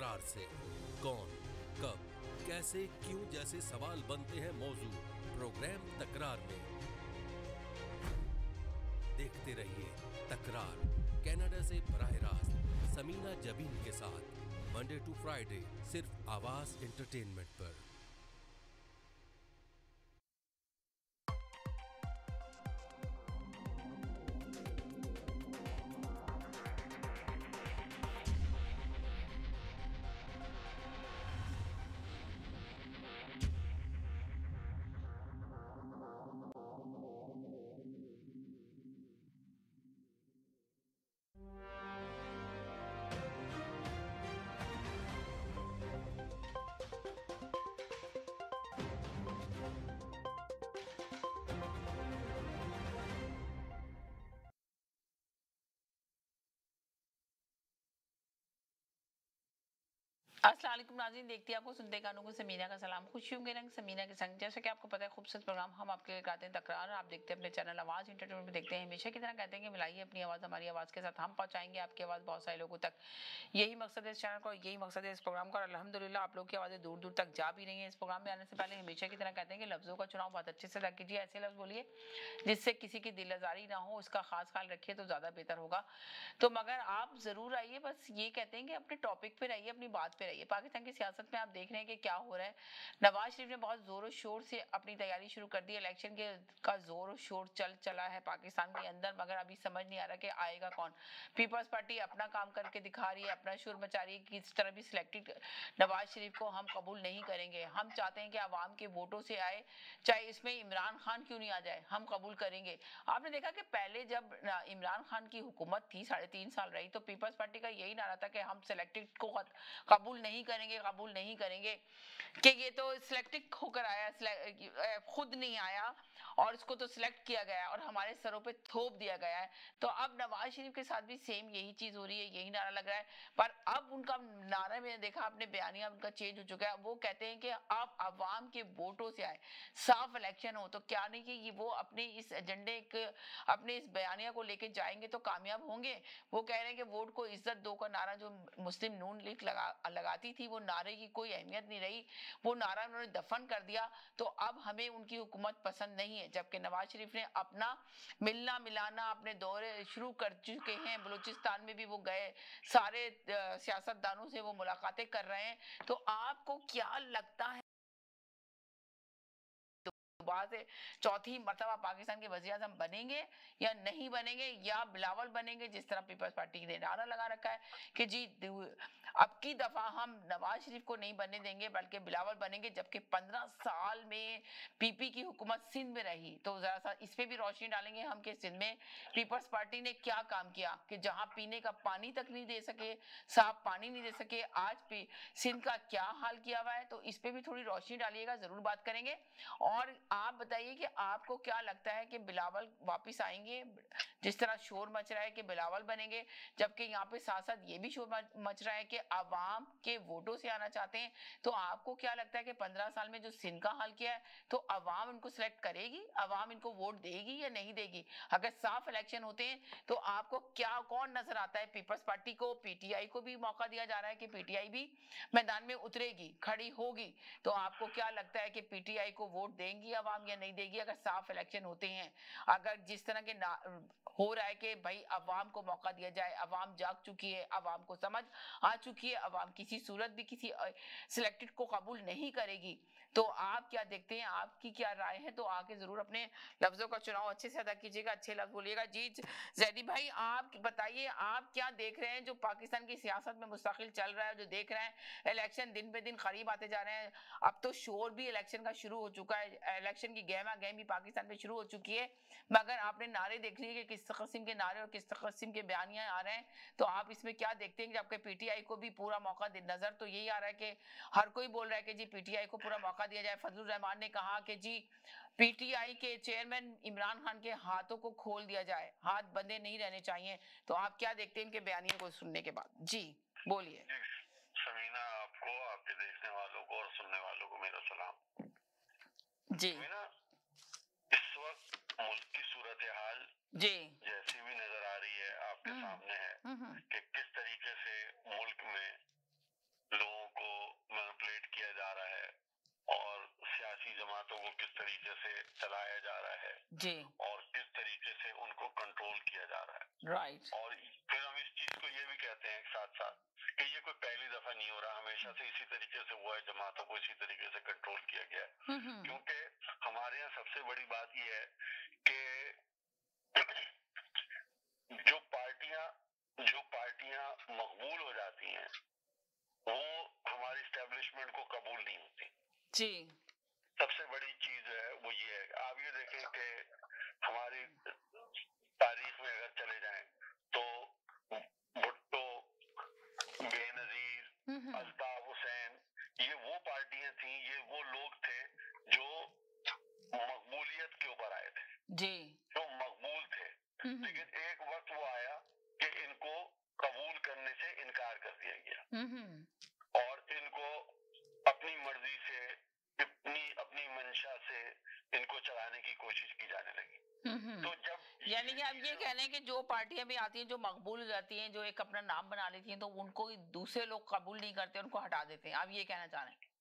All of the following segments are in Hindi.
तकरार से। कौन, कब, कैसे, क्यों जैसे सवाल बनते हैं मौजू प्रोग्राम तकरार में। देखते रहिए तकरार, कनाडा से बराह रास्त समीना जबीन के साथ, मंडे टू फ्राइडे सिर्फ आवाज एंटरटेनमेंट पर। अस्सलाम वालेकुम नाज़रीन, देखती है आपको सुनते कानों को समीना का सलाम। खुशियों के रंग समीना के संग। जैसे कि आपको पता है खूबसूरत प्रोग्राम हम आपके लिए कराते हैं तकरार। आप देखते हैं अपने चैनल आवाज़ एंटरटेनमेंट में, देखते हैं हमेशा की तरह कहते हैं कि मिलाइए अपनी आवाज़ हमारी आवाज़ के साथ, हम पहुंचाएंगे आपकी आवाज़ बहुत सारे लोगों तक। यही मकसद है इस चैनल का, यही मकसद है इस प्रोग्राम का। और अल्हम्दुलिल्लाह आप लोग की आवाज़ें दूर दूर तक जा भी रही हैं। इस प्रोग्राम में आने से पहले हमेशा की तरह कहते हैं कि लफ्ज़ों का चुनाव बहुत अच्छे से अदा कीजिए। ऐसे लफ्ज़ बोलिए जिससे किसी की दिल आज़ारी ना हो, उसका खास ख्याल रखिए तो ज़्यादा बेहतर होगा। तो मगर आप ज़रूर आइए, बस ये कहते हैं कि अपने टॉपिक पे रहिए, अपनी बात पे रहिए। पाकिस्तान की सियासत में आप देख रहे हैं कि क्या हो रहा है। नवाज शरीफ ने बहुत जोरों शोर से अपनी तैयारी शुरू कर दी। इलेक्शन के का जोर शोर चला है पाकिस्तान के अंदर, मगर अभी समझ नहीं आ रहा कि आएगा कौन। पीपल्स पार्टी अपना काम करके दिखा रही है, अपना शोर मचा रही है कि किस तरह भी सिलेक्टेड नवाज शरीफ को हम कबूल नहीं करेंगे। हम चाहते हैं कि आवाम के वोटों से आए, चाहे इसमें इमरान खान क्यों नहीं आ जाए, हम कबूल करेंगे। आपने देखा कि पहले जब इमरान खान की हुकूमत थी 3.5 साल रही, तो पीपल्स पार्टी का यही नारा था कि हम सिलेक्टेड को कबूल नहीं करेंगे, कबूल नहीं करेंगे, कि ये तो सिलेक्टेड होकर आया, खुद नहीं आया और इसको तो सिलेक्ट किया गया और हमारे सरों पे थोप दिया गया है। तो अब नवाज शरीफ के साथ भी सेम यही चीज हो रही है, यही नारा लग रहा है। पर अब उनका नारा मैंने देखा, आपने बयानिया उनका चेंज हो चुका है। वो कहते हैं कि अब अवाम के वोटों से आए, साफ इलेक्शन हो। तो क्या नहीं कि वो अपने इस एजेंडे अपने इस बयानिया को लेके जाएंगे तो कामयाब होंगे। वो कह रहे हैं कि वोट को इज्जत दो का नारा जो मुस्लिम नून लीग लगाती थी, वो नारे की कोई अहमियत नहीं रही, वो नारा उन्होंने दफन कर दिया। तो अब हमें उनकी हुकूमत पसंद नहीं है। जबकि नवाज शरीफ ने अपना मिलना मिलाना अपने दौरे शुरू कर चुके हैं। बलूचिस्तान में भी वो गए, सारे सियासतदानों से वो मुलाकातें कर रहे हैं। तो आपको क्या लगता है दोबारा से चौथी मर्तबा पाकिस्तान के वज़ीर आज़म बनेंगे या नहीं बनेंगे, या बिलावल बनेंगे, जिस तरह पीपल्स पार्टी ने नारा लगा रखा है कि जी अब की दफा हम नवाज शरीफ को नहीं बनने देंगे बल्कि बिलावल बनेंगे। जबकि 15 साल में पीपी की हुकूमत सिंध में रही। तो जरा सा इस पे भी रोशनी डालेंगे हम कि सिंध में पीपल्स पार्टी ने क्या काम किया कि जहां पीने का पानी तक नहीं दे सके, साफ पानी नहीं दे सके, आज भी सिंध का क्या हाल किया हुआ है। तो इस पे भी थोड़ी रोशनी डालिएगा, जरूर बात करेंगे। और आप बताइए कि आपको क्या लगता है कि बिलावल वापस आएंगे, जिस तरह शोर मच रहा है कि बिलावल बनेंगे। जबकि यहाँ पे साथ साथ ये भी शोर मच रहा है कि आवाम के वोटों से आना चाहते हैं। तो आपको क्या लगता है कि 15 साल में जो सिंध का हाल किया है, तो आवाम इनको सिलेक्ट करेगी, आवाम इनको वोट देगी या नहीं देगी? अगर साफ इलेक्शन होते हैं तो आपको क्या कौन नजर आता है? पीपल्स पार्टी को, पीटीआई को भी मौका दिया जा रहा है कि पीटीआई भी मैदान में उतरेगी, खड़ी होगी। तो आपको क्या लगता है कि पीटीआई को वोट देंगी आवाम या नहीं देगी अगर साफ इलेक्शन होते हैं? अगर जिस तरह के हो रहा है कि भाई अवाम को मौका दिया जाए, अवाम जाग चुकी है, अवाम को समझ आ चुकी है, अवाम किसी सूरत भी किसी सिलेक्टेड को कबूल नहीं करेगी। तो आप क्या देखते हैं, आपकी क्या राय है? तो आके जरूर अपने लफ्जों का चुनाव अच्छे से अदा कीजिएगा, अच्छे लफ्ज बोलिएगा। जी जैदी भाई, आप बताइए आप क्या देख रहे हैं जो पाकिस्तान की सियासत में मुस्तकिल चल रहा है, जो देख रहे हैं इलेक्शन दिन पे दिन करीब आते जा रहे हैं। अब तो शोर भी इलेक्शन का शुरू हो चुका है, इलेक्शन की गहमा गहमी पाकिस्तान में शुरू हो चुकी है। मगर आपने नारे देख लिए कि किस किस्म के नारे और किस किस्म के बयानियां आ रहे हैं। तो आप इसमें क्या देखते हैं कि आपके पीटीआई को भी पूरा मौका दे? नजर तो यही आ रहा है कि हर कोई बोल रहा है कि जी पीटीआई को पूरा मौका दिया जाए। फजलुर रहमान ने कहा कि जी पीटीआई के चेयरमैन इमरान खान के हाथों को खोल दिया जाए, हाथ बंधे नहीं रहने चाहिए। तो आप क्या देखते हैं इनके बयानियों को सुनने के बाद? जी बोलिए। समीना, आपको, आपके देखने वालों को और सुनने वालों को मेरा सलाम। जी समीना, इस वक्त मुल्क की सूरत हाल जी जैसी भी नजर आ रही है आपके सामने है कि किस तरीके से मुल्क में तरीके से चलाया जा रहा है जी और किस तरीके से उनको कंट्रोल किया जा रहा है। राइट और फिर हम इस चीज को ये भी कहते हैं साथ साथ कि ये कोई पहली दफा नहीं हो रहा, हमेशा से इसी तरीके से हुआ है, जमातों को इसी तरीके से कंट्रोल किया गया है। क्योंकि हमारे यहाँ सबसे बड़ी बात ये है कि जो पार्टियां मकबूल हो जाती हैं वो हमारी स्टैब्लिशमेंट को कबूल नहीं होती। जी सबसे बड़ी चीज है वो ये है। आप ये देखें कि हमारी तारीख में अगर चले जाएं तो भुट्टो, बेनजीर, अल्ताफ हुसैन, ये वो पार्टियां थी, ये वो लोग थे जो मकबूलियत के ऊपर आए थे, जी जो मकबूल थे। लेकिन एक वक्त वो आया कि इनको कबूल करने से इनकार कर दिया गया और इनको अपनी मर्जी से, अपनी मंशा से इनको चलाने की कोशिश की जाने लगी। तो जब यानी कि आप ये कह रहे हैं कि जो पार्टियां भी आती हैं जो मकबूल हो जाती हैं, जो एक अपना नाम बना लेती हैं, तो उनको दूसरे लोग कबूल नहीं करते, उनको हटा देते हैं, आप ये कहना चाह रहे हैं?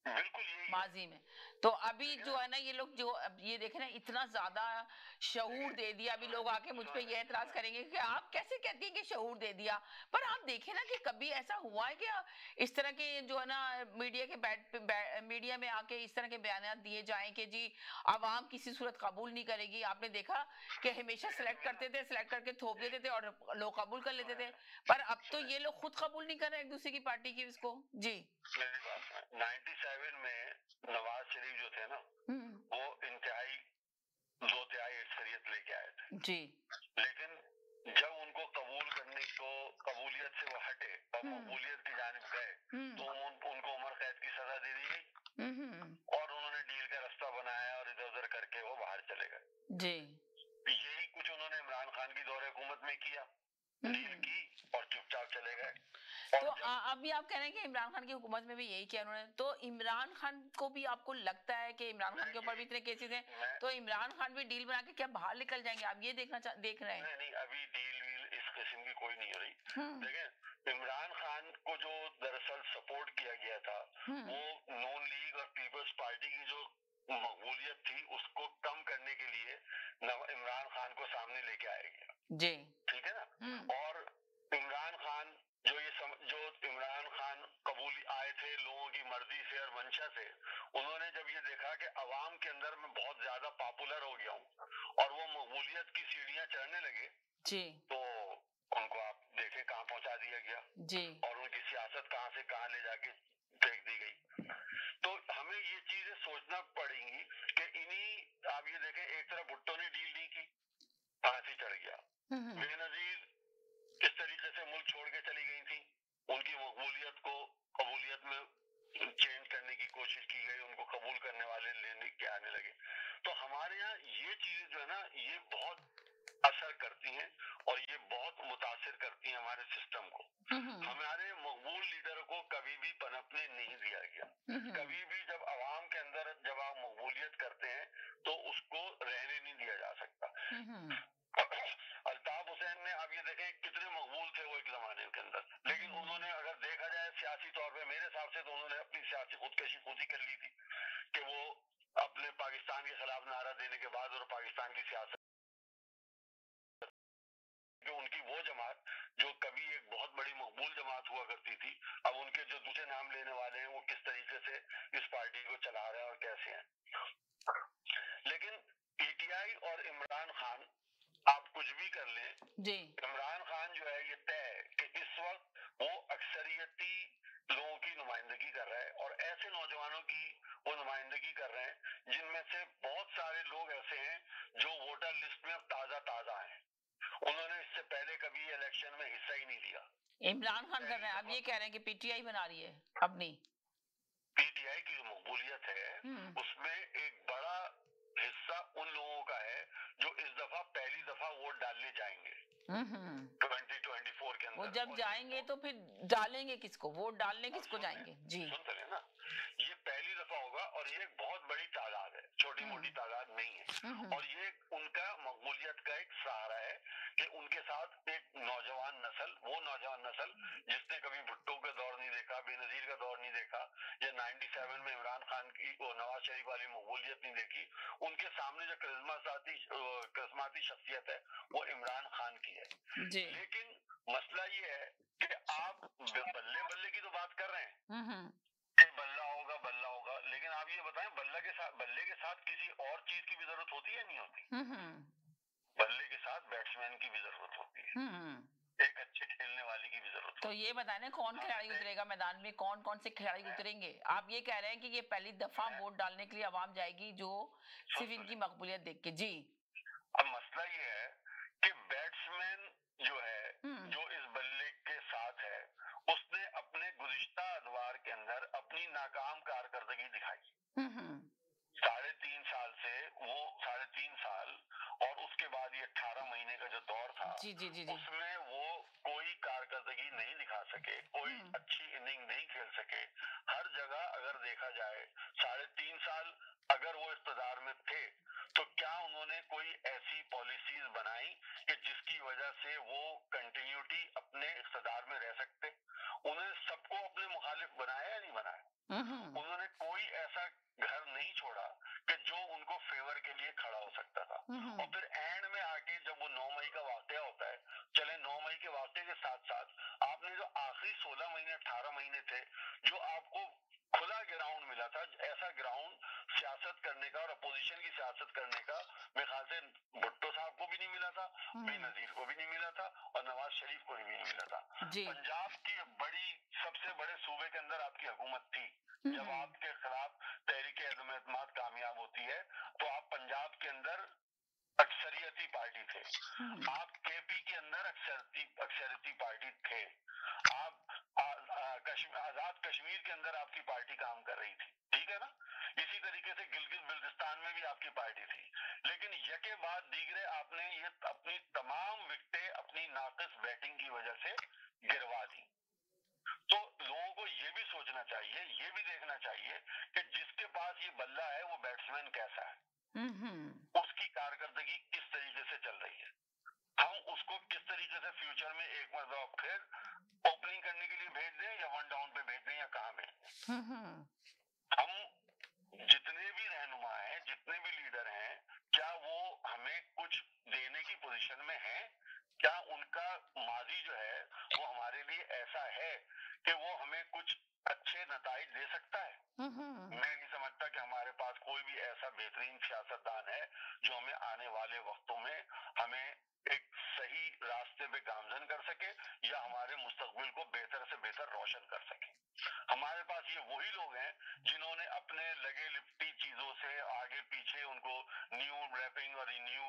बिल्कुल यही माजी में तो अभी जो है ना ये लोग जो अब ये देखे ना इतना ज्यादा शऊर दे दिया। अभी लोग आके मुझ पे ये एतराज करेंगे कि आप कैसे कहती हैं कि शऊर दे दिया, पर आप देखें ना कि कभी ऐसा हुआ है क्या इस तरह के जो है ना मीडिया में आके इस तरह के बयान दिए जाएं कि जी आवाम किसी सूरत कबूल नहीं करेगी। आपने देखा कि हमेशा सिलेक्ट करते थे, सिलेक्ट करके थोप देते थे और लोग कबूल कर लेते थे, पर अब तो ये लोग खुद कबूल नहीं कर रहे एक दूसरे की पार्टी की इसको। जी 97 में नवाज शरीफ जो थे ना वो इंतहाई 2 तिहाई अक्सरियत लेके आए थे जी, लेकिन जब उनको कबूल करने को कबूलियत से वो हटे और मकबूलियत की जानिब गए तो उनको उम्र कैद की सजा दे दी गई और उन्होंने डील का रास्ता बनाया और इधर उधर करके वो बाहर चले गए। जी यही कुछ उन्होंने इमरान खान की दौरे हुकूमत में किया, डील की और चुपचाप चले गए। तो अभी आप कह रहे हैं कि इमरान खान की हुकूमत में भी यही किया उन्होंने, तो इमरान खान को भी आपको लगता है कि इमरान खान के ऊपर भी इतने केसेस हैं तो इमरान खान भी डील बना के क्या बाहर निकल जाएंगे? आप ये देख रहे हैं? नहीं, अभी डील वील इस किस्म की कोई नहीं हो रही। देखिए इमरान खान को जो दरअसल सपोर्ट किया गया था वो नून लीग और पीपल्स पार्टी की जो मकबूलियत थी उसको कम करने के लिए इमरान खान को सामने लेके आया गया जी, ठीक है ना। और इमरान खान जो इमरान खान कबूल आए थे लोगों की मर्जी से और मंशा से, उन्होंने जब ये देखा कि अवाम के अंदर मैं बहुत ज्यादा पॉपुलर हो गया हूँ और वो मकबूलियत की सीढ़ियां चढ़ने लगे जी, तो उनको आप देखें कहाँ पहुंचा दिया गया जी, और उनकी सियासत कहाँ से कहाँ ले जाके फेंक दी गई। तो हमें ये चीजें सोचना पड़ेंगी कि इन्हीं आप ये देखें एक तरफ भुट्टो ने डील नहीं की, फांसी चढ़ गया, बेनजीर किस तरीके से मुल्क छोड़ के चली गई थी, उनकी मकबूलियत को कबूलियत में चेंज करने की कोशिश की गई, उनको कबूल करने वाले लेने के आने लगे। तो हमारे यहाँ ये चीजें जो है ना ये बहुत असर करती हैं और ये बहुत मुतासिर करती हैं हमारे सिस्टम को। हमारे मकबूल लीडर को कभी भी पनपने नहीं दिया गया। कभी भी जब आवाम के अंदर जब आप मकबूलियत करते हैं तो उसको रहने नहीं दिया जा सकता। अल्ताफ हुसैन ने आप ये देखें कितने मकबूल थे वो एक जमाने के अंदर, लेकिन उन्होंने अगर देखा जाए सियासी तौर पे मेरे हिसाब से तो उन्होंने अपनी सियासी खुदकशी खुद ही कर ली थी कि वो अपने पाकिस्तान के खिलाफ नारा देने के बाद और पाकिस्तान की सियासत जो उनकी वो जमात जो कभी एक बहुत बड़ी मकबूल जमात हुआ करती थी, अब उनके जो दूसरे नाम लेने वाले हैं वो किस तरीके से इस पार्टी को चला रहे हैं और कैसे हैं। लेकिन पीटीआई और इमरान खान आप कुछ भी कर लें जी, इमरान खान जो है ये तय है कि इस वक्त वो अक्सरियती लोगों की नुमाइंदगी कर रहा है और ऐसे नौजवानों की वो नुमाइंदगी कर रहे हैं जिनमें से बहुत सारे लोग ऐसे हैं जो वोटर लिस्ट में अब ताजा हैं, उन्होंने इससे पहले कभी इलेक्शन में हिस्सा ही नहीं लिया। इमरान खान कर रहे हैं। आप ये कह रहे हैं कि पीटीआई बना रही है अपनी, पीटीआई की जो मकबूलियत है उसमें एक बड़ा हिस्सा उन लोगों का है जो इस दफा पहली दफा वोट डालने जाएंगे 2024 के अंदर। वो जब जाएंगे तो फिर डालेंगे किसको, वोट डालने किसको जाएंगे? जी सुनते हैं ना, ये पहली दफा होगा और ये एक बहुत बड़ी तादाद है, छोटी मोटी तादाद नहीं है और ये उनका मकबूलियत का एक सहारा है कि उनके साथ एक नौजवान नस्ल, वो नौजवान नस्ल जिसने कभी भुट्टो का दौर नहीं देखा, देखा, बेनजीर का दौर नहीं देखा, या 97 में इमरान खान की नवाज शरीफ वाली मकबूलियत नहीं देखी, उनके सामने जो करिश्माती शख्सियत है वो इमरान खान की है। जी। लेकिन मसला ये है कि आप बल्ले बल्ले की तो बात कर रहे हैं कि बल्ला होगा, लेकिन आप ये बताएं बल्ले के साथ किसी और चीज की भी जरूरत होती है, नहीं होती? बल्ले के साथ बैट्समैन की भी जरूरत होती है, एक अच्छे खेलने वाले की भी जरूरत तो होती है। ये बताने कौन खिलाड़ी उतरेगा मैदान में, कौन कौन से खिलाड़ी उतरेंगे? आप ये कह रहे हैं कि ये पहली दफा वोट डालने के लिए आवाम जाएगी जो सिर्फ इनकी मकबूलियत देख के? जी। अब मसला ये है कि बैट्समैन जो है, जो इस बल्ले के साथ है, उसने अपने गुज़िश्ता अदवार के अंदर अपनी नाकाम कारकर्दगी दिखाई। 3.5 साल से वो 3.5 साल और उसके बाद ये 18 महीने का जो दौर था, जी जी जी जी। उसमें वो कोई कारकर्दगी नहीं दिखा सके, कोई अच्छी इनिंग नहीं खेल सके। हर जगह अगर देखा जाए 3.5 साल अगर वो इख्तिदार में थे, तो क्या उन्होंने कोई ऐसी पॉलिसीज बनाई कि जिसकी वजह से वो कंटिन्यूटी अपने इख्तिदार में रह सकते? उन्होंने सबको अपने मुखालिफ बनाया या नहीं बनाया? उन्होंने कोई ऐसा घर नहीं छोड़ा कि जो उनको फेवर के लिए खड़ा हो सकता था। और फिर एंड में आके जब वो 9 मई का वाकया होता है, चले 9 मई के वाकये के साथ साथ आपने जो आखिरी 16 महीने 18 महीने थे, जो आपको खुला ग्राउंड मिला था, ऐसा ग्राउंड सियासत करने का और अपोजिशन की सियासत करने का मेरे ख्याल से भुट्टो साहब को भी नहीं मिला था, बेनजीर को भी नहीं मिला था, और नवाज शरीफ को भी नहीं मिला था। पंजाब की बड़ी सबसे बड़े सूबे के अंदर आपकी हुकूमत थी, जब आपके खिलाफ तहरीके अदम एतमाद कामयाब होती है, तो आप पंजाब के अंदर अक्सरियती पार्टी थे, आप केपी के अंदर अक्सरियती पार्टी थे, आप आजाद कश्मीर के अंदर आपकी पार्टी काम कर रही थी, ठीक है ना? इसी तरीके से गिलगित बिल्तिस्तान में भी आपकी पार्टी थी, लेकिन यके बाद दीगरे आपने ये अपनी तमाम विकटें अपनी नाकिस बैटिंग की वजह से गिरवा दी। तो लोगों को ये भी सोचना चाहिए, ये भी देखना चाहिए कि जिसके पास ये बल्ला है वो बैट्समैन कैसा है, उसकी कारकर्दगी किस तरीके से चल रही है, हम उसको किस तरीके से फ्यूचर में एक मरतबा फिर ओपनिंग करने के लिए भेज दें या वन डाउन पे भेज दें या कहाँ भेज दें। हम जितने भी रहनुमा हैं, जितने भी लीडर हैं, क्या वो हमें कुछ देने की पोजीशन में हैं? क्या उनका माजी जो है वो हमारे लिए ऐसा है कि वो हमें कुछ अच्छे नताइज दे सकता है? मैं नहीं समझता कि हमारे पास कोई भी ऐसा बेहतरीन सियासतदान है जो हमें आने वाले वक्तों में हमें एक सही रास्ते पे गामजन कर सके या हमारे मुस्तकबिल को बेहतर से बेहतर रोशन कर सके। हमारे पास ये वही लोग हैं जिन्होंने अपने लगे लिपटी चीजों से आगे पीछे उनको न्यू रैपिंग और न्यू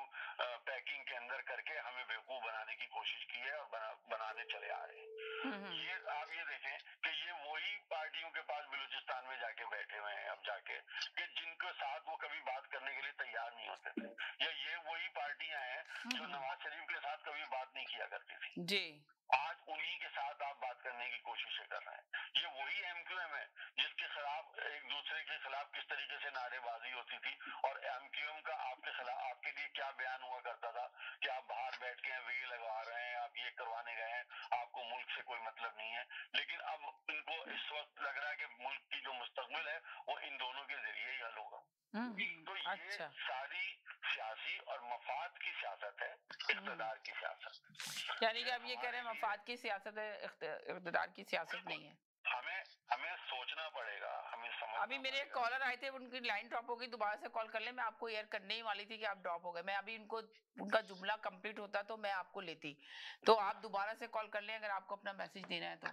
पैकिंग के अंदर करके हमें बेवकूफ बनाने की कोशिश की है और बनाने चले आ रहे हैं। ये आप ये देखें कि ये वही पार्टियों के पास बलूचिस्तान में जाके बैठे हुए हैं अब जाके, कि जिनके साथ वो कभी बात करने के लिए तैयार नहीं होते थे, या ये वही पार्टियां हैं जो नवाज शरीफ के साथ कभी बात नहीं किया करती थी जी, आज उन्हीं के साथ आप बात करने की कोशिशें कर रहे हैं। ये वही एमक्यूएम है जिसके खिलाफ एक दूसरे के खिलाफ किस तरीके से नारेबाजी होती थी, और एमक्यूएम का आपके खिलाफ आपके लिए क्या बयान हुआ करता था कि आप बाहर बैठ के वे लगवा रहे हैं, आप ये करवाने गए हैं, आपको मुल्क से कोई मतलब नहीं है। लेकिन अब इनको इस वक्त लग रहा है कि मुल्क की जो मुस्तकबिल है वो इन दोनों के जरिए ही हल होगा। तो ये सारी सियासी और मफाद की सियासत है, इख्तिदार की सियासत। यानी कि आप ये कह रहे हैं मफाद की सियासत है, इख्तिदार की सियासत नहीं है। हमें सोचना पड़ेगा, हमें समझना। अभी मेरे एक कॉलर आए थे, उनकी लाइन ड्रॉप हो गई, दोबारा से कॉल कर ले। मैं आपको एयर करने ही वाली थी कि आप ड्रॉप हो गए। मैं अभी उनका जुमला कंप्लीट होता तो मैं आपको लेती, तो आप दोबारा से कॉल कर लें अगर आपको अपना मैसेज देना है तो।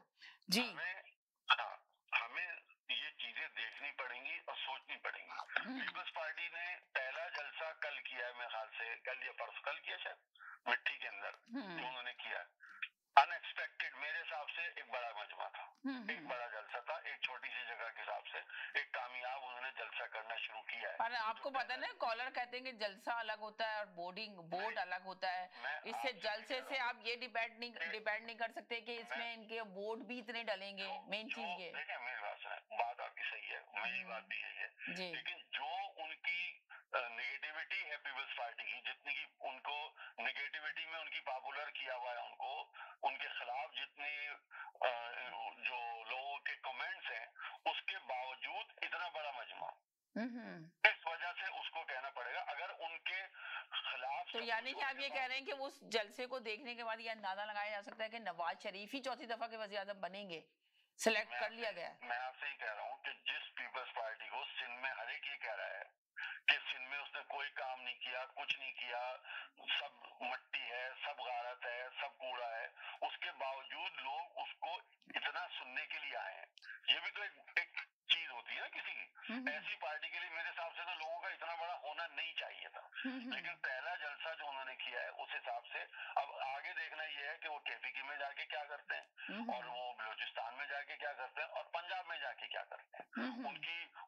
जी, हमें ये चीजें देखनी पड़ेंगी और सोचनी पड़ेंगी। पीपल्स पार्टी ने पहला जलसा कल किया है, मेरे ख्याल से कल या परसों कल किया शायद, मिट्टी के अंदर जो उन्होंने किया, अनएक्सपेक्टेड मेरे हिसाब से एक बड़ा मजमा था, एक बड़ा जलसा था, एक छोटी सी जगह के हिसाब से एक कामयाब उन्होंने जलसा करना शुरू किया है। पर आपको पता ना, कॉलर कहते हैं कि जलसा अलग होता है और बोर्ड अलग होता है। इससे जलसे से आप ये डिपेंड नहीं कर सकते कि इसमें इनके बोर्ड भी इतने डलेंगे। मेन चीज ये देखिए, मेरी बात आपकी सही है, मेरी बात भी यही है, लेकिन जो उनकी नेगेटिविटी है पीपल्स पार्टी की, जितनी की उनको नेगेटिविटी में उनकी पॉपुलर किया हुआ है, उनको उनके खिलाफ जितने जो लोगों के इस वजह से उसको कहना पड़ेगा। अगर उनके खिलाफ तो यानी कि आप ये कह रहे हैं कि उस जलसे को देखने के बाद ये अंदाजा लगाया जा सकता है कि नवाज शरीफ ही चौथी दफा के वज़ीर आज़म बनेंगे, सिलेक्ट कर लिया गया है। मैं आपसे ही कह रहा हूँ कि जिस पीपल्स पार्टी को सिंध में हर एक ये कह रहा है कि सिंध में उसने कोई काम नहीं किया, कुछ नहीं किया, सब मट्टी है, सब गारत है, सब कूड़ा है, उसके बावजूद लोग उसको इतना सुनने के लिए आए हैं। ये भी तो एक चीज होती है ना किसी की। ऐसी पार्टी के लिए मेरे हिसाब से तो लोगों का इतना बड़ा होना नहीं चाहिए था, लेकिन पहला जलसा जो उन्होंने किया है उस हिसाब से अब आगे देखना ये है कि वो केपीके में जाके क्या करते हैं और वो बलूचिस्तान में जाके क्या करते हैं और पंजाब में जाके क्या करते हैं।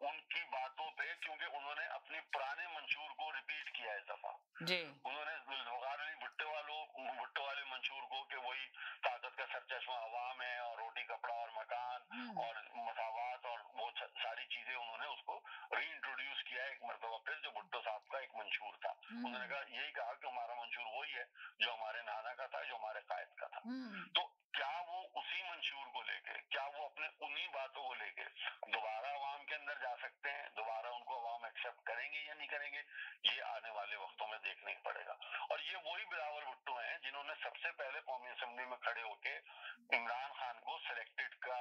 उनकी बातों पे, क्योंकि उन्होंने अपने पुराने मंशूर को रिपीट किया है इस दफा जी। उन्होंने भुट्टो वाले मंशूर को कि वही ताकत का सरचश्मा अवाम है और रोटी कपड़ा और मकान और मसावात और वो सारी चीजें उन्होंने उसको रीइंट्रोड्यूस किया एक मरतबा फिर, जो भुट्टो साहब का एक मंशूर था। उन्होंने कहा यही कहा कि हमारा मंशूर वही है जो हमारे नाना का था, जो हमारे कायद का था। तो क्या वो उसी मंशूर को लेके, क्या वो अपने उन्हीं बातों को लेके दोबारा अवाम के अंदर जा सकते हैं, दोबारा उनको अवाम एक्सेप्ट करेंगे या नहीं करेंगे, ये आने वाले वक्तों में देखने को पड़ेगा। और ये वही बिलावल भुट्टो हैं जिन्होंने सबसे पहले कौमी असेंबली में खड़े होके इमरान खान को सिलेक्टेड का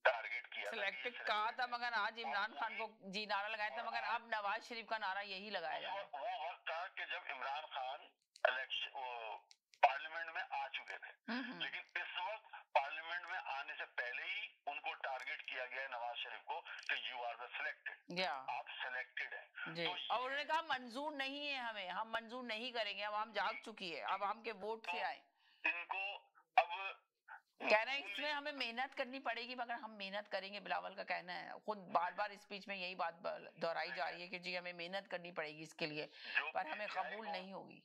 टारगेट किया, सिलेक्टेड कहा था, मगर आज इमरान खान को जी नारा लगाया था, मगर अब नवाज शरीफ का नारा यही लगाया जा रहा है। वो वक्त था कि जब इमरान खान पार्लियामेंट में आ चुके थे, लेकिन इस वक्त पार्लियामेंट में आने से पहले ही उनको टारगेट किया गया है नवाज शरीफ को कि यू आर द सिलेक्टेड, आप सिलेक्टेड हैं। तो और उन्होंने कहा मंजूर नहीं है हमें, हम मंजूर नहीं करेंगे, अब हम जाग चुकी है, अब हम के वोट से आए। इनको अब कह रहे हैं इसमें हमें मेहनत करनी पड़ेगी, मगर हम मेहनत करेंगे, बिलावल का कहना है। खुद बार बार स्पीच में यही बात दोहराई जा रही है कि जी हमें मेहनत करनी पड़ेगी इसके लिए, पर हमें कबूल नहीं होगी।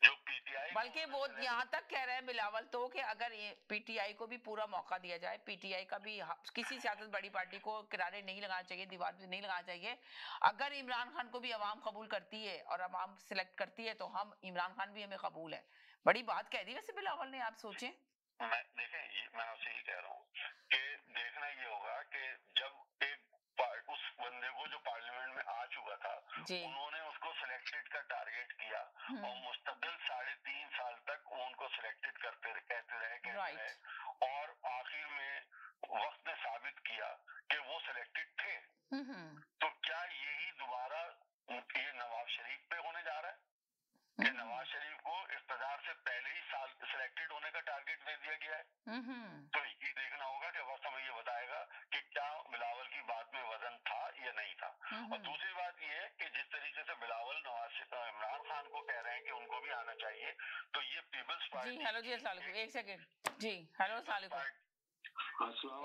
जो पीटीआई, बल्कि वो यहाँ तक कह रहे हैं बिलावल तो कि अगर पीटीआई को भी पूरा मौका दिया जाए, पीटीआई का भी किसी सियासत बड़ी पार्टी को किनारे नहीं लगाना चाहिए, दीवार पे नहीं लगाना चाहिए। अगर इमरान खान को भी अवाम कबूल करती है और अवाम सिलेक्ट करती है तो हम इमरान खान भी हमें कबूल है। बड़ी बात कह दी वैसे बिलावल ने, आप सोचें। मैं आपसे ही कह रहा हूँ कि देखना ये होगा कि जब उस बंदे को जो पार्लियामेंट में आ चुका था, उन्होंने उसको सिलेक्टेड का टारगेट किया और मुस्तकिल 3.5 साल तक उनको सिलेक्टेड कहते रहे और आखिर में वक्त ने साबित किया कि वो सिलेक्टेड थे। तो क्या यही दोबारा ये नवाज शरीफ पे होने जा रहा है कि नवाज शरीफ को इख्तियार से पहले ही साल सिलेक्टेड होने का टारगेट दे दिया गया है? तो ये देखना होगा कि वक्त हमें ये बताएगा कि क्या बिलावल की बात में वजन था या नहीं था। और दूसरी बात ये है कि जिस तरीके से बिलावल इमरान खान को कह रहे हैं कि उनको भी आना चाहिए, तो ये पीपल्स पार्टी। जी हेलो जी, अस्सलाम वालेकुम, एक सेकंड जी, हेलो अस्सलाम वालेकुम,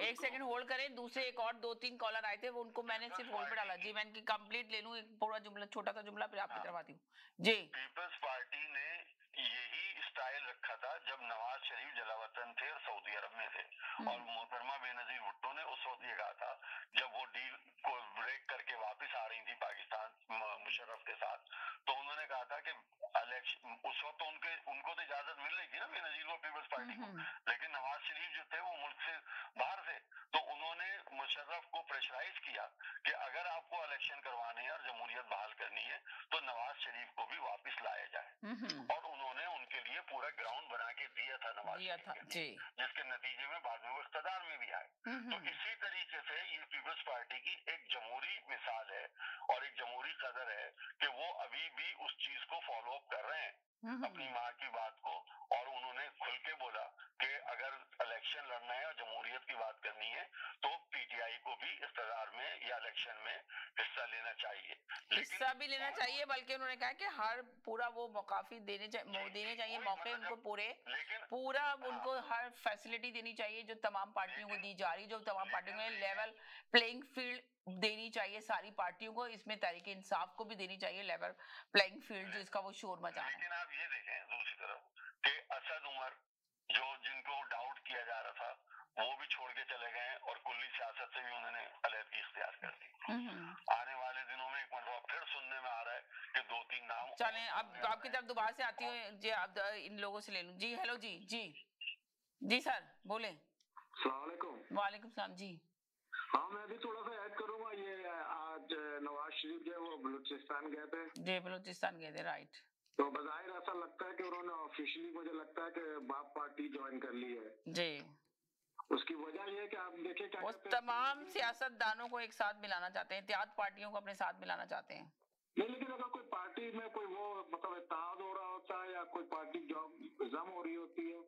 एक सेकंड होल्ड करें। दूसरे एक और 2-3 कॉलर आए थे, वो उनको मैंने सिर्फ होल्ड पे डाला। जी मैं इनकी कंप्लीट ले लूं, एक पूरा जुमला, छोटा सा जुमला, फिर आपकी तरफ आती हूँ जी। पीपल्स पार्टी ने यही स्टाइल रखा था जब नवाज शरीफ जलावतन थे और सऊदी अरब में थे, और मोहतरमा बेनजीर भुट्टो ने उस वक्त ये कहा था जब वो डील को ब्रेक करके वापस आ रही थी पाकिस्तान मुशर्रफ के साथ, तो उन्होंने कहा था कि उस वक्त उनको तो इजाजत मिल रही थी ना बेनजीर को, पीपल्स पार्टी को, लेकिन नवाज शरीफ जो थे वो मुल्क से बाहर थे, तो उन्होंने मुशर्रफ को प्रेशराइज किया कि अगर आपको इलेक्शन करवाने हैं और जमहूरियत बहाल करनी है तो नवाज शरीफ को भी वापस लाया जाए, और उन्होंने उनके लिए पूरा ग्राउंड बना के दिया था नवाज शरीफ के लिए, जिसके नतीजे में बाद में वो इख्तियार में भी आए। तो इसी तरीके से ये पीपल्स पार्टी की एक जमहूरी मिसाल है और एक जमहूरी कदर है कि वो अभी भी उस चीज को फॉलो अप कर रहे हैं, अपनी माँ की बात को, और उन्होंने खुल के बोला कि अगर इलेक्शन लड़ना है और जमहूरियत की बात करनी है तो पीटीआई को भी इख्तियार में या इलेक्शन में हिस्सा लेना चाहिए, हिस्सा भी लेना चाहिए, बल्कि उन्होंने कहा कि हर पूरा वो मौकाफी देने चाहिए मौके उनको पूरा उनको हर फैसिलिटी देनी चाहिए जो तमाम पार्टियों को दी जा रही, जो तमाम पार्टियों को लेवल प्लेइंग फील्ड देनी चाहिए सारी पार्टियों को, इसमें तहरीक इंसाफ को भी देनी चाहिए लेवल प्लेइंग फील्ड, जो इसका वो शोर मचा रहा है। लेकिन आप ये देखें दूसरी तरफ कि असद उमर जिनको डाउट किया जा रहा था वो भी छोड़ के चले गए और कुल्ली सियासत से भी उन्होंने अलहदगी इख्तियार कर दी। आने वाले दिनों में एक मरतबा फिर सुनने में आ रहा है कि 2-3 नाम। चलें अब आपकी तरफ दोबारा से आती हूँ जी, आप इन लोगों से ले लूं जी। हेलो जी सर बोले। अस्सलाम वालेकुम। वालेकुम सलाम जी। हाँ, मैं भी थोड़ा सा ऐड करूंगा। ये आज नवाज शरीफ जो है वो बलूचिस्तान गए थे, जी बलूचिस्तान गए थे, राइट। तो बज़ाहिर ऐसा लगता है कि उन्होंने ऑफिशियली, मुझे लगता है कि बाप पार्टी ज्वाइन कर ली है। जी, उसकी वजह ये है कि आप देखिए क्या वो कहते हैं, तमाम सियासतदानों को एक साथ मिलाना चाहते हैं, इत्तेहाद पार्टियों को अपने साथ मिलाना चाहते हैं। नहीं, लेकिन अगर कोई पार्टी में कोई वो मतलब इत्तेहाद हो रहा होता है या कोई पार्टी जम हो रही होती है,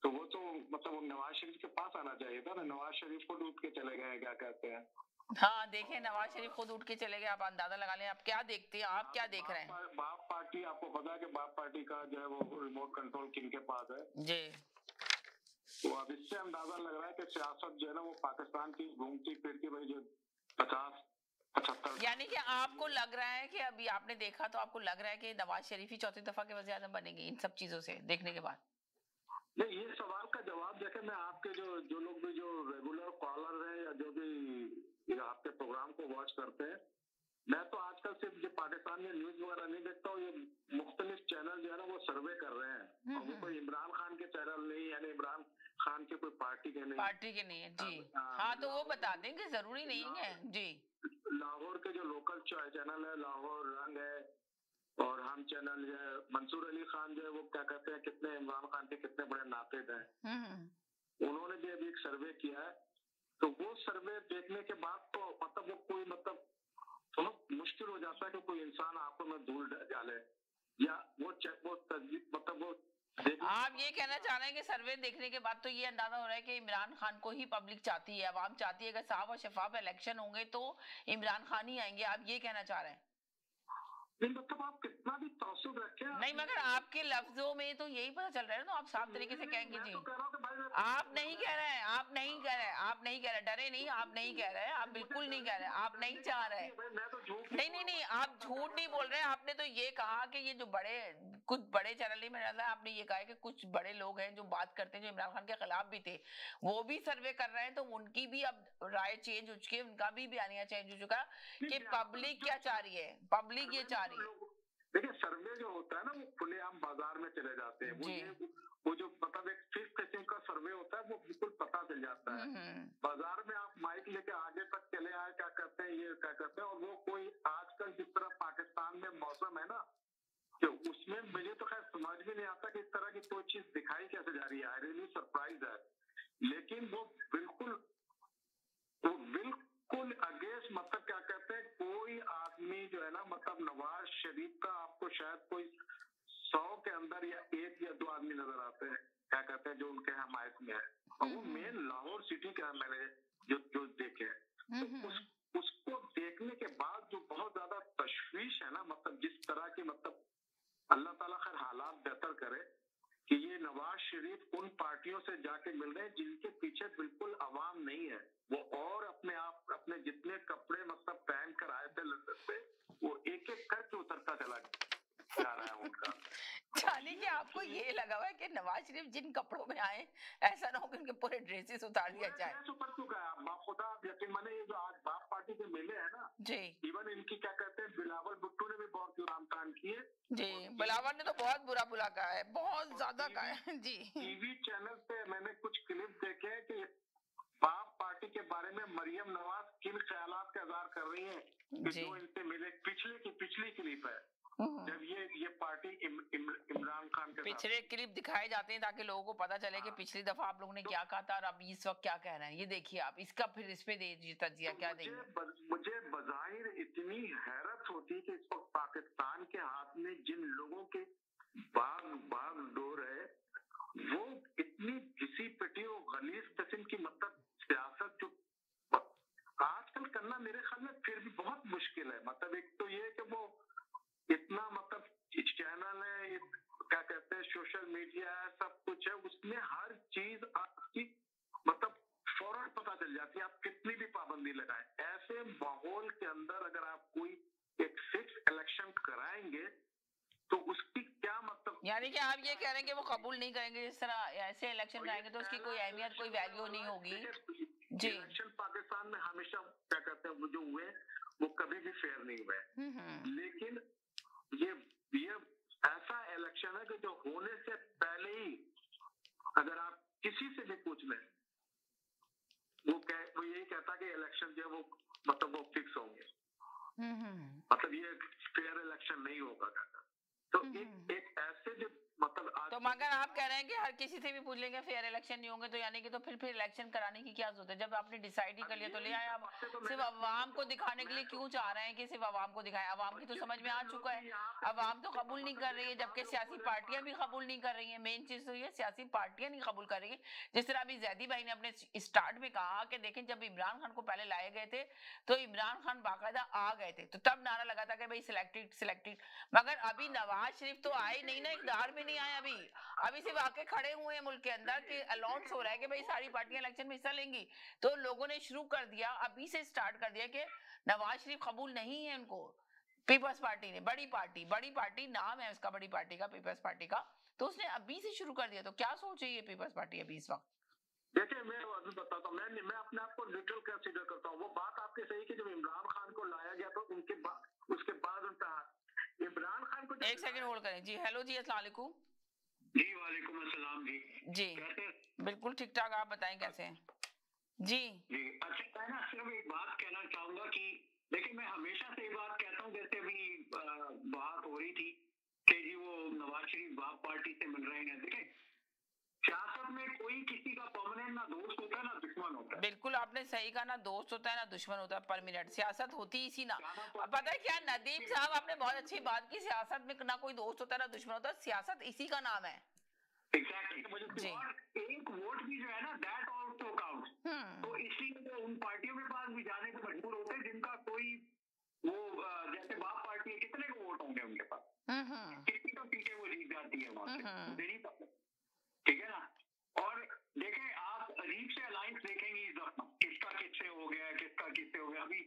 तो वो तो मतलब वो नवाज शरीफ के पास आना चाहिए था ना। नवाज शरीफ को उठ के चले गए, क्या कहते हैं। हाँ देखें, नवाज शरीफ खुद उठ के चले गए, आप अंदाजा लगा लें आप क्या देखते हैं, आप क्या देख रहे हैं। बाप पार्टी, आपको पता है कि बाप पार्टी का जो है वो रिमोट कंट्रोल किनके पास है जी। तो अब इससे अंदाजा लग रहा है कि सियासत जो है ना वो पाकिस्तान की घूमती फिरती भाई जो 50-75, यानी कि आपको लग रहा है कि अभी आपने देखा तो आपको लग रहा है कि नवाज शरीफ ही चौथी दफा के वज़ीर आज़म बनेंगे इन सब चीजों से देखने के बाद। नहीं, ये सवाल का जवाब देखें, मैं आपके जो लोग भी जो रेगुलर कॉलर हैं या जो भी आपके प्रोग्राम को वॉच करते हैं, मैं तो आजकल सिर्फ जो पाकिस्तान में न्यूज वगैरह नहीं देखता हूँ, ये मुख्तलिफ चैनल जो है ना वो सर्वे कर रहे हैं, और वो कोई इमरान खान के चैनल नहीं, यानी इमरान खान के कोई पार्टी के नहीं, पार्टी के नहीं है जी। हाँ तो वो बता देंगे, जरूरी नहीं है जी। लाहौर के जो लोकल चैनल है, लाहौर रंग है और हम चैनल जो है, मंसूर अली खान जो है वो क्या कहते हैं, कितने इमरान खान के कितने बड़े नातिद हैं, उन्होंने भी अभी एक सर्वे किया है। तो वो सर्वे देखने के बाद तो मतलब वो कोई मतलब बहुत मुश्किल हो जाता है कि कोई इंसान आंखों में धूल डाले या वो मतलब वो आप ये कहना चाह रहे हैं कि सर्वे देखने के बाद तो ये अंदाजा हो रहा है कि इमरान खान को ही पब्लिक चाहती है, अवाम चाहती है कि साफ और शफाफ इलेक्शन होंगे तो इमरान खान ही आएंगे, आप ये कहना चाह रहे हैं। नहीं, मतलब आप कितना भी तासुब रखें, नहीं मगर आपके लफ्जों में तो यही पता चल रहा है ना, आप साफ तरीके से कहेंगे जी। आप नहीं कह रहे हैं, आप नहीं कह रहे, आप नहीं कह रहे, डरे नहीं, आप नहीं कह रहे, आप बिल्कुल नहीं कह रहे, आप नहीं चाह रहे। नहीं नहीं नहीं, आप झूठ नहीं बोल रहे हैं। आपने तो ये कहा कि ये जो कुछ बड़े चैनल नहीं, मेरा आपने ये कहा कि कुछ बड़े लोग हैं जो बात करते हैं, जो इमरान खान के खिलाफ भी थे, वो भी सर्वे कर रहे हैं, तो उनकी भी अब राय चेंज हो चुकी है, उनका भी बयानिया चेंज हो चुका कि पब्लिक क्या चाह रही है, पब्लिक ये चाह रही है। देखिए, सर्वे जो होता है ना वो खुलेआम बाजार में चले जाते हैं, वो जो मतलब एक फिक्स किस्म का सर्वे होता है वो बिल्कुल पता चल जाता है। बाजार में आप माइक लेके आगे तक चले आए, क्या करते हैं, ये क्या करते हैं, और वो कोई आजकल जिस तरह पाकिस्तान में मौसम है ना, तो उसमें मुझे तो खैर समझ में नहीं आता कि इस तरह की कोई चीज दिखाई कैसे जा रही है। आई रियली सरप्राइज है, लेकिन वो बिल्कुल अगेंस्ट मतलब क्या कहते हैं, कोई आदमी जो है ना मतलब नवाज शरीफ का आपको शायद कोई 100 के अंदर या 1 या 2 आदमी नजर आते हैं, क्या कहते हैं, जो उनके हमायत में है, और वो मेन लाहौर सिटी का मैंने जो देखे हैं, तो उसको देखने के बाद जो बहुत ज्यादा तशवीश है ना, मतलब जिस तरह की मतलब अल्लाह ताला खैर हालात बेहतर करे कि ये नवाज शरीफ उन पार्टियों से जाके मिल रहे हैं जिनके पीछे बिल्कुल अवाम नहीं है, वो और अपने जितने कपड़े मतलब पहन कर आए थे लंदन से, वो एक एक करके उतरता चला जा रहा है उनका। चाली कि आपको ये लगा हुआ है कि नवाज शरीफ जिन कपड़ों में आए, ऐसा ना हो कि उनके पूरे ड्रेसेस उतार दिया जाए। ऊपर क्यों गया बाप खुदा, आप यकीन माने ये जो आज बाप पार्टी के मिले हैं ना जी, इवन इनकी क्या कहते हैं बिलावल भुट्टो ने भी बहुत नाम किए जी, बिलावल ने तो बहुत बुरा कहा है, बहुत ज्यादा कहा है जी। टीवी चैनल पे मैंने कुछ क्लिप देखे हैं कि बाप पार्टी के बारे में मरियम नवाज किन ख्यालात का इज़हार कर रही हैं कि जो इनसे मिले, पिछली क्लिप है जब ये पार्टी इमरान खान के पिछले क्लिप दिखाए जाते हैं ताकि लोगों को पता चले कि पिछली दफा आप लोगों ने क्या कहा था और अब इस वक्त क्या कह रहे हैं। ये देखिए आप इसका फिर इस पे दीजिए तजिया, क्या देंगे। मुझे बज़ाहिर इतनी हैरत होती है कि इस वक्त पाकिस्तान के हाथ में जिन लोगों के बाग डोर है, वो इतनी घिसी पिटी और गलीज किस्म की मतलब सियासत जो आजकल करना मेरे ख्याल में फिर भी बहुत मुश्किल है। मतलब एक तो ये कि वो इतना मतलब चैनल है, क्या कहते हैं, सोशल मीडिया है, सब कुछ है, उसमें हर चीज आपकी मतलब फौरन पता चल जाती है, आप कितनी भी पाबंदी लगाएं। ऐसे माहौल के अंदर अगर आप कोई एक फिक्स इलेक्शन कराएंगे तो उसकी क्या मतलब, यानी कि आप ये कह रहे हैं कि वो कबूल नहीं करेंगे, जिस तरह ऐसे इलेक्शन कराएंगे तो उसकी कोई अहमियत, कोई वैल्यू नहीं होगी जी। इलेक्शन पाकिस्तान में हमेशा क्या कहते हैं वो जो हुए वो कभी भी फेयर नहीं हुए, लेकिन ये ऐसा इलेक्शन है कि जो होने से पहले ही अगर आप किसी से भी पूछ लें वो यही कहता कि इलेक्शन जो है वो मतलब वो फिक्स होंगे, मतलब ये फेयर इलेक्शन नहीं होगा कहता। तो एक ऐसे जो मतलब आज तो मगर आप कह रहे हैं कि हर किसी से भी पूछ लेंगे फेयर इलेक्शन नहीं होंगे, तो यानी कि तो फिर इलेक्शन कराने की क्या जरूरत है? जब आपने डिसाइड ही कर लिया तो ले आए। आप सिर्फ अवाम को दिखाने के लिए क्यों चाह रहे हैं कि सिर्फ अवाम को दिखाएं? अवाम की तो समझ में आ चुका है, अवाम तो कबूल नहीं कर रही है, जबकि सियासी पार्टियां भी कबूल नहीं कर रही है। मेन चीज तो ये सियासी पार्टियां नहीं कबूल कर रही है। जिस तरह अभी जैदी भाई ने अपने स्टार्ट में कहा कि देखें जब इमरान खान को पहले लाए गए थे तो इमरान खान बाकायदा आ गए थे, तो तब नारा लगा था कि भाई सिलेक्टेड, मगर अभी नवाज शरीफ तो आए नहीं ना, इक़्तिदार में नहीं आए। अभी सिर्फ आके खड़े हुए हैं मुल्क के अंदर कि अनाउंस हो रहा है कि भाई सारी पार्टियां इलेक्शन में हिस्सा लेंगी, तो लोगों ने शुरू कर दिया, अभी से स्टार्ट कर दिया कि नवाज शरीफ कबूल नहीं है उनको। पीपल्स पार्टी ने, बड़ी पार्टी नाम है उसका, बड़ी पार्टी का, पीपल्स पार्टी का, तो उसने अभी से शुरू कर दिया। तो क्या सोच रही है पीपल्स पार्टी अभी इस वक्त? देखिए मैं अभी बताता हूँ, मैं अपने आप को न्यूट्रल कंसीडर करता हूँ। वो बात आपकी सही कि जब इमरान खान को लाया गया तो उसके बाद उनका इमरान खान को एक सेकंड होल्ड करें जी। हेलो जी, अस्सलाम वालेकुम। जी वालेकुम अस्सलाम जी। जी बिल्कुल ठीक ठाक, आप बताएं कैसे हैं? जी अच्छा है ना, सिर्फ एक बात कहना चाहूंगा कि देखिए मैं हमेशा से ये बात कहता हूँ, जैसे अभी बात हो रही थी कि जी वो नवाज शरीफ बाप पार्टी से मिल रहे हैं। देखिए सियासत में कोई किसी का परमानेंट ना दोस्त होता है ना दुश्मन होता है। बिल्कुल आपने सही कहा, ना दोस्त होता है ना दुश्मन होता है परमानेंट। सियासत होती इसी ना, पता है क्या नदीम साहब, आपने बहुत अच्छी बात की, सियासत में ना कोई दोस्त होता है ना दुश्मन होता है, सियासत इसी का नाम है। एग्जैक्टली। और एक वोट भी जो है ना दैट ऑल्सो काउंट्स। तो इसलिए तो उन पार्टियों के पास भी जाने को मजबूर होते हैं जिनका कोई वो जैसे बाप पार्टी है, कितने को वोट होंगे उनके पास, कितनी तो सीटें वो जीत जाती है वहां से, मुझे नहीं पता, ठीक है ना। और देखें आप अजीब से अलायंस देखेंगे इस दफा, किसका किससे हो गया, किसका किससे हो गया। अभी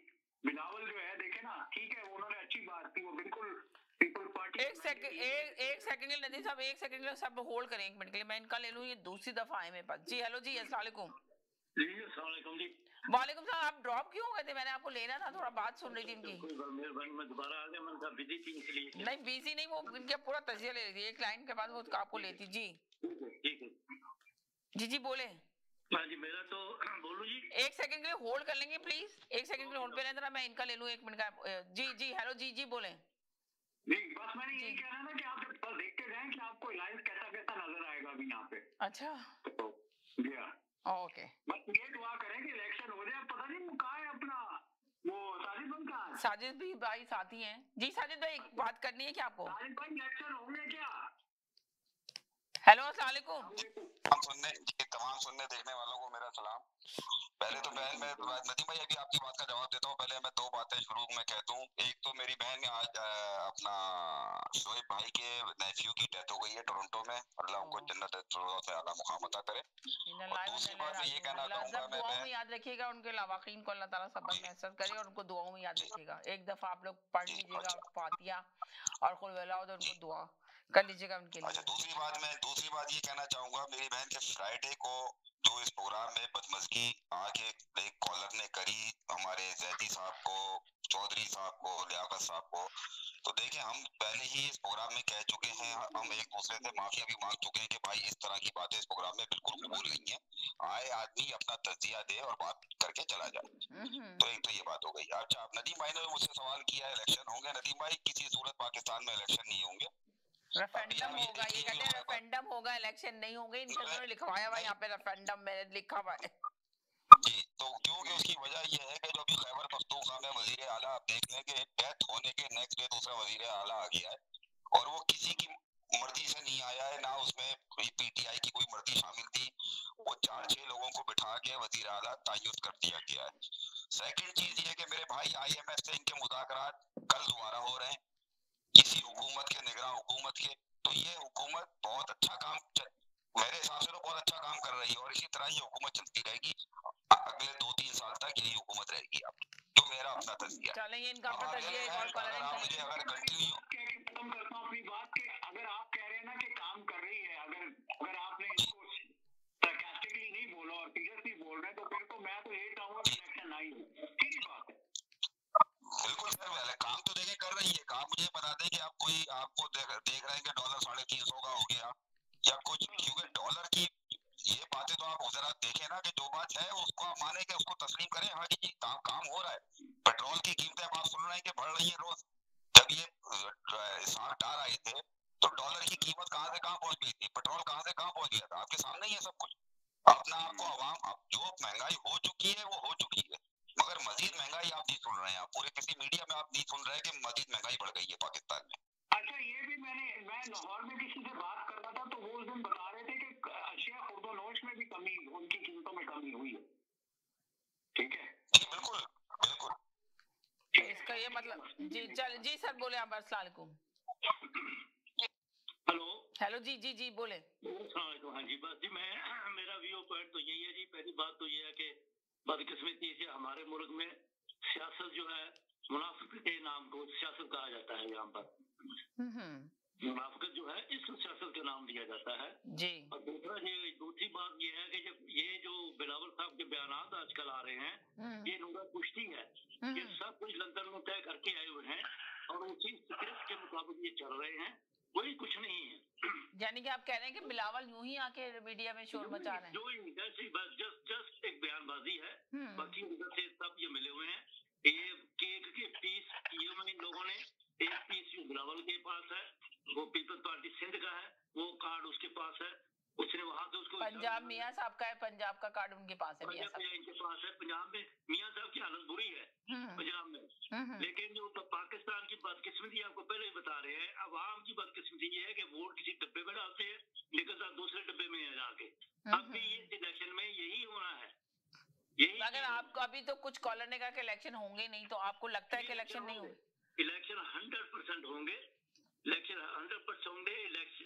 बिलावल जो है देखे ना, ठीक है उन्होंने अच्छी बात की, वो बिल्कुल पीपल्स पार्टी। एक सेकंड नदीम साहब, एक सेकंड सब होल्ड करें, एक मिनट के लिए मैं इनका ले लूं, ये दूसरी दफा आए मेरे पास। जी हेलो जी, अस्सलाम वालेकुम। जी अस्सलाम वालेकुम जी। वालेकुम सलाम। आप ड्रॉप क्यों हो गए थे? मैंने आपको लेना था, थोड़ा बात सुन रही थी इनकी। मैं दोबारा आ गया, मैंने कहा बिजी थी इसलिए। नहीं बिजी नहीं, वो इनका पूरा तजिया ले रही थी, एक लाइन के बाद वो आपको लेती। जी ठीक है जी बोले। हाँ जी, मेरा तो बोलूं जी। एक सेकंड के लिए होल्ड कर लेंगे प्लीज, एक सेकंड के लिए होल्ड पे रहना, मैं इनका ले लूं, एक मिनट का। जी हेलो जी बोले। नहीं बस मैंने यही कहना ना कि आप बस देखते जाएं कि आपको लाइव कैसा कैसा नजर आएगा अभी यहाँ पे। अच्छा तो ओके, बस ये दुआ करें कि इलेक्शन हो जाए। पता नहीं वो कहाँ है अपना वो साजिद भाई कहाँ है? साजिद भी भाई साथी हैं जी। साजिद भाई एक बात करनी है क्या आपको? साजिद भाई इलेक्शन होंगे क्या? हेलो अस्सलाम वालेकुम। तमाम सुनने देखने वालों को मेरा सलाम। पहले तो बहन मैं नदीम भाई अभी आपकी बात का जवाब देता हूँ। पहले मैं दो बातें शुरू में कह दूं। एक तो मेरी बहन ने आज अपना शोएब भाई के नेफ्यू की डेथ हो गई है टोरंटो में, अल्लाह उनको जन्नत से आला मुकाम अता करे। और दूसरी बात मैं ये कहना चाहूंगा, मैं दुआओं में याद रखिएगा उनके लावाकीन को, अल्लाह ताला सब्र महसूस करे और उनको दुआओं में याद रखिएगा। एक दफा आप लोग पढ़ लीजिएगा फातिहा और कुल वलाउद, उनको दुआ कर लीजिएगा उनके लिए। अच्छा दूसरी बात ये कहना चाहूंगा, मेरी बहन के फ्राइडे को जो इस प्रोग्राम में बदमज़गी आके एक कॉलर ने करी हमारे जैदी साहब को, चौधरी साहब को, लियाकत साहब को, तो देखिए हम पहले ही इस प्रोग्राम में कह चुके हैं, हम एक दूसरे से माफिया भी मांग चुके हैं कि भाई इस तरह की बातें इस प्रोग्राम में बिल्कुल कबूल नहीं है। आए आदमी अपना तजिया दे और बात करके चला जाए। तो एक तो ये बात हो गई। अच्छा नदीम भाई ने मुझसे सवाल किया है इलेक्शन होंगे। नदीम भाई किसी सूरत पाकिस्तान में इलेक्शन नहीं होंगे, रेफरेंडम होगा। ये कहते हैं रेफरेंडम होगा, इलेक्शन नहीं होंगे। इन्होंने लिखवाया हुआ यहाँ पे रेफरेंडम में लिखा हुआ है जी। तो क्योंकि उसकी वजह ये है कि जो भी खैबर पख्तूनख्वा में वजीर आला, आप देख लें कि डेथ होने के नेक्स्ट डे दूसरा वजीर आला आ गया है और वो किसी की मर्जी से नहीं आया है, ना उसमें पीटीआई की कोई मर्जी शामिल थी। वो 4-6 लोगों को बिठा के वजीर आला तय्युत कर दिया गया है। सेकंड चीज ये कि मेरे भाई IMF से इनके मुज़ाकरात कल दोबारा हो रहे हैं, किसी हुकूमत के, निगरान हुकूमत के। तो ये हुकूमत बहुत अच्छा काम, मेरे हिसाब से तो बहुत अच्छा काम कर रही है और इसी तरह ये हुकूमत चलती रहेगी अगले 2-3 साल तक। यही हुकूमत रहेगी आपकी, जो मेरा अपना तज़किया। चलेंगे इनका अपना तज़किया एक और कॉलर है। मुझे अगर कंटिन्यू खत्म करता हूं अपनी बात के, अगर आप कह रहे हैं ना कि काम कर रही है, अगर आपने इसको सरकास्टिकली नहीं बोला और सीरियसली बोल रहे हैं, तो फिर तो मैं तो यही चाहूंगा कि इलेक्शन ना ही हो। सीधी बात है। बिल्कुल सर, वाले काम तो देखे कर रही है। काम मुझे बता दें कि आप कोई आपको देख रहे हैं कि डॉलर 350 का हो गया या कुछ, क्योंकि डॉलर की ये बातें तो आप जरा देखें ना कि जो बात है उसको आप माने कि उसको तस्लीम करें। हाँ कि जी काम हो रहा है। पेट्रोल की कीमतें आप सुन रहे हैं कि बढ़ रही है रोज। जब ये डाल आए थे तो डॉलर की कीमत कहाँ से कहाँ पहुंच गई थी, पेट्रोल कहाँ से कहाँ पहुंच गया था, आपके सामने ही है सब कुछ। अपना आपको आवाम जो महंगाई हो चुकी है वो हो चुकी है, मगर मजीद महंगाई आप नहीं सुन रहे हैं। आप पूरे किसी मीडिया में आप नहीं सुन रहे कि मजीद महंगाई बढ़ गई है पाकिस्तान में। अच्छा, ये भी मैं लाहौर में किसी से बात कर रहा था तो वो उस दिन बता रहे थे कि अशिया खुर्दोनोश में भी कमी, उनकी कीमतों में कमी हुई है। ठीक है जी बिल्कुल बिल्कुल। तो इसका ये मतलब जी चल जी सर बोले आप। अस्सलाम वालेकुम। हेलो हेलो जी जी जी बोले। हाँ जी, बस जी मेरा व्यू पॉइंट तो यही है जी। पहली बात तो ये है कि बदकिस्मती से हमारे मुल्क में सियासत जो है, मुनाफिक के नाम को सियासत कहा जाता है। यहाँ पर मुनाफिकत जो है इस सियासत का नाम दिया जाता है जी। और दूसरी बात ये है कि जब ये जो बिलावल साहब के बयानात आजकल आ रहे हैं, ये नूरा कुश्ती है, ये सब कुछ लंदन में तय करके आए हुए हैं और उसी स्क्रिप्ट के मुताबिक ये चल रहे हैं, कोई कुछ नहीं है। यानी कि आप कह रहे हैं कि बिलावल यूं ही आके मीडिया में शोर मचा रहे हैं? जस्ट एक बयानबाजी है, बाकी उधर से सब ये मिले हुए हैं। ये केक के पीस किए हुए इन लोगों ने, एक पीस जो बिलावल के पास है वो पीपल्स पार्टी सिंध का है, वो कार्ड उसके पास है, उसने वहां से उसको पंजाब मियां साहब का है, पंजाब का कार्ड उनके पास है। मियां साहब इनके पास है। पंजाब में मियां साहब की हालत बुरी है पंजाब में, लेकिन जो पाकिस्तान की बदकिस्मती आपको पहले ही बता रहे हैं, अवाम की बदकिस्मती ये है कि वोट किसी डब्बे में डालते हैं, निकलता दूसरे डब्बे में है जाके। अब भी ये इलेक्शन में यही होना है। यही अगर आपको अभी तो कुछ कॉलर ने कहा कि इलेक्शन होंगे नहीं, तो आपको लगता है कि इलेक्शन नहीं होंगे? इलेक्शन 100% होंगे, इलेक्शन 100% होंगे।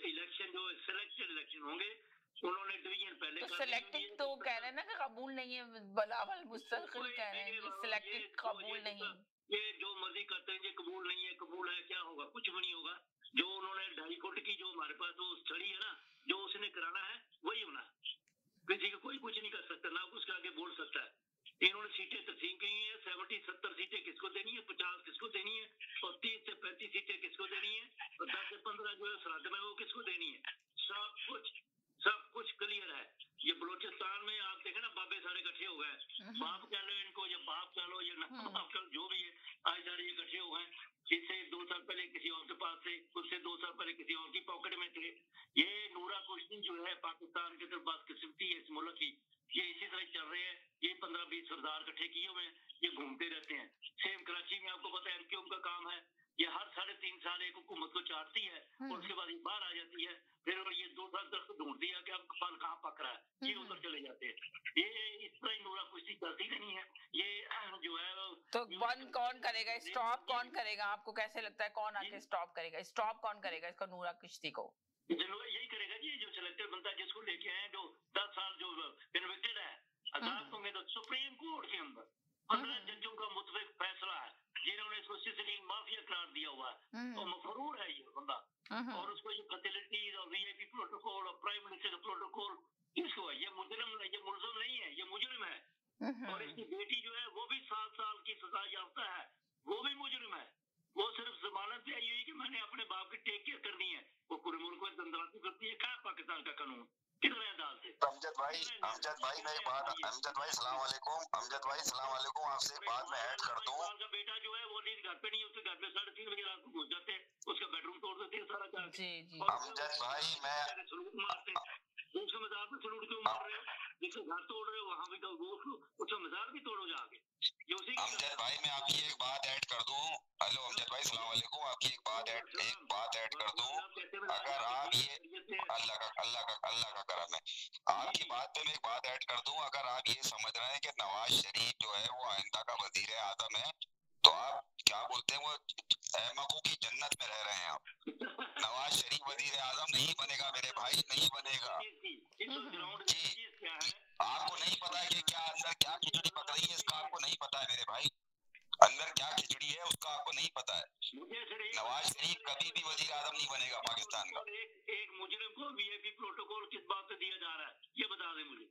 इलेक्शन जो सिलेक्टेड इलेक्शन होंगे, उन्होंने डिवीजन पहले तो सिलेक्टेड तो कह रहे हैं ना कि कबूल नहीं है। बिलावल मुस्तकिल कह रहे हैं सिलेक्टेड कबूल नहीं। ये जो मर्जी करते हैं, ये कबूल नहीं है, कबूल है, क्या होगा? कुछ भी नहीं होगा। जो उन्होंने 2.5 फुट की जो हमारे पास वो छड़ी है ना, जो उसने कराना है वही होना है। किसी को कोई कुछ नहीं कर सकता, ना उसके आगे बोल सकता है। इन्होंने सीटें तकसीम की है, 70-70 सीटें किसको देनी है, 50 किसको देनी है, और 30 से 35 सीटें किसको देनी है, और 10 से 15 जो है सराद में वो किसको देनी है। सब कुछ क्लियर है। ये बलोचिस्तान में आप देखें ना, बाबे सारे इकट्ठे हो गए। बाप कह लो इनको, या बाप कह लो, या बाप कह लो, जो भी है, आज सारे इकट्ठे हो गए। इससे 2 साल पहले किसी और के पास थे, उससे 2 साल पहले किसी और की पॉकेट में थे। ये नूरा कुश्ती जो है पाकिस्तान की तरफ बदकिस्मती है इस मुल्क की, ये इसी तरह चल रहे हैं। ये 15-20 सरदार इकट्ठे किए हुए हैं, ये घूमते रहते हैं। सेम कराची में आपको पता है एमक्यूएम का काम है, ये हर 3.5 साल एक हुकूमत को चाटती है और उसके बाद ये बाहर आ जाती है। फिर ये 2 साल तक ढूंढ दिया कि अब फल कहाँ पक रहा है, ये उधर चले जाते हैं। ये इस तरह नूरा कुश्ती चलती नहीं है। ये जो है तो बंद कौन करेगा, स्टॉप कौन करेगा? आपको कैसे लगता है कौन आके स्टॉप करेगा? स्टॉप कौन करेगा इसका नूरा कुश्ती को? यही करेगा जी, जो सिलेक्टेड बनता है, जिसको लेके आए, जो 10 साल जो कन्विक्टेड है, अदालत होंगे तो सुप्रीम कोर्ट के अंदर 15 जजों का मुतफिक फैसला है, जिन्होंने इसको सिसिलियन माफिया करार दिया हुआ है और मफरूर है ये बंदा। और उसको ये फैसिलिटीज और वीआईपी प्रोटोकॉल और प्राइम मिनिस्टर का प्रोटोकॉल, इसको ये मुलजिम नहीं है, ये मुजरिम है। और इसकी बेटी जो है वो भी 7 साल की सजा याफ्ता है, वो भी मुजरिम है। वो सिर्फ जमानत पे आई हुई कि मैंने अपने बाप की टेक केयर करनी है, वो पूरे मुल्क में दंदलाती करती है। क्या पाकिस्तान का कानून कितने अदालत? अमजद भाई मेरी बात, अमजद भाई सलाम वालेकुम, अमजद भाई सलाम वालेकुम, आपसे एक बात मैं ऐड कर दूं। का बेटा जो है वो नींद घर पे नहीं, उसके घर पे 3:30 बजे रात को घुस जाते हैं, उसका बेडरूम तोड़ देते हैं सारा जाके। जी अमजद भाई मैं सलूट मारते हैं, उसके मजार पे सलूट क्यों मार रहे हो? जिसके घर तोड़ रहे हो वहां भी तो वो उसका मजार भी तोड़ो जाके। अमजद भाई मैं आपकी एक बात ऐड कर दूं। हेलो अमजद भाई सलाम वालेकुम, आपकी एक बात ऐड कर दूं। अगर आप ये अल्लाह का करम है, आपकी बात पे मैं एक बात ऐड कर दूं। अगर आप ये समझ रहे हैं कि नवाज शरीफ जो है वो आइंदा का वजीर आजम है, तो आप क्या बोलते हैं, वो अहमकों की जन्नत में रह रहे हैं आप। नवाज शरीफ वजीर आजम नहीं बनेगा मेरे भाई, नहीं बनेगा जी। आपको नहीं पता है कि क्या अंदर क्या खिचड़ी पक रही है, इसका आपको नहीं पता है मेरे भाई। अंदर क्या खिचड़ी है उसका आपको नहीं पता है। नवाज शरीफ कभी भी वजीर आजम नहीं बनेगा पाकिस्तान का। एक मुजरिम को वीआईपी प्रोटोकॉल किस बात पे दिया जा रहा है, ये बता दे मुझे।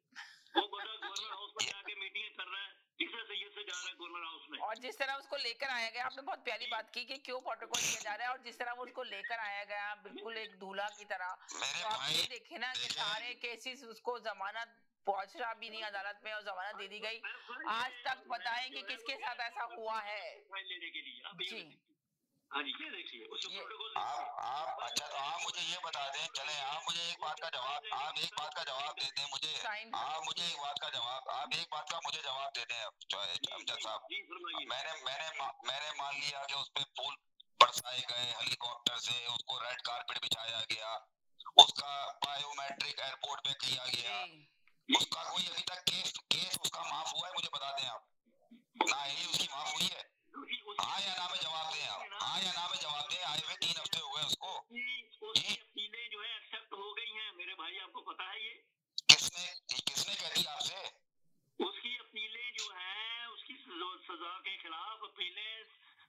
वो बड़ा गवर्नमेंट हाउस में जाके मीटिंग कर रहा है, तीसरे सैयद से जा रहा है गवर्नमेंट हाउस में। और जिस तरह उसको लेकर आया गया, आपने बहुत प्यारी बात की कि क्यों प्रोटोकॉल किया जा रहा है, और जिस तरह वो उसको लेकर आया गया बिल्कुल एक दूल्हा की तरह, तो आप ये देखे ना कि सारे केसेस उसको जमानत पहुंचा भी नहीं अदालत में और जमानत दे दी गई। आज तक बताएं कि किसके साथ ऐसा हुआ है लेने के लिए जी। हाँ जी, ये देखिए उसको प्रोटोकॉल। आप अच्छा तो आप मुझे ये बता दें, चले आप मुझे एक बात का जवाब, आप एक बात का जवाब दे दें मुझे, आप मुझे एक बात का जवाब, आप एक बात का मुझे जवाब दे दें अमजद साहब। मैंने मान लिया कि उस पे फूल बरसाए गए हेलीकॉप्टर से, उसको रेड कारपेट बिछाया गया, उसका बायोमेट्रिक एयरपोर्ट पे किया गया, उसका कोई अभी तक केस उसका माफ हुआ है? मुझे बता दें आप, ना ही उसकी माफ हुई है? हाँ या ना में जवाब दें आप, हाँ या ना में जवाब दें। आए हुए 3 हफ्ते हो गए उसको। अपीलें जो है एक्सेप्ट हो गई हैं मेरे भाई, आपको पता है ये? किसने कह दी आपसे? उसकी अपीलें जो हैं, उसकी सजा के खिलाफ अपीलें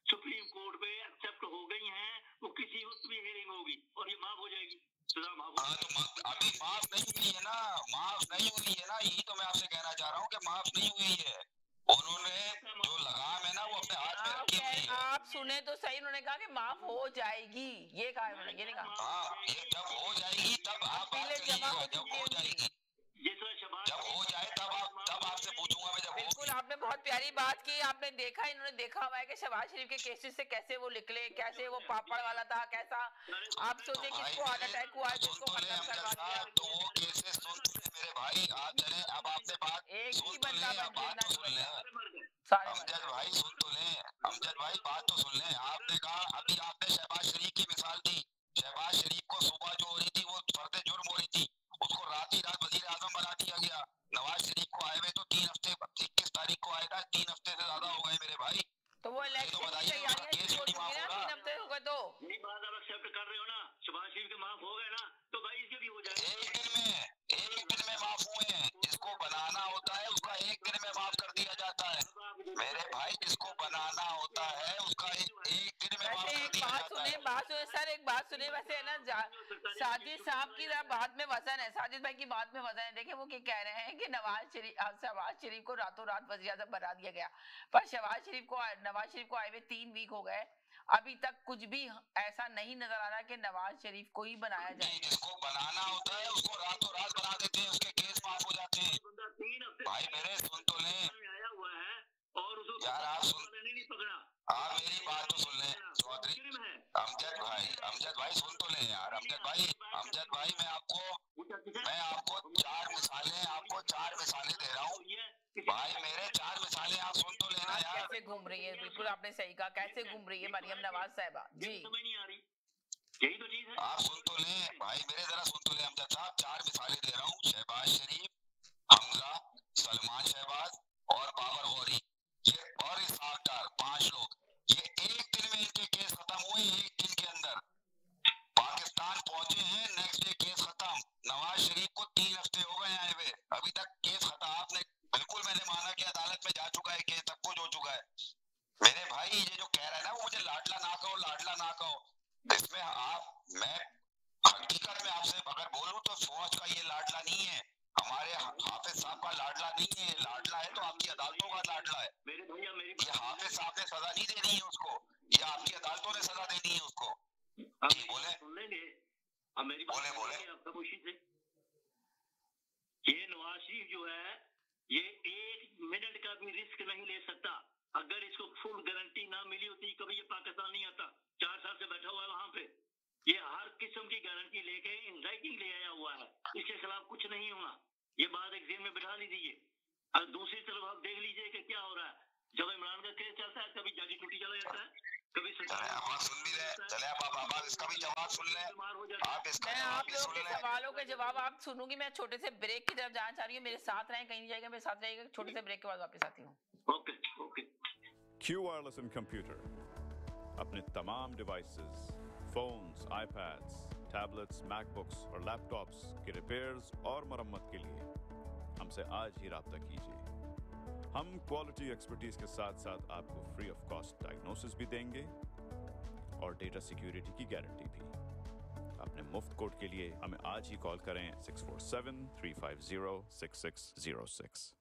सुप्रीम कोर्ट में एक्सेप्ट हो गई हैं, वो किसी वक्त भी हियरिंग होगी और ये माफ हो जाएगी, सजा माफ हो जाएगी। तो अभी माफ नहीं हुई है ना, माफ नहीं हुई है ना, यही तो मैं आपसे कहना चाह रहा हूँ कि माफ नहीं हुई है। उन्होंने जो लगाम है ना वो अपने हाथ में रखी हुई है। आप सुने तो सही, उन्होंने कहा कि माफ हो जाएगी, ये कहा उन्होंने, ये नहीं कहा। हाँ, ये जब हो जाएगी तब आप बात करिएगा, जब हो जाएगी, जब हो जाए तब आपसे पूछूंगा मैं, जब बिल्कुल आपने बहुत प्यारी बात की। आपने देखा, इन्होंने देखा हुआ है कि शहबाज शरीफ के केसेस से कैसे वो निकले, कैसे वो पापड़ वाला था, कैसा आप सोचे किसको हार्ट अटैक हुआ है, किसको खत्म करवा दिया। तो वो केसेस सुन ले मेरे भाई, आप चले अब आपसे बात एक ही बंदा बात तो सुन ले अमजद भाई, सुन तो ले अमजद भाई, बात तो सुन ले। आपने कहा अभी आपने शहबाज शरीफ की मिसाल दी, शहबाज शरीफ को सुबह जो हो रही थी वो फर्द जुर्म हो रही थी, उसको रात ही रात वजीर आजम बना दिया गया। नवाज शरीफ को आए हुए तो 3 हफ्ते 21 तारीख को आएगा, 3 हफ्ते से ज्यादा हो गए मेरे भाई। तो वो इलेक्शन की तैयारियां शुरू हो चुकी है ना, 3 हफ्ते हो गए तो नहीं बात आप एक्सेप्ट कर रहे हो ना, शहबाज शरीफ के माफ हो गए ना, तो भाई इसके भी हो जाएगा। एक दिन में माफ हुए हैं, जिसको बनाना होता है उसका एक दिन में माफ कर दिया जाता है मेरे भाई, जिसको बनाना होता है उसका एक दिन में माफ कर दिया जाता है। बात सुने सर, एक बात सुने, वैसे है ना साजिद साहब की बात में वजन है, साजिद भाई की बात में वजन है। देखिए वो क्या कह रहे हैं कि शहबाज शरीफ को रातों रात वज़ीर आज़म बना दिया गया, पर नवाज शरीफ को आए हुए 3 वीक हो गए, अभी तक कुछ भी ऐसा नहीं नजर आ रहा कि नवाज शरीफ को ही बनाया जाए। जिसको बनाना होता है उसको रातों रात बना देते हैं, उसके केस माफ हो जाते हैं। भाई मेरे सुन तो ले आया हुआ है और उसको यार, आप सुन, नहीं पकड़ा, आप मेरी बात तो सुन ले चौधरी अमजद भाई सुन तो ले यार, अमजद भाई मैं आपको 4 मिसालें दे रहा हूँ भाई, मेरे 4 मिसालें आप सुन तो लेना यार। कैसे घूम रही है, बिल्कुल आपने सही कहा, कैसे घूम रही है मरियम नवाज साहिबा जी, समझ नहीं आ रही, यही तो चीज है। आप सुन तो ले भाई, मेरे जरा सुन तो ले अमजद साहब, 4 मिसालें दे रहा हूँ, शहबाज शरीफ, हमजा, सलमान शहबाज और बाबर गौरी, ये और इसहाक डार, 5 लोग, ये एक दिन में इनके केस खत्म हुए, एक दिन के अंदर पाकिस्तान पहुंचे हैं, नेक्स्ट डे केस खत्म। नवाज शरीफ को 3 हफ्ते हो गए आए हुए, अभी तक केस खत्म। आपने बिल्कुल, मैंने माना कि अदालत में जा चुका है केस, सब कुछ हो चुका है मेरे भाई। ये जो कह रहा है ना वो मुझे लाडला ना कहो, इसमें मैं हकीकत में आपसे अगर बोलूं तो फौज का ये लाडला नहीं है, हमारे हाफिज साहब का लाडला नहीं है, लाडला है तो आपकी अदालतों का लाडला है। ये हाफिज साहब ने सजा नहीं देनी है उसको, ये आपकी अदालतों ने सजा देनी है उसको। जी बोले, सुन लेंगे अब मेरी बोले आपका खुशी से। ये नवाज शरीफ जो है ये 1 मिनट का भी रिस्क नहीं ले सकता, अगर इसको फुल गारंटी ना मिली होती कभी ये पाकिस्तान नहीं आता। 4 साल से बैठा हुआ है वहां पे, ये हर किस्म की गारंटी लेके इन राइटिंग ले आया हुआ है, इसके खिलाफ कुछ नहीं होना, ये बात एक जेल में बिठा लीजिए। और दूसरी तरफ आप देख लीजिए कि क्या हो रहा है, जब इमरान का केस चलता है कभी जज छुट्टी चला जाता है, कभी सुन भी रहे, चले आप इसका भी जवाब सुन ले, आप इसका आप लोगों के सवालों के जवाब आप सुनूंगी। मैं छोटे से ब्रेक की तरफ जाना चाह रही हूँ, मेरे साथ रहें, कहीं नहीं जाएगा, मेरे साथ रहेगा। छोटे से ब्रेक के बाद वापस आती हूँ। Okay Q Wireless and Computer अपने तमाम devices, phones, iPads, tablets, MacBooks और लैपटॉप्स के रिपेयर्स और मरम्मत के लिए हमसे आज ही राब्ता कीजिए। हम क्वालिटी एक्सपर्टीज के साथ साथ आपको फ्री ऑफ कॉस्ट डायग्नोसिस भी देंगे और डेटा सिक्योरिटी की गारंटी भी। अपने मुफ्त कोड के लिए हमें आज ही कॉल करें 647-350-6606।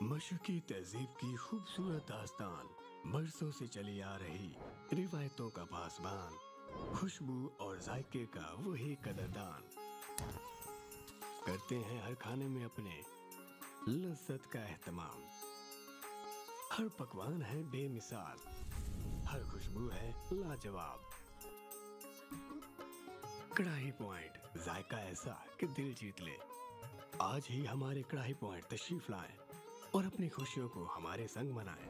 मशरकी तहजीब की खूबसूरत दास्तान, बरसों से चली आ रही रिवायतों का पासबान, खुशबू और जायके का वही कदरदान, करते हैं हर खाने में अपने लज्जत का एहतमाम। हर पकवान है बेमिसाल, हर खुशबू है लाजवाब। कढ़ाई पॉइंट, जायका ऐसा कि दिल जीत ले। आज ही हमारे कढ़ाई पॉइंट तशरीफ लाएं और अपनी खुशियों को हमारे संग मनाएं।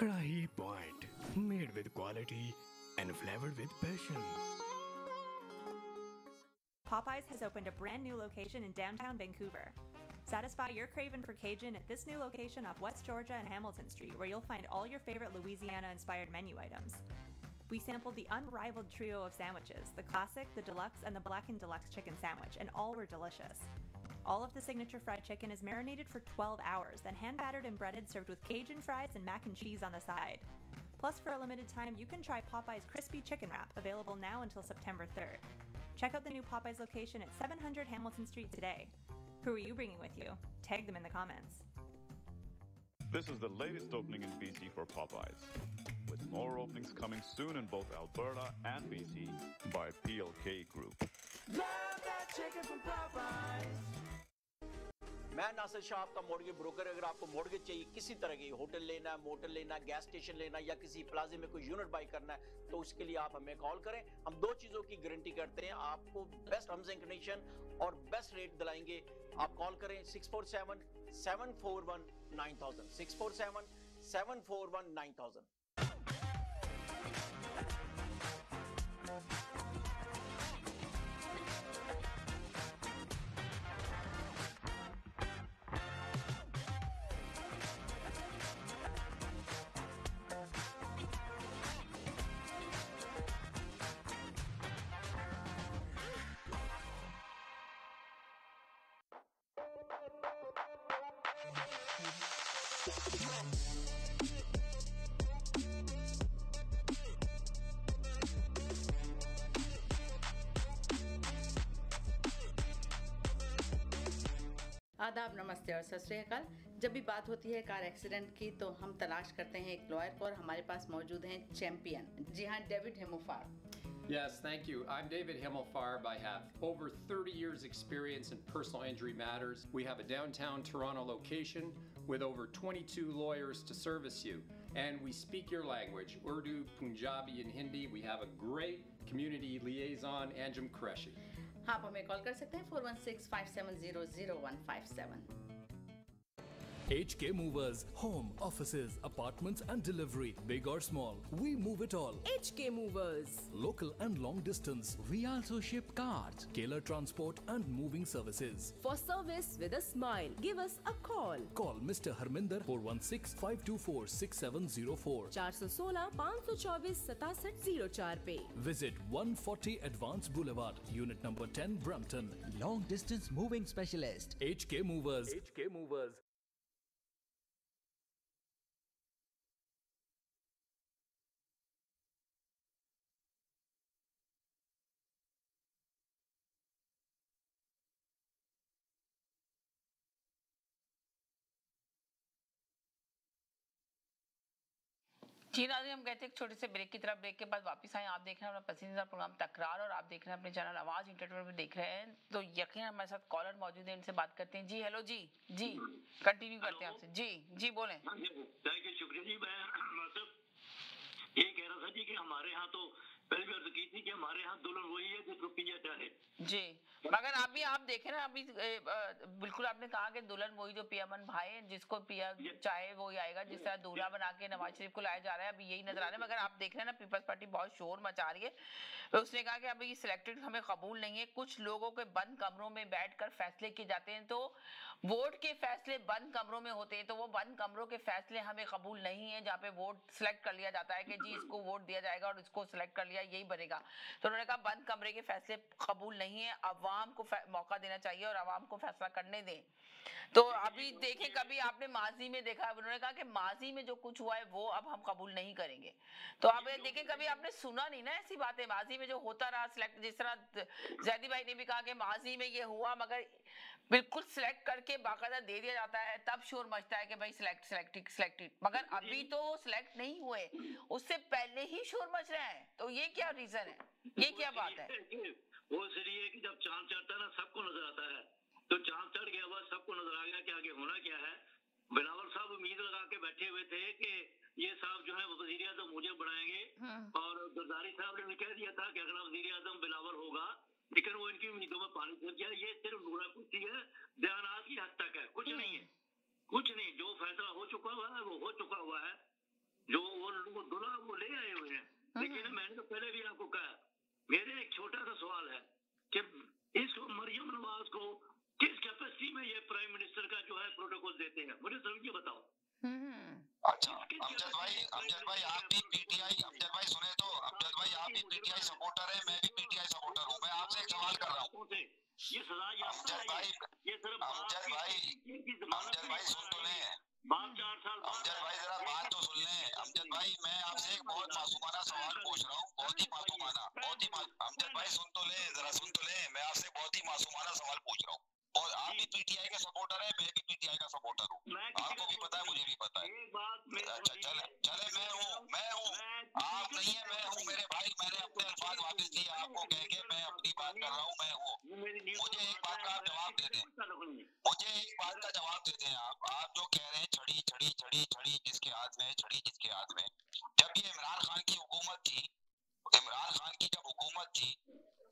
कढ़ाई point, made with quality and flavored with passion. Popeyes has opened a brand new location in downtown Vancouver. Satisfy your craving for Cajun at this new location off West Georgia and Hamilton Street, where you'll find all your favorite Louisiana-inspired menu items. We sampled the unrivaled trio of sandwiches, the classic, the deluxe, and the blackened deluxe chicken sandwich, and all were delicious. All of the signature fried chicken is marinated for 12 hours, then hand-battered and breaded, served with Cajun fries and mac and cheese on the side. Plus, for a limited time, you can try Popeye's Crispy Chicken Wrap, available now until September 3rd. Check out the new Popeye's location at 700 Hamilton Street today. Who are you bringing with you? Tag them in the comments. This is the latest opening in BC for Popeyes, with more openings coming soon in both Alberta and BC by PLK Group. Love that chicken from Popeyes. मैं नासिर शाह आपका मॉर्गेज ब्रोकर। अगर आपको मॉर्गेज चाहिए किसी तरह की, होटल लेना है, मोटल लेना है, गैस स्टेशन लेना है या किसी प्लाजे में कोई यूनिट बाई करना है, तो उसके लिए आप हमें कॉल करें। हम दो चीजों की गारंटी करते हैं, आपको बेस्ट टर्म्स एंड कंडीशन और बेस्ट रेट दिलाएंगे। आप कॉल करें 647-741-9000, 647-741-9000। आदाब, नमस्ते और सत श्री अकाल। जब भी बात होती है कार एक्सीडेंट की तो हम तलाश करते हैं एक लॉयर को, और हमारे पास मौजूद हैं चैंपियन। जी हाँ, David हिमोफार। Yes, thank you. I'm David Himmelfarb. I have over 30 years experience in personal injury matters. We have a downtown Toronto location with over 22 lawyers to service you. And we speak your language, Urdu, Punjabi, and Hindi. We have a great community liaison, Anjum Qureshi. आप हमें कॉल कर सकते हैं 416-570-0157। HK Movers, home, offices, apartments and delivery, big or small, we move it all. HK Movers, local and long distance. We also ship cars, Keller transport and moving services. For service with a smile, give us a call. Call Mr. Harminder 416-524-6704, 416-524-6704 पे. Visit 140 Advance Boulevard, Unit number 10, Brampton. Long distance moving specialist. HK Movers. HK Movers. जी नाज़रीन, हम गए थे एक छोटे से ब्रेक की तरफ। ब्रेक के बाद वापस आए। आप देख रहे हैं अपना पसंदीदा प्रोग्राम तकरार और आप देख रहे हैं अपने चैनल आवाज इंटरटेनमेंट में देख रहे हैं। तो यकीन हमारे साथ कॉलर मौजूद है, इनसे बात करते हैं। जी हेलो जी, जी कंटिन्यू करते हैं आपसे। जी जी बोलें। थैंक यू, शुक्रिया जी। मैं मतलब ये कह रहा था जी कि हमारे यहाँ तो पहले भी अर्ज की थी कि हमारे यहाँ दुल्हन वही है जिसको पिया चाहे जी, मगर अभी आप देखें ना, अभी बिल्कुल आपने कहा कि दुल्हन वही जो पिया मन भाई है, जिसको पिया चाहे वही आएगा। जिस तरह दूल्हा बना के नवाज शरीफ को लाया जा रहा है, अभी यही नजर आ रहा है। मगर आप देख रहे हैं ना, पीपल्स पार्टी बहुत शोर मचा रही है। तो उसने कहा कि अभी सिलेक्टेड हमें कबूल नहीं है। कुछ लोगों के बंद कमरों में बैठकर फैसले किए जाते हैं, तो वोट के फैसले बंद कमरों में होते हैं, तो वो बंद कमरों के फैसले हमें कबूल नहीं है, जहाँ पे वोट सिलेक्ट कर लिया जाता है कि जी इसको वोट दिया जाएगा और इसको सिलेक्ट कर लिया, यही बनेगा। तो उन्होंने कहा बंद कमरे के फैसले कबूल नहीं है, अवाम को मौका देना चाहिए और अवाम को फैसला करने दें। तो अभी देखें, कभी अभी आपने माजी में देखा, उन्होंने कहा कि माजी में जो कुछ हुआ है वो अब हम कबूल नहीं करेंगे। तो आप देखें, कभी आपने सुना नहीं ना ऐसी बातें, माजी में जो होता रहा सिलेक्ट, जिस तरह जैदी भाई ने भी कहा कि माजी में ये हुआ मगर बिल्कुल सिलेक्ट करके बाकायदा दे दिया जाता है, तब शोर मचता है कि भाई सिलेक्टेड, मगर अभी तो सिलेक्ट नहीं हुए, उससे पहले ही शोर मच रहा है। तो ये क्या रीजन है, ये क्या बात है? वो इसलिए कि जब चांद चढ़ता है ना सबको नजर आता है, तो चांद चढ़ गया हुआ, सबको नजर आ गया कि आगे होना क्या है। बिलावल साहब उम्मीद लगा के बैठे हुए थे कि ये साहब जो है वजीर आजम मुझे बनाएंगे, और जरदारी साहब ने कह दिया था कि अगला वजीर आजम बिलावल होगा, लेकिन वो इनकी उम्मीदों में पानी फिर गया। ये सिर्फ नूराकुशी है, बयानात की हद तक है, कुछ नहीं है, कुछ नहीं। जो फैसला हो चुका हुआ है वो हो चुका हुआ है, जो वो दुल्हा वो ले आए हुए हैं। लेकिन मैंने तो पहले भी आपको कहा, मेरे एक छोटा सा सवाल है कि इस मरियम नवाज को किस कैपेसिटी में ये प्राइम मिनिस्टर का जो है प्रोटोकॉल देते हैं, मुझे समझिए बताओ। अच्छा अमजद भाई आप भी पीटीआई, अमजद भाई सुने तो, अमजद भाई आप भी पीटीआई सपोर्टर है, मैं भी पीटीआई सपोर्टर हूँ। मैं आपसे एक सवाल कर रहा हूँ ये सजा अमजद भाई, अमजद भाई सुन तो लें, अमजद भाई जरा बात तो सुन लें। अमजद भाई मैं आपसे एक बहुत मासूमाना सवाल पूछ रहा हूँ, बहुत ही मासूमाना, अमजद भाई सुन तो लें, जरा सुन तो लें, मैं आपसे बहुत ही मासूमाना सवाल पूछ रहा हूँ। और आप भी पीटीआई के सपोर्टर है, मैं भी पीटीआई का सपोर्टर हूँ, आपको भी पता है मुझे भी पता है। अच्छा चले मैं हूँ आप नहीं है, मैं हूँ मेरे भाई, मैंने अपने अल्फाज वापस लिए आपको कह के, मैं अपनी बात कर रहा हूँ, मैं हूँ। मुझे एक बात का आप जवाब दे दें, मुझे एक बात का जवाब दे दें। आप जो कह रहे हैं छड़ी छड़ी छड़ी छड़ी जिसके हाथ में, छड़ी जिसके हाथ में, जब ये इमरान खान की हुकूमत थी, इमरान खान की जब हुकूमत थी,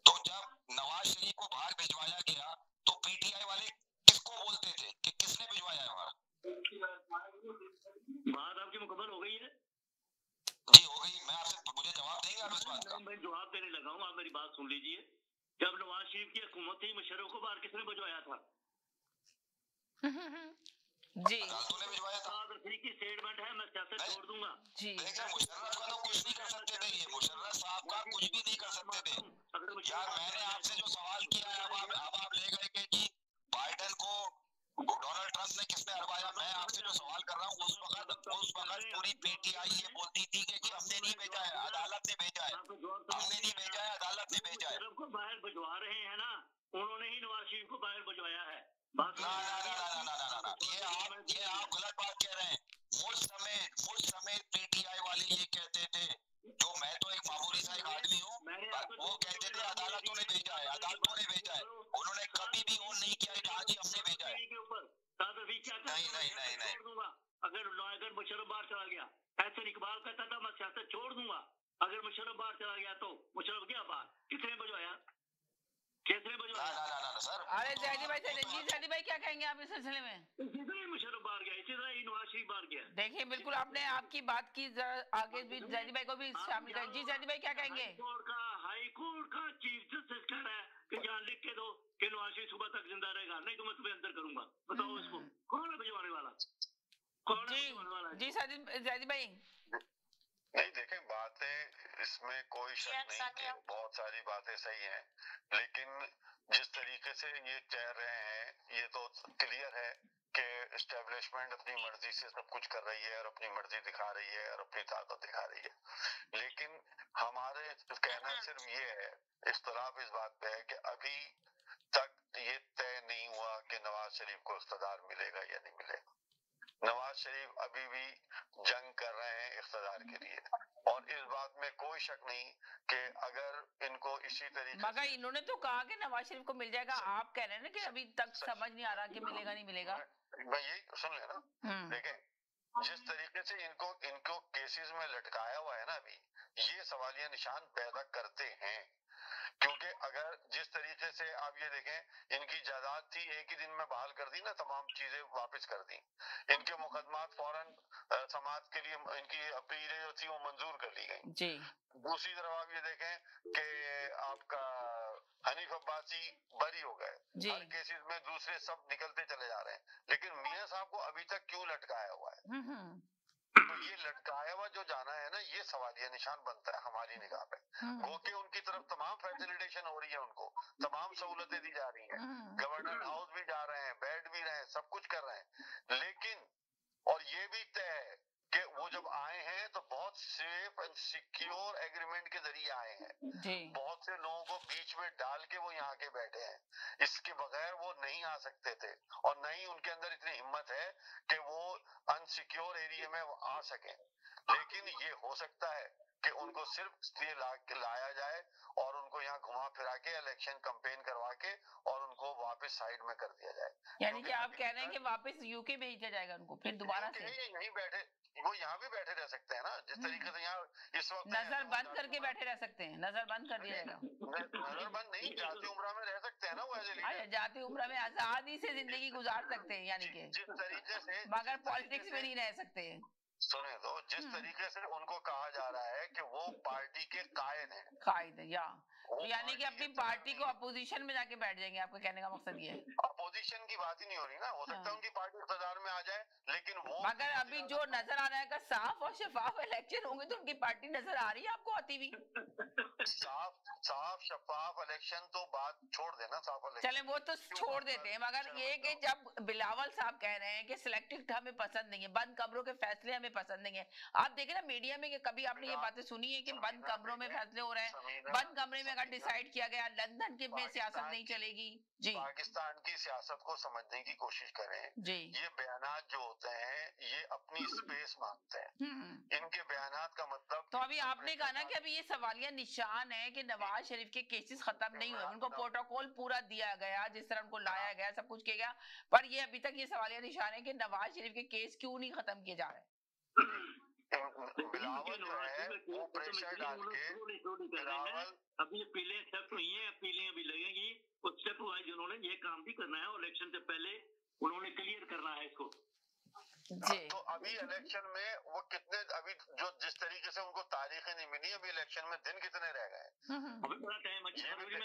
तो जब नवाज शरीफ को बाहर भिजवाया गया तो पीटीआई वाले किसको बोलते थे कि किसने भिजवाया है बाहर? बात आपकी मुकम्मल हो गई है जी, हो गई। मैं आपसे, मुझे जवाब देंगे आप इस बात का? मैं जवाब देने लगा हूँ, आप मेरी बात सुन लीजिए। जब नवाज शरीफ की हुकूमत थी, मुशर्रफ को बाहर किसने भिजवाया था? जी अदालतों ने भिजवाया था। की स्टेटमेंट है, मैं सियासत छोड़ दूंगा। जी देखिए मुशर्रफ का तो कुछ नहीं कर सकते थे, ये मुशर्रफ साहब का कुछ भी नहीं कर सकते थे यार। मैंने आपसे जो सवाल किया है, अब आप ले गए कि जी बाइडेन को डोनाल्ड ट्रंप ने किसने हरवाया। मैं आपसे जो सवाल कर रहा हूँ, उस वक्त पूरी पीटीआई ये बोलती थी कि हमने नहीं भेजा है, अदालत ने भेजा है, हमने नहीं भेजा है, अदालत ने भेजा है। को बाहर भिजवा रहे हैं ना, उन्होंने ही नवाज शरीफ को बाहर भिजवाया है। ना ये आप गलत बात कह रहे हैं। मुझ समय पीटीआई वाले ये कहते थे, जो मैं तो एक मामूली सा एक आदमी हूँ, वो कहते थे अदालतों ने भेजा है, अदालतों ने भेजा है। उन्होंने कभी भी ऑन नहीं किया कि हाँ जी हमने भेजा है। नहीं अगर मुशर्रफ बाहर चला गया, ऐसे इकबाल कहता था मैं सियासत छोड़ दूंगा, अगर मुशर्रफ बाहर चला गया तो मुशर्रफ गया बाहर, किसने भिजवाया? ना सर। अरे जैदी भाई क्या कहेंगे आप इस सिलसिले में? इसी तरह मुशर्रफ बाहर गया, इसी तरह नवाज शरीफ बाहर गया। देखिए बिल्कुल आपने आपकी बात की, आगे भी जैदी भाई को भी शामिल करें। जी जैदी भाई क्या कहेंगे? हाई कोर्ट का चीफ जस्टिस कह रहा है कि यहाँ लिख के दो कि नवाज शरीफ सुबह तक जिंदा रहेगा, नहीं तो मैं तुम्हें अंदर करूंगा। बताओ इसको कौन है भिजवाने वाला? कौन है भिजवाने वाला? जी जैदी भाई नहीं देखें, बातें इसमें कोई शक नहीं कि बहुत सारी बातें सही हैं, लेकिन जिस तरीके से ये कह रहे हैं ये तो क्लियर है कि एस्टेब्लिशमेंट अपनी मर्जी से सब कुछ कर रही है और अपनी मर्जी दिखा रही है और अपनी ताकत दिखा रही है। लेकिन हमारे कहना सिर्फ ये है, इख्तलाफ इस बात पे है कि अभी तक ये तय नहीं हुआ कि नवाज शरीफ को इख्तियार मिलेगा या नहीं मिलेगा। नवाज शरीफ अभी भी जंग कर रहे हैं इख्तियार के लिए, और इस बात में कोई शक नहीं कि अगर इनको इसी तरीके मगर इन्होंने तो कहा कि नवाज शरीफ को मिल जाएगा, आप कह रहे हैं ना कि अभी तक समझ नहीं आ रहा कि मिलेगा नहीं मिलेगा। मैं यही सुन लेना, देखें जिस तरीके से इनको केसेस में लटकाया हुआ है ना, अभी ये सवालिया निशान पैदा करते हैं। क्योंकि अगर जिस तरीके से आप ये देखें, इनकी जायदाद थी एक ही दिन में बहाल कर दी ना, तमाम चीजें वापस कर दी, इनके मुकदमात फौरन समाज के लिए इनकी अपीलें जो थी वो मंजूर कर ली गई जी। दूसरी तरफ आप ये देखें कि आपका हनीफ अब्बासी बरी हो गए, हर केसेस में दूसरे सब निकलते चले जा रहे हैं, लेकिन मियां साहब को अभी तक क्यों लटकाया हुआ है? तो ये लटकाया हुआ जो जाना है ना, ये सवालिया निशान बनता है हमारी निगाह पे। वो कि उनकी तरफ तमाम फैसिलिटेशन हो रही है, उनको तमाम सहूलतें दी जा रही हैं, गवर्नर हाउस भी जा रहे हैं, बैठ भी रहे हैं, सब कुछ कर रहे हैं, लेकिन सेफ एंड सिक्योर एग्रीमेंट के जरिए आए हैं। जी। बहुत से लोगों को बीच में डाल के वो यहाँ के बैठे हैं, इसके बगैर वो नहीं आ सकते थे और न ही उनके अंदर इतनी हिम्मत है कि वो अनसिक्योर एरिया में आ सके। लेकिन ये हो सकता है कि उनको सिर्फ इसलिए लाया जाए और उनको यहाँ घुमा फिरा के इलेक्शन कैंपेन करवा के और उनको वापस साइड में कर दिया जाए। यानी कि आप कह रहे हैं कि वापस यूके भेजा जाएगा उनको फिर दोबारा से? यहीं बैठे, वो यहाँ भी बैठे रह सकते हैं ना, जिस तरीके से यहाँ इस वक्त नजर बंद करके बैठे रह सकते हैं, नजर बंद कर दिया जाएगा। नजर बंद नहीं, जाती उम्र में रह सकते हैं ना वो एज ए लीडर। जाती उम्र में आजादी से जिंदगी गुजार सकते हैं, यानी कि जिस तरीके से, मगर पॉलिटिक्स में नहीं रह सकते। सुने तो, जिस तरीके से उनको कहा जा रहा है कि वो पार्टी के कायद हैं, कायद है, यानी कि अपनी पार्टी को अपोजिशन में जाके बैठ जाएंगे, आपका कहने का मकसद ये है? अपोजिशन की बात ही नहीं हो रही ना, हो सकता है उनकी पार्टी इक़्तिदार में आ जाए, लेकिन वो मगर अभी जो नजर आ रहा है साफ और शफाफ इलेक्शन होंगे तो उनकी पार्टी नजर आ रही है आपको आती हुई? साफ शफाफ इलेक्शन तो बात छोड़ देना, साफ इलेक्शन चले वो तो छोड़ देते हैं, मगर ये कि जब बिलावल साहब कह रहे हैं कि सिलेक्टिव हमें पसंद नहीं है, बंद कमरों के फैसले हमें पसंद नहीं है। आप देखें ना मीडिया में कि कभी आपने ये बातें सुनी है कि बंद कमरों में फैसले हो रहे हैं? बंद कमरे में अगर डिसाइड किया गया लंदन के में सियासत नहीं चलेगी। जी, पाकिस्तान की सियासत को समझने की कोशिश करें जी। ये बयानात जो होते हैं ये अपनी स्पेस मांगते हैं, इनके बयानात का मतलब। तो अभी आपने कहा ना कि अभी ये सवालिया निशान है कि नवाज शरीफ के केसेस खत्म नहीं हुए, उनको प्रोटोकॉल पूरा दिया गया, जिस तरह उनको लाया गया सब कुछ किया गया, पर ये अभी तक ये सवालिया निशान है कि नवाज शरीफ के केस क्यों नहीं खत्म किए जा रहे? बिलावल जो है वो प्रेशर डाल के, बिलावल अभी पीले स्टेप हुई है, पीले अभी लगेगी, उस स्टेप वाइज उन्होंने ये काम भी करना है और इलेक्शन से पहले उन्होंने क्लियर करना है इसको। तो अभी इलेक्शन में वो कितने, अभी जो जिस तरीके से उनको तारीखें नहीं मिली, अभी इलेक्शन में दिन कितने रह गए? अभी बड़ा टाइम है,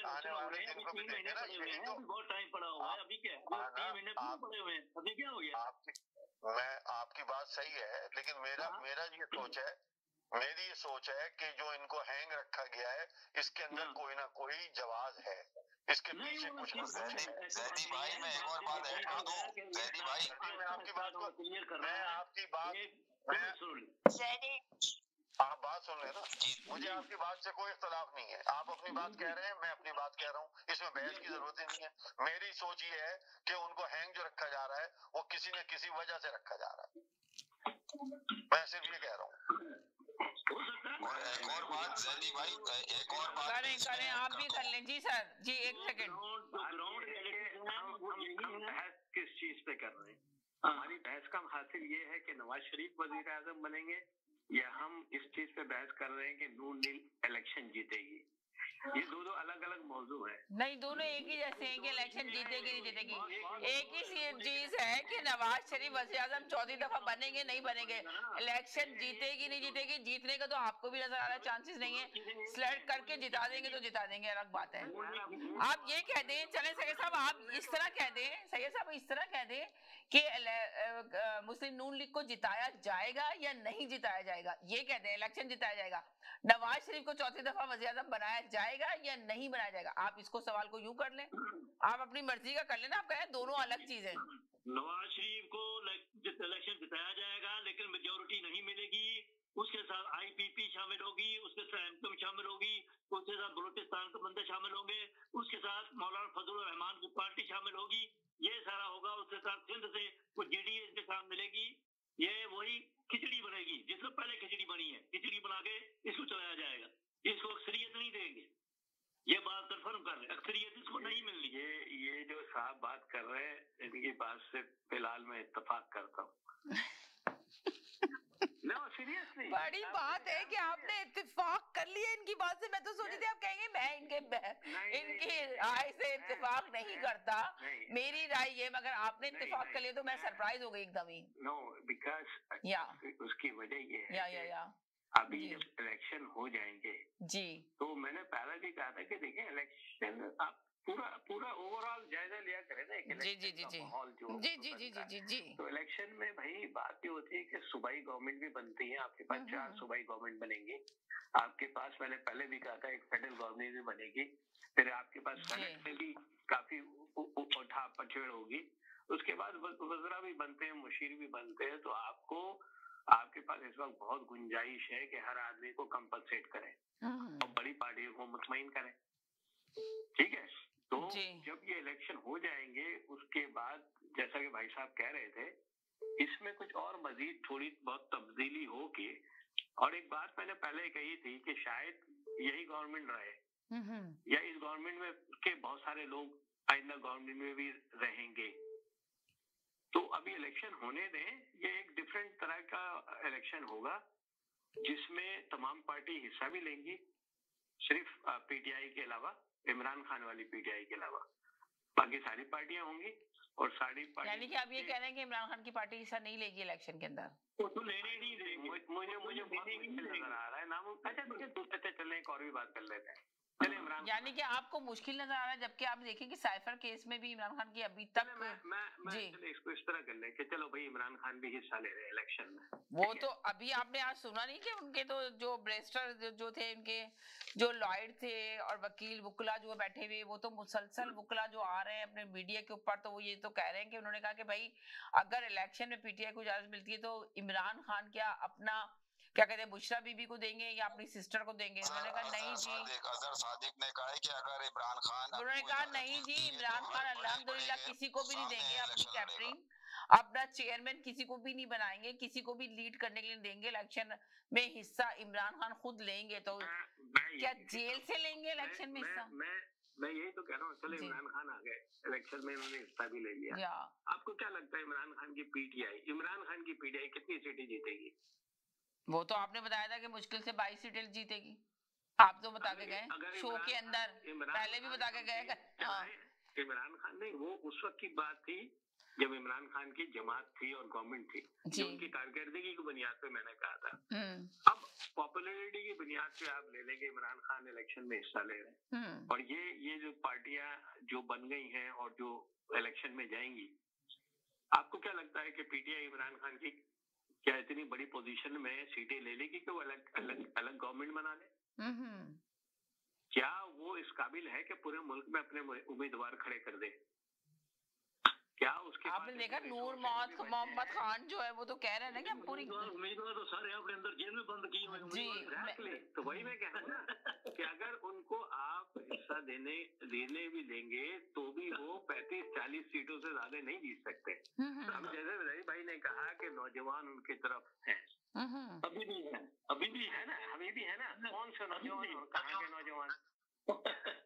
आने वाले दिन को भी देखें ना, यही तो बहुत टाइम पड़ा हुआ है। अभी क्या 3 महीने पड़े हुए हैं, अभी क्या हो गया? मैं आपकी बात सही है, लेकिन मेरा ये सोच है, मेरी ये सोच है कि जो इनको हैंग रखा गया है इसके अंदर कोई ना कोई जवाब है, इसके पीछे कुछ ना कुछ है। जैदी भाई मैं एक और बात ऐड कर दूं, जैदी भाई मैं आपकी बात को क्लियर कर रहा हूं, मैं आपकी बात आप बात सुन लेना, मुझे आपकी बात से कोई इख्तलाफ नहीं है, आप अपनी बात कह रहे हैं, मैं अपनी बात कह रहा हूँ, इसमें बहस की जरूरत ही नहीं है। मेरी सोच ये है कि उनको हैंग जो रखा जा रहा है वो किसी न किसी वजह से रखा जा रहा है, मैं सिर्फ ये कह रहा हूँ। और एक और बात जैदी भाई, एक और बात करें आप भी कर लें। जी सर, जी 1 सेकंड। हम बहस किस चीज पे कर रहे हैं? हमारी बहस का हासिल ये है कि नवाज शरीफ वजीर आजम बनेंगे, या हम इस चीज पे बहस कर रहे हैं कि नून लीग इलेक्शन जीतेगी? ये दो अलग अलग मौजू है। नहीं, दोनों एक ही जैसे हैं कि इलेक्शन जीतेगी नहीं जीतेगी। एक ही चीज है कि नवाज शरीफ वज़ीर-ए-आज़म 14वीं दफा बनेंगे नहीं बनेंगे, इलेक्शन जीतेगी नहीं जीतेगी, जीतने का तो आपको भी नजर आ रहा है चांसेस नहीं है, सिलेक्ट करके जिता देंगे तो जिता देंगे, अलग बात है। आप ये कह दें, चले सैयद साहब आप इस तरह कह दें, सैयद साहब इस तरह कह दें कि मुस्लिम नून लीग को जिताया जाएगा या नहीं जिताया जाएगा, ये कह दें इलेक्शन जिताया जाएगा, नवाज शरीफ को 4थी दफा वज़ीर-ए-आज़म बनाया जाएगा या नहीं बनाया जाएगा। आप इसको सवाल को यूं कर लें, आप अपनी मर्जी का कर लेना, आप कहें दोनों अलग चीज है। नवाज शरीफ को इलेक्शन जिताया जाएगा लेकिन मेजोरिटी नहीं मिलेगी, उसके साथ IPP शामिल होगी, उसके साथ MKM शामिल होगी, उसके साथ बलूचिस्तान के बंदे शामिल होंगे, उसके साथ मौलाना फजलुर रहमान की पार्टी शामिल होगी, ये सारा होगा, उसके साथ सिंध से कुछ JDS के साथ मिलेगी, ये वही खिचड़ी बनेगी जिससे पहले खिचड़ी बनी है, खिचड़ी बना के इसको चलाया जाएगा, इसको अक्सरियत नहीं देंगे, ये बात कंफर्म कर रहे हैं, अक्सरियत इसको नहीं मिलनी। ये जो साहब बात कर रहे हैं इनकी बात से फिलहाल मैं इत्तेफाक करता हूँ। सीरियसली बड़ी बात है कि आपने इत्तेफाक कर लिया इनकी बात से। मैं तो सोची थी आप कहेंगे मैं इनकी राय से इत्तेफाक नहीं करता, मेरी राय ये, मगर आपने इत्तेफाक कर लिया तो मैं सरप्राइज हो गई एकदम ही। नो, बिकॉज उसकी वजह ये है या अभी जब इलेक्शन हो जाएंगे जी, तो मैंने पहले भी कहा था कि देखिए इलेक्शन आप पूरा ओवरऑल जायजा लिया करें ना, माहौल जो जी। तो इलेक्शन में भाई बात ये होती है कि सूबाई गवर्नमेंट भी बनती है, आपके पास 4 सूबाई गवर्नमेंट बनेंगे, आपके पास मैंने पहले भी कहा था एक फेडरल गवर्नमेंट भी बनेगी, फिर आपके पास सेनेट में भी काफी उठा पछेड़ होगी, उसके बाद वज़रा भी बनते हैं, मुशीर भी बनते हैं, तो आपको आपके पास इस वक्त बहुत गुंजाइश है कि हर आदमी को कंपनसेट करें और बड़ी पार्टियों को मुतमईन करें, ठीक है। तो जब ये इलेक्शन हो जाएंगे उसके बाद जैसा कि भाई साहब कह रहे थे, इसमें कुछ और मजीद थोड़ी बहुत तब्दीली हो के, और एक बात मैंने पहले कही थी कि शायद यही गवर्नमेंट रहे या इस गवर्नमेंट में के बहुत सारे लोग आइंदा गवर्नमेंट में भी रहेंगे। तो अभी इलेक्शन होने दें, ये एक डिफरेंट तरह का इलेक्शन होगा जिसमें तमाम पार्टी हिस्सा भी लेंगी, सिर्फ पीटीआई के अलावा, इमरान खान वाली पीटीआई के अलावा बाकी सारी पार्टियां होंगी। और सारी पार्टी, यानी कि आप ये कह रहे हैं कि इमरान खान की पार्टी हिस्सा नहीं लेगी इलेक्शन के अंदर? वो तो लेने नहीं देंगे। मुझे बहुत मुश्किल नजर आ रहा है नाम। अच्छा दूसरे चलने एक और भी बात कर लेते हैं। चले इमरान, यानी कि आपको मुश्किल नजर आ रहा है, जबकि आप देखें कि साइफर केस में भी इमरान खान की अभी तक मैं इसको इस तरह कर लें कि चलो भाई इमरान खान भी हिस्सा ले रहे हैं इलेक्शन में। वो तो अभी आपने आज सुना नहीं कि उनके तो जो ब्रेस्टर जो थे, उनके जो लॉयर थे और वकील वुकला जो बैठे हुए, वो तो मुसलसल वुकला जो आ रहे हैं अपने मीडिया के ऊपर, तो वो ये तो कह रहे हैं कि उन्होंने कहा कि भाई अगर इलेक्शन में पीटीआई को इजाजत मिलती है तो इमरान खान क्या अपना क्या कहते हैं बुशरा बीबी को देंगे या अपनी सिस्टर को देंगे? उन्होंने कहा नहीं जी, अजहर सादिक ने कहा है कि अगर इमरान खान, उन्होंने कहा नहीं जी, इमरान खान अल्हम्दुलिल्लाह किसी को भी नहीं देंगे अपनी कैप्टन, अपना चेयरमैन किसी को भी नहीं बनाएंगे, किसी को भी लीड करने के लिए देंगे, इलेक्शन में हिस्सा इमरान खान खुद लेंगे। तो क्या जेल से लेंगे इलेक्शन में हिस्सा? मैं यही तो कह रहा हूँ। चलो इमरान खान आ गए इलेक्शन में, उन्होंने हिस्सा भी ले लिया। आपको क्या लगता है इमरान खान की पीटीआई कितनी सीटें जीतेगी? वो तो आपने बताया था कि मुश्किल से 22 सीटें जीतेगी। आप तो बता के गए शो के अंदर, पहले भी बता के गए। इमरान खान नहीं, वो उस वक्त की बात थी जब इमरान खान की जमात थी और गवर्नमेंट थी, जो उनकी कारकर्दगी की बुनियाद पे मैंने कहा था। अब पॉपुलैरिटी की बुनियाद पे आप ले लेंगे इमरान खान इलेक्शन में हिस्सा ले रहे हैं, और ये जो पार्टियां जो बन गई हैं और जो इलेक्शन में जाएंगी, आपको क्या लगता है कि पीटीआई इमरान खान की क्या इतनी बड़ी पोजीशन में सीटें ले लेगी कि वो अलग गवर्नमेंट बना ले? क्या वो इस काबिल है कि पूरे मुल्क में अपने उम्मीदवार खड़े कर दे? क्या उसके आपने देखा नूर मोहम्मद खान जो है वो तो कह रहे हैं ना कि हम पूरी उम्मीदवार तो सारे अपने अंदर जेल में बंद किए हुए जी। तो वही मैं कह रहा हूँ कि अगर उनको आप हिस्सा देने भी देंगे तो भी वो 35-40 सीटों से ज्यादा नहीं जीत सकते। अब जैसे रवि भाई ने कहा कि नौजवान उनकी तरफ है, अभी भी है ना, अभी भी है ना। कौन से नौजवान और कहाँ के नौजवान?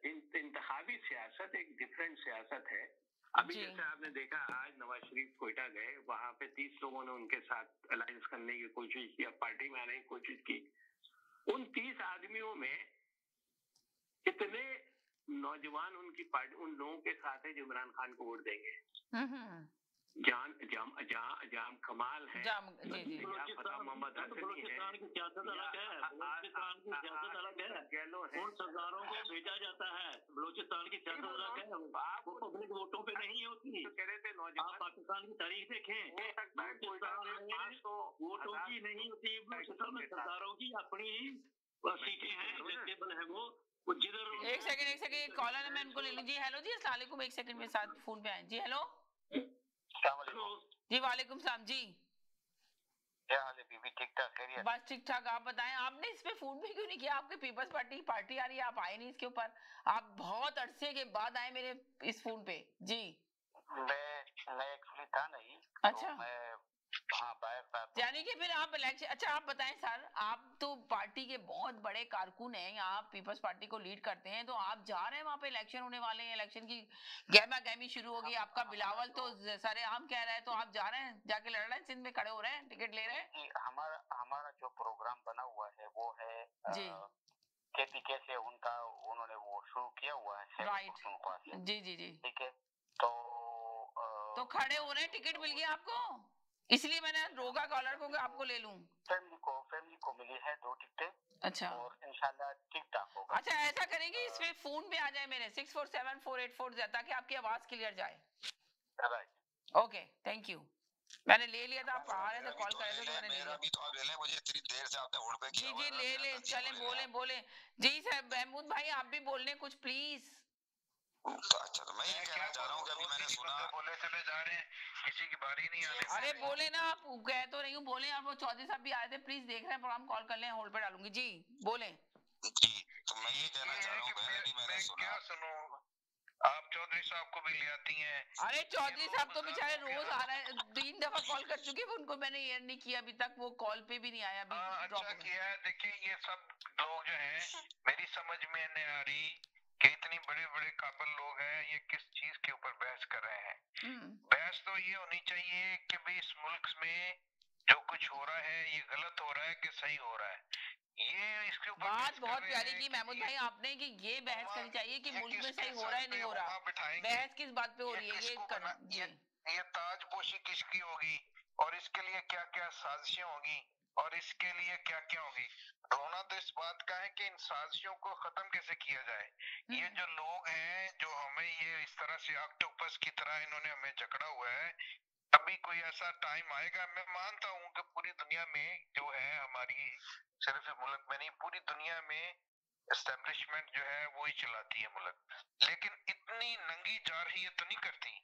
इंतखाबी सियासत एक डिफरेंट सियासत है। अभी जैसे आपने देखा आज नवाज शरीफ कोयटा गए, वहां पे 30 लोगों ने उनके साथ अलायंस करने की कोशिश की, पार्टी में आने की कोशिश की। उन 30 आदमियों में कितने नौजवान उनकी पार्टी उन लोगों के साथ है जो इमरान खान को वोट देंगे? जाम कमाल है, मोहम्मद हसनी है, गहलो है। उन सरदारों को भेजा जाता है, बलूचिस्तान की सियासत अलग है, वो पब्लिक वोटों पे नहीं होती। आप पाकिस्तान की तारीख देखें, वोटों की नहीं होती, बलूचिस्तान में सरदारों की अपनी सीटें हैं, इलेक्टेबल है वो जिधर। एक सेकंड कॉलर है, मैं उनको ले लूं। जी हेलो जी, अस्सलाम वालेकुम। एक सेकंड में साथ फोन पे आए जी। हेलो जी, वालेकुम सलाम जी। क्या हाल है बीबी? ठीक ठाक खैरियत? बस ठीक ठाक। आप बताएं, आपने इस पे फोन भी क्यों नहीं किया? आपके पीपल्स पार्टी आ रही है, आप आए नहीं इसके ऊपर। आप बहुत अरसे के बाद आए मेरे इस फोन पे जी। मैं एक्चुअली था नहीं। अच्छा तो मैं हाँ बाहर था। यानी कि फिर आप इलेक्शन, अच्छा आप बताएं सर, आप तो पार्टी के बहुत बड़े कारकुन हैं, आप पीपल्स पार्टी को लीड करते हैं, तो आप जा रहे हैं वहां पे, इलेक्शन होने वाले हैं, इलेक्शन की गहमा गहमी शुरू होगी। आपका बिलावल तो सरेआम कह रहा है, तो आप जा रहे हैं, जाके लड़ रहे हैं, सिंध में खड़े हो रहे हैं, टिकट ले रहे हैं? हमारा जो प्रोग्राम बना हुआ है वो है जी केपीके से उन्होंने वो शुरू किया हुआ है। राइट जी जी जी ठीक है। तो खड़े हो रहे हैं, टिकट मिल गया आपको, इसलिए मैंने रोका कॉलर को कि आपको ले लूं। फैमिली को मिली है 2 टिकटें। अच्छा, और इंशाल्लाह ठीक ठाक होगा। अच्छा ऐसा करेंगे, इसमें फोन पे आ जाए मेरे 647484 ताकि आपकी आवाज क्लियर जाए। Right, okay, thank you. मैंने ले लिया था, आप आ रहे थे, कॉल कर रहे थे, तो मैंने ले लिया। भी तो आप ले लें, मुझे इतनी देर से आपने होल्ड पे किया। जी ले चलें, बोले जी सर। महमूद भाई आप भी बोल रहे कुछ प्लीज। अच्छा, तो मैं ये कहना चाह रहा हूँ कि अभी मैंने सुना बोले चले जा रहे हैं, किसी की बारी नहीं आने। अरे बोले ना, आप कह तो रही हूँ, बोले। और वो चौधरी साहब भी आए थे, प्लीज देख रहे हैं प्रोग्राम, कॉल कर लें, होल्ड पे डालूंगी जी, बोले जी। तो मैं ये कहना चाह रहा हूँ बहन, अभी मैंने सुना, क्या सुनो, आप चौधरी साहब को भी ले आती हैं। अरे चौधरी साहब तो बेचारे रोज आ रहे हैं, 3 दफा कॉल कर चुके हैं उनको, मैंने एयर नहीं किया अभी तक, वो कॉल पे भी नहीं आया अभी। अच्छा किया है। देखिए ये सब लोग जो हैं, मेरी समझ में नहीं आ रही कि इतनी बड़े बड़े काबिल लोग हैं, ये किस चीज के ऊपर बहस कर रहे हैं। बहस तो ये होनी चाहिए कि भाई इस मुल्क में जो कुछ हो रहा है ये गलत हो रहा है कि सही हो रहा है। ये इसके ऊपर बात बहुत प्यारी की महमूद भाई आपने, कि ये बहस करनी चाहिए कि मुल्क में सही हो रहा है नहीं हो रहा। बहस किस बात पे हो रही है? ये ताजपोशी किसकी होगी, और इसके लिए क्या क्या साजिशें होगी, और इसके लिए क्या क्या होगी। रोना तो इस बात का है कि इन साजिशों को खत्म कैसे किया जाए। ये जो लोग हैं जो हमें ये इस तरह से ऑक्टोपस की तरह इन्होंने हमें जकड़ा हुआ है, अभी कोई ऐसा टाइम आएगा, मैं मानता हूँ कि पूरी दुनिया में जो है, हमारी सिर्फ मुल्क में नहीं, पूरी दुनिया में एस्टेब्लिशमेंट जो है वो ही चलाती है मुल्क, लेकिन इतनी नंगी जारहियत तो नहीं करती,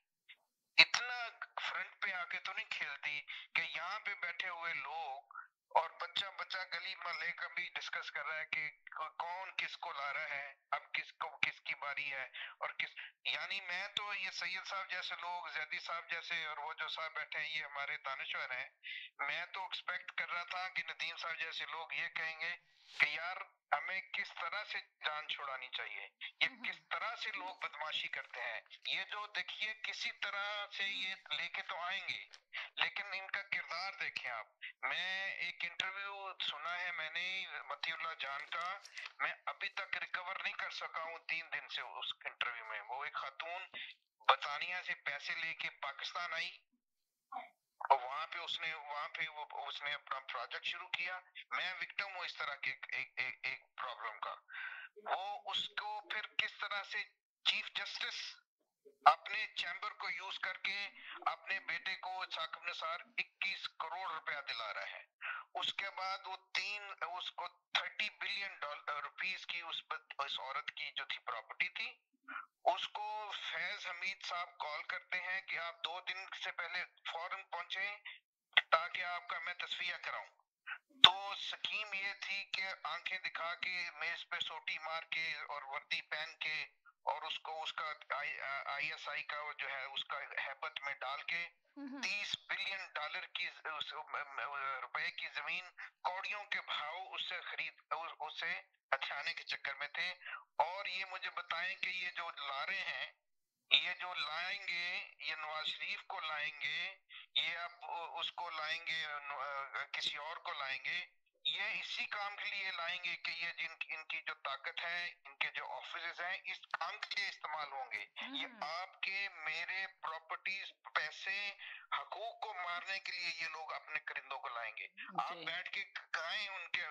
इतना फ्रंट पे आके तो नहीं खेलती कि यहाँ पे बैठे हुए लोग और बच्चा बच्चा गली मोहल्ले का भी डिस्कस कर रहा है कि कौन किसको ला रहा है, अब किसको किसकी बारी है, और किस, यानी मैं तो ये सैयद साहब जैसे लोग, जैदी साहब जैसे, और वो जो साहब बैठे हैं ये हमारे दानिश्वर हैं, मैं तो एक्सपेक्ट कर रहा था कि नदीम साहब जैसे लोग ये कहेंगे कि यार हमें किस तरह से जान छुड़ानी चाहिए, ये किस तरह से लोग बदमाशी करते हैं। ये जो देखिए किसी तरह से ये लेके तो आएंगे, लेकिन इनका किरदार देखें आप। मैं एक इंटरव्यू सुना है मैंने मतीउल्लाह जान का, मैं अभी तक रिकवर नहीं कर सका हूँ 3 दिन से उस इंटरव्यू में। वो एक खातून बरतानिया से पैसे लेके पाकिस्तान आई और वहां पे उसने अपना प्रोजेक्ट शुरू किया। मैं विक्टिम हूँ इस तरह के एक प्रॉब्लम का। वो उसको फिर किस तरह से चीफ जस्टिस अपने चैम्बर को यूज करके अपने बेटे को साकबनुसार 21 करोड़ रुपया दिला रहा है। उसके बाद वो उसको 30 बिलियन रुपीस की उस औरत की जो थी प्रॉपर्टी थी, उसको फैज हमीद साहब कॉल करते हैं कि आप 2 दिन से पहले फौरन पहुंचे ताकि आपका मैं तस्वीर कराऊं। तो स्कीम ये थी कि आंखें दिखा के मेज पे सोटी मार के और वर्दी पहन के और उसको उसका ISI का जो है उसका हैबत में डाल के 30 बिलियन डॉलर की रुपए की जमीन कौड़ियों के भाव उससे खरीद उसे हथियाने के चक्कर में थे। और ये मुझे बताएं कि ये जो ला रहे हैं, ये जो लाएंगे, ये नवाज शरीफ को लाएंगे, ये अब उसको लाएंगे, किसी और को लाएंगे, ये इसी काम के लिए लाएंगे कि ये इनकी जो ताकत है, इनके जो ऑफिसेस हैं, इस काम के लिए इस्तेमाल होंगे। ये आपके मेरे प्रॉपर्टीज, पैसे, हकूक को मारने के लिए ये लोग अपने करिंदों को लाएंगे। आप बैठ के गाएं उनके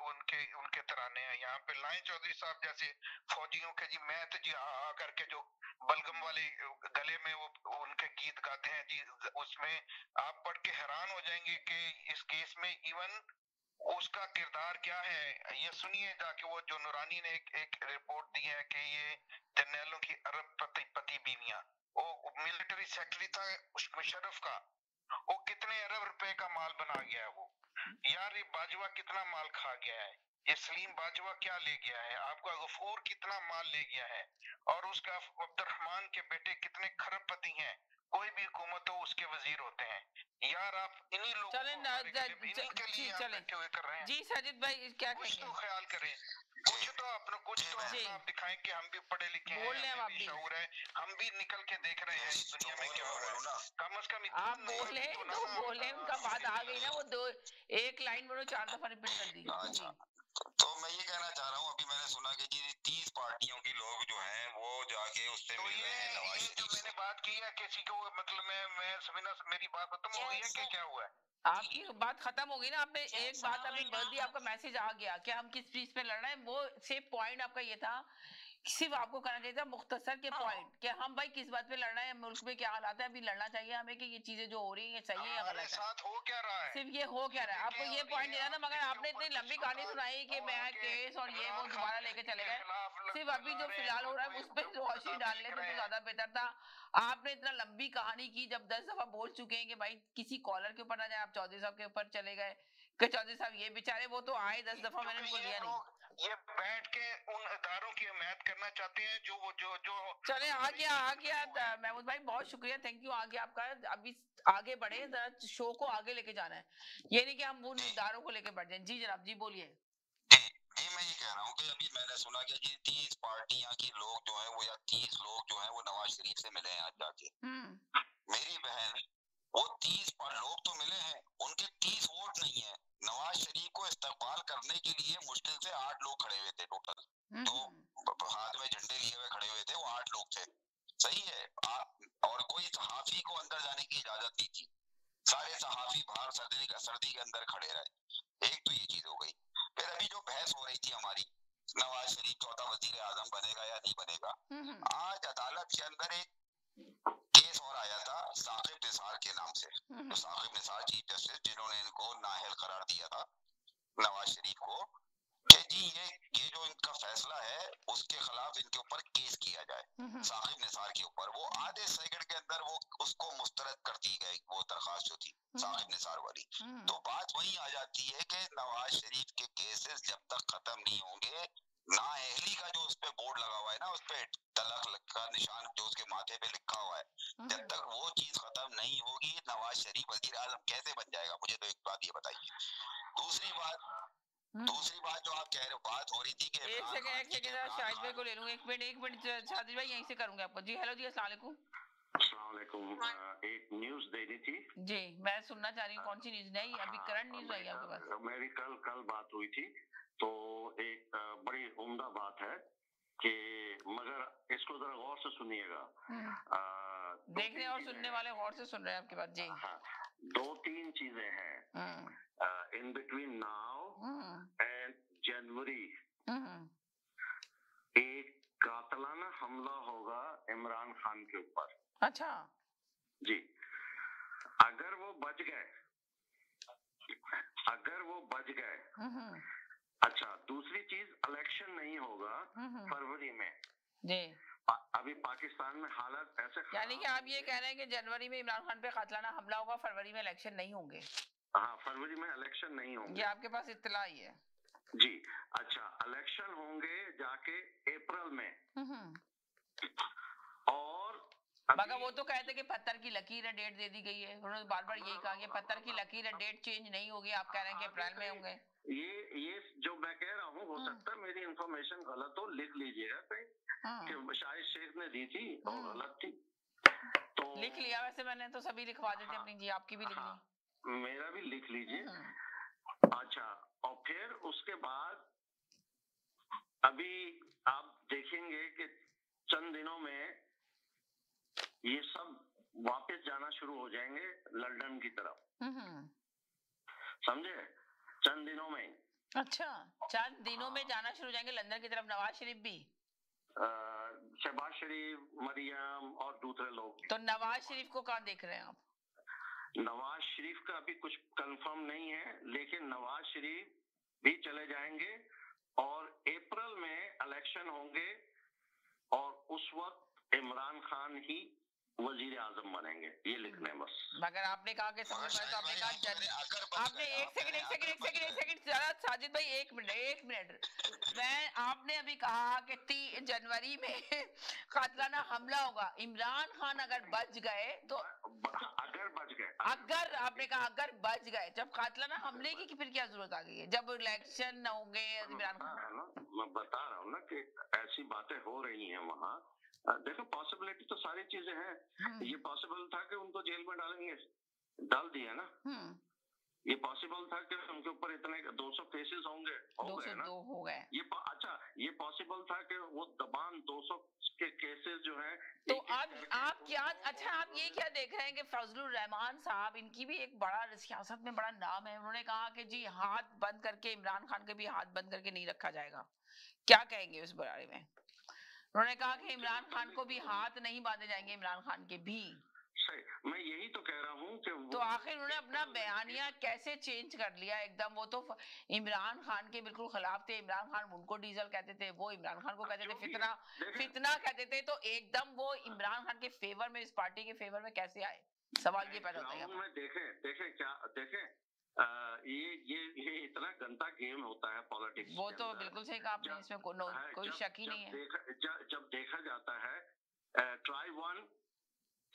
उनके उनके तराने हैं, यहाँ पे लाएं चौधरी साहब जैसे फौजियों के जी, मैं तो जी हाँ करके जो बलगम वाले गले में वो उनके गीत गाते हैं जी, उसमें आप पढ़ के हैरान हो जाएंगे कि इस केस में इवन उसका किरदार क्या है। ये सुनिए जाके, वो जो नूरानी ने एक रिपोर्ट दी है कि ये जर्नैलों की अरब पति बीवियां, वो मिलिट्री सेक्रेटरी था मुशर्रफ का, वो कितने अरब रुपए का माल बना गया है वो। यार ये बाजवा कितना माल खा गया है, ये सलीम बाजवा क्या ले गया है, आपका गफूर कितना माल ले गया है, और उसका अब्दुर्रहमान के बेटे कितने खरबपति हैं, कोई भी हुकूमत हो उसके वजीर होते हैं। यार आप इन्हीं लोगों को बैठे हुए कर रहे हैं। जी साजिद भाई क्या कहेंगे? तो ख्याल करें, कुछ तो आप दिखाएं कि हम भी पढ़े लिखे हैं, हमें भी शऊर है, हम भी निकल के देख रहे हैं इस दुनिया में क्या हो रहा है। कम से कम आप बोले उनका बात आ गई ना, वो एक लाइन बोलो 4 दफा रिपीट कर दी। तो मैं ये कहना चाह रहा हूँ, अभी मैंने सुना कि जी 30 पार्टियों के लोग जो हैं वो जाके उससे मिल रहे हैं नवाज शरीफ से। मैंने बात की है किसी को, मतलब मैं समीना, मेरी बात खत्म हो गई है कि क्या हुआ है? आपकी बात खत्म हो गई ना, आपने एक बात आपने बोल दी, आपका मैसेज आ गया कि हम किस चीज पे लड़ रहे हैं। वो सिर्फ पॉइंट आपका ये था सिर्फ आपको करना चाहिए था मुख्तसर के पॉइंट कि हम भाई किस बात पे लड़ना है, मुल्क में क्या हालात है, अभी लड़ना चाहिए हमें कि ये चीजें जो हो रही है सही है या गलत है, हो क्या रहा है, सिर्फ ये हो क्या रहा है, आपको ये पॉइंट देना था। मगर आपने इतनी लंबी कहानी सुनाई कि मैं केस और ये वो दोबारा लेके चले गए। सिर्फ अभी जो फिलहाल हो रहा है उस पर रोशनी डाल लेते तो ज्यादा बेहतर था। आपने इतना लंबी कहानी की, जब 10 दफा बोल चुके हैं कि भाई किसी कॉलर के ऊपर ना जाए, आप चौधरी साहब के ऊपर चले गए कि चौधरी साहब ये बेचारे वो तो आए 10 दफा, मैंने उनको लिया नहीं। ये बैठ के उन इदारों की हिमायत करना चाहते हैं जो चले आ गया महमूद भाई, बहुत शुक्रिया, थैंक यू, आ गया आपका। अभी आगे बढ़े, जरा शो को आगे लेके जाना है, ये नहीं कि हम उन इदारों को लेके बढ़ जाए। जी जनाब, जी बोलिए। जी मैं ये कह रहा हूँ कि अभी मैंने सुना कि जी 30 पार्टियां की लोग जो है वो, या 30 लोग जो है वो नवाज शरीफ से मिले हैं आज जाके। मेरी बहन, वो 30 लोग तो मिले हैं, उनके 30 वोट नहीं है। नवाज शरीफ को इस्तकबाल करने के लिए मुश्किल से 8 लोग खड़े हुए थे टोटल, जो हाथ में झंडे लिए हुए खड़े हुए थे, वो 8 लोग थे, सही है। और कोई सहाफी को अंदर जाने की इजाजत नहीं थी, सारे सहाफी बाहर सर्दी के अंदर खड़े रहे। एक तो ये चीज हो गई। फिर अभी जो बहस हो रही थी हमारी, नवाज शरीफ चौथा वजीर आजम बनेगा या नहीं बनेगा, आज अदालत के अंदर एक केस और आया था साकिब निसार के नाम से। तो साकिब निसार चीफ जस्टिस, जिन्होंने इनको नाअहल करार दिया था नवाज शरीफ को, कि जी ये जो इनका फैसला है उसके खिलाफ इनके ऊपर केस किया जाए, साकिब निसार के ऊपर। वो आधे सेकंड के अंदर वो उसको मुस्तरद कर दी गई, वो दरखास्त जो थी साकिब निसार वाली। तो बात वही आ जाती है कि नवाज शरीफ के केसेस जब तक खत्म नहीं होंगे, नाअहली का जो उस पे बोर्ड लगा हुआ है ना, उस पे तलाक का निशान जो उसके माथे पे लिखा हुआ है, जब तक वो चीज खत्म नहीं होगी, नवाज शरीफ वजीर आजम कैसे बन जाएगा? मुझे तो एक बात ये बताइए। दूसरी बात जो आप कह रहे हो, बात हो रही थी कि एक सेकंड शाहिद भाई को ले लूं, एक मिनट शाहिद भाई यहीं से करूंगे आपको। जी हेलो जी, अस्सलाम वालेकुम। एक न्यूज देनी थी जी, मैं सुनना चाह रही हूँ। कौन सी न्यूज? नहीं, अभी करंट न्यूज आई आपके पास? मेरी कल बात हुई थी, तो एक बड़ी उम्दा बात है कि, मगर इसको जरा गौर से सुनिएगा। देखने और सुनने वाले गौर से सुन रहे हैं आपकी बात। जी हाँ, 2-3 चीजें हैं इन बिटवीन नाउ एंड जनवरी। एक कातलाना हमला होगा इमरान खान के ऊपर। अच्छा जी, अगर वो बच गए, अच्छा, दूसरी चीज, इलेक्शन नहीं होगा फरवरी में जी। अभी पाकिस्तान में हालत ऐसे, यानी कि आप ये कह रहे हैं कि जनवरी में इमरान खान पे कातलाना हमला होगा, फरवरी में इलेक्शन नहीं होंगे? हाँ, फरवरी में इलेक्शन नहीं होंगे, ये आपके पास इत्तला ही है? जी। अच्छा, इलेक्शन होंगे जाके अप्रैल में, और मगर वो तो कहते कि पत्थर की लकीर है, डेट दे दी गई है। उन्होंने बार-बार यही कहा कि पत्थर की लकीर है, डेट चेंज नहीं होगी। आप कह रहे हैं कि अप्रैल में होंगे। ये जो मैं कह रहा हूँ, हो सकता है मेरी इंफॉर्मेशन गलत हो, लिख लीजिएगा कि शायद शेख ने दी थी और गलत थी, तो लिख लिया। वैसे मैंने तो सभी लिखवा देते अपनी। जी, आपकी भी लिख ली। मेरा भी लिख लीजिए। अच्छा, और फिर उसके बाद अभी आप देखेंगे कि चंद दिनों में ये सब वापस जाना शुरू हो जाएंगे लंदन की तरफ, समझे? चंद दिनों में। अच्छा, चंद दिनों में जाना शुरू हो जाएंगे लंदन की तरफ। नवाज शरीफ भी, शहबाज शरीफ, मरियम और दूसरे लोग। तो नवाज शरीफ को कहाँ देख रहे हैं आप? नवाज शरीफ का अभी कुछ कंफर्म नहीं है, लेकिन नवाज शरीफ भी चले जाएंगे और अप्रैल में इलेक्शन होंगे, और उस वक्त इमरान खान ही वजीर आजम बनेंगे। ये लिखना है बस। मगर आपने कहा कि आपने एक सेकंड जरा साजिद भाई, एक मिनट। आपने अभी कहा कि 3 जनवरी में कातलाना हमला होगा। इमरान खान अगर बच गए तो, अगर आपने कहा अगर बच गए, जब कातलाना हमले की फिर क्या जरूरत आ गई है, जब इलेक्शन होंगे? इमरान खान, मैं बता रहा हूँ ना कि ऐसी बातें हो रही हैं वहाँ। देखो, पॉसिबिलिटी तो सारी चीजें हैं। ये पॉसिबल था कि उनको जेल में डालेंगे, डाल दिया ना। ये पॉसिबल था कि उनके ऊपर इतने 200 केसेस होंगे, हो गए ना, हो गए। ये पॉसिबल था कि वो दबान 200 के केसेस जो हैं। तो आप क्या, अच्छा, आप ये क्या देख रहे हैं कि फजलुर रहमान साहब, इनकी भी एक बड़ा सियासत में बड़ा नाम है, उन्होंने कहा कि जी हाथ बंद करके, इमरान खान के भी हाथ बंद करके नहीं रखा जाएगा। क्या कहेंगे उस बारे में? उन्होंने कहा कि इमरान खान को भी हाथ नहीं बांधे जाएंगे, इमरान खान के भी। सही, मैं यही तो कह रहा हूँ कि तो आखिर उन्होंने अपना बयानिया कैसे चेंज कर लिया एकदम? वो तो इमरान खान के बिल्कुल खिलाफ थे, इमरान खान उनको डीजल कहते थे, वो इमरान खान को कहते थे फितना, फितना कहते थे, तो एकदम वो इमरान खान के फेवर में, इस पार्टी के फेवर में कैसे आए? सवाल ये पैदा होता है। देखें क्या देखें, ये इतना गंदा गेम होता है पॉलिटिक्स। वो तो बिल्कुल सही कहा आपने, इसमें कोई शक ही नहीं है। जब देखा जाता है try 1,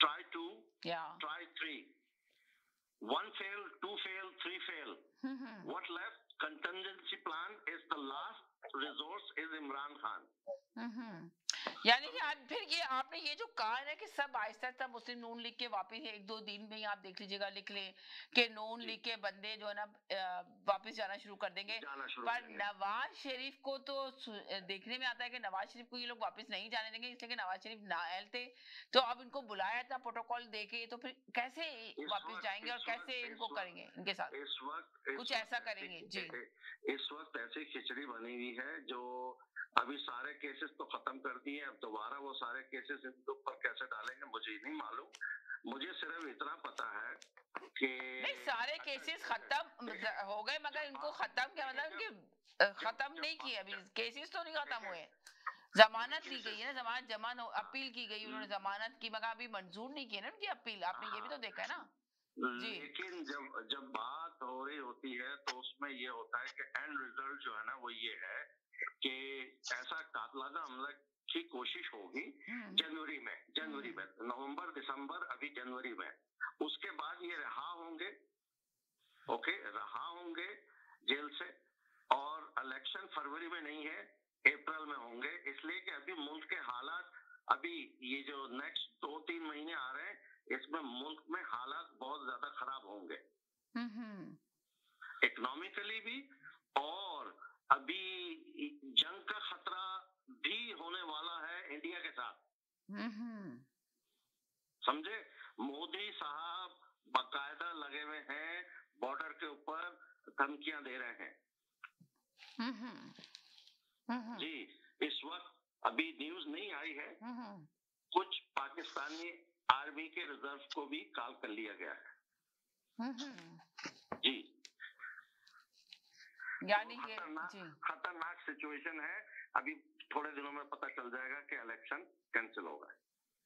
try 2, try 3, 1 fail, 2 fail, 3 fail. What left? Contingency plan is the last resource is Imran Khan. यानी कि आज फिर ये आपने ये जो कहा है ना कि सब आहिस्ता आहिस्ता मुस्लिम नून लीग के वापस 1-2 दिन में ही आप देख लीजिएगा, लिख लें कि नून लीग के बंदे जो है ना वापस जाना शुरू कर देंगे। पर नवाज शरीफ को तो देखने में आता है कि नवाज शरीफ को ये लोग वापस नहीं जाने देंगे, इसलिए कि नवाज शरीफ नाअहल थे, तो अब इनको बुलाया था प्रोटोकॉल देके, तो फिर कैसे वापस जाएंगे और कैसे इनको करेंगे, इनके साथ इस वक्त कुछ ऐसा करेंगे? जी, इस वक्त ऐसी खिचड़ी बनी हुई है जो अभी सारे केसेस तो खत्म कर दिए, अब दोबारा वो सारे केसेस इनके ऊपर कैसे डालेंगे मुझे नहीं मालूम। मुझे सिर्फ इतना पता है कि नहीं, सारे केसेस खत्म हो गए, मगर इनको खत्म क्या मतलब कि खत्म नहीं किए, अभी केसेस तो नहीं खत्म हुए। जमानत दी गई है ना, जमानत जमा अपील की गई, उन्होंने जमानत की, मगर अभी मंजूर नहीं की ना उनकी अपील। आपने ये भी तो देखा है ना जी। लेकिन जब बात हो रही होती है तो उसमें ये होता है कि एंड रिजल्ट जो है ना वो ये है कि ऐसा कातलाना हमला की कोशिश होगी जनवरी में, नवंबर दिसंबर, अभी जनवरी में, उसके बाद ये रहा होंगे, रहा होंगे जेल से, और इलेक्शन फरवरी में नहीं है, अप्रैल में होंगे। इसलिए कि अभी मुल्क के हालात, अभी ये जो नेक्स्ट 2-3 महीने आ रहे हैं, इसमें मुल्क में हालात बहुत ज्यादा खराब होंगे, इकोनॉमिकली भी, और अभी जंग का खतरा भी होने वाला है इंडिया के साथ। समझे? मोदी साहब बाकायदा लगे हुए हैं बॉर्डर के ऊपर, धमकियां दे रहे हैं जी। इस वक्त अभी न्यूज नहीं आई है, कुछ पाकिस्तानी आर्मी के रिजर्व को भी कॉल कर लिया गया है जी। यानी कि खतरनाक सिचुएशन है। अभी थोड़े दिनों में पता चल जाएगा कि इलेक्शन कैंसिल होगा।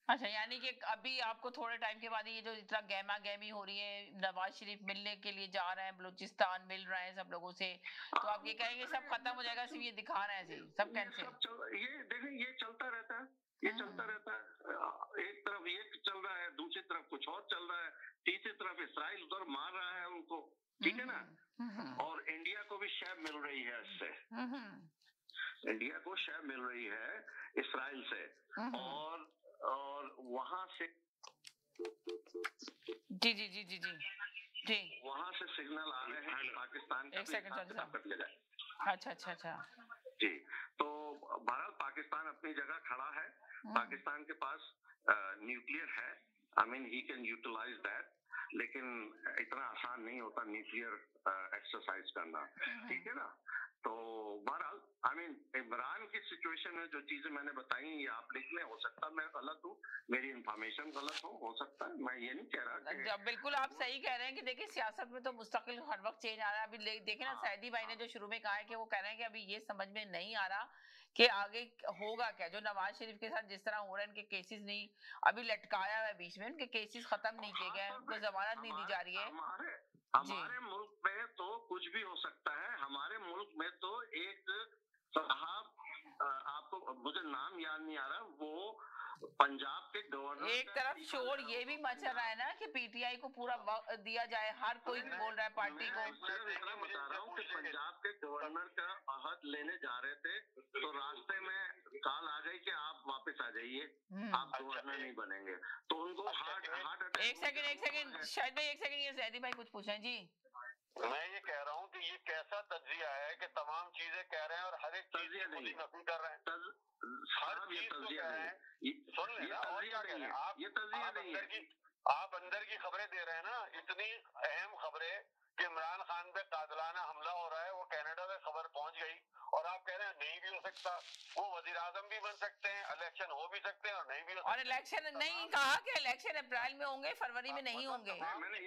अच्छा, यानी कि अभी आपको थोड़े टाइम के बाद ये जो इतना गहमा गहमी हो रही है, नवाज शरीफ मिलने के लिए जा रहे हैं, बलूचिस्तान मिल रहे हैं सब लोगों से, तो आप ये कहेंगे सब खत्म हो जाएगा, सिर्फ ये दिखा रहे हैं सब कैंसिल? ये देखें, ये चलता रहता है, ये चलता रहता है। एक तरफ ये चल रहा है, दूसरी तरफ कुछ और चल रहा है, तीसरी तरफ इस्राइल उधर मार रहा है उनको, ठीक है ना, और इंडिया को भी शय मिल रही है इससे, इंडिया को शय मिल रही है इस्राइल से, और वहां से जी जी जी जी जी जी वहां से सिग्नल आ रहे हैं पाकिस्तान का। एक सेकंड, अच्छा जी। तो भारत, पाकिस्तान अपनी जगह खड़ा है, पाकिस्तान के पास न्यूक्लियर है, I mean he can utilize that, लेकिन इतना आसान नहीं होता न्यूक्लियर एक्सरसाइज करना, ठीक है ना। तो बहरहाल आई मीन इमरान की सिचुएशन में जो चीजें मैंने बताई, ये आप लिख लें, हो सकता है मैं गलत हूँ, मेरी इंफॉर्मेशन गलत हो सकता है, मैं ये नहीं कह रहा कि बिल्कुल आप सही कह रहे हैं कि देखिए सियासत में तो मुस्तकिल हर वक्त चेंज आ रहा है। अभी देखे ना, सैदी भाई ने जो शुरू में कहा है कि वो कह रहे हैं कि अभी ये समझ में नहीं आ रहा कि आगे होगा क्या, जो नवाज शरीफ के साथ जिस तरह हो रहा है, इनके केसेस नहीं अभी लटकाया है बीच में, उनके केसेस खत्म नहीं किए गए, उनको जमानत नहीं दी जा रही है। हमारे मुल्क में तो कुछ भी हो सकता है। हमारे मुल्क में तो एक साहब, आपको मुझे नाम याद नहीं आ रहा, वो पंजाब के गवर्नर, एक तरफ शोर ये भी मचा रहा है ना कि पीटीआई को पूरा दिया जाए, हर कोई बोल रहा है पार्टी को। इतना बता रहा हूँ कि पंजाब के गवर्नर का अहद लेने जा रहे थे, तो रास्ते में कॉल आ गई कि आप वापस आ जाइए, आप गवर्नर नहीं बनेंगे, तो उनको हार्ट अटैक। एक सेकंड शायद भाई, एक सेकंड, ये सैदी भाई कुछ पूछ रहे हैं जी। मैं ये कह रहा हूँ कि ये कैसा तज्जिया है कि तमाम चीजें कह रहे हैं और हर एक चीज नफी कर रहे हैं, हर चीज को कह रहे हैं। सुन लेना, और क्या कह रहे हैं आप अंदर की खबरें दे रहे हैं ना, इतनी अहम खबरें कि इमरान खान पे कातिलाना हमला हो रहा है, वो कनाडा में खबर पहुंच गई, और साहब कह रहे हैं नहीं भी हो सकता, वो वजीर आजम भी बन सकते हैं, इलेक्शन हो भी सकते हैं और नहीं भी हो सकते। और इलेक्शन नहीं कहा कि इलेक्शन अप्रैल में होंगे, फरवरी में नहीं होंगे। मैंने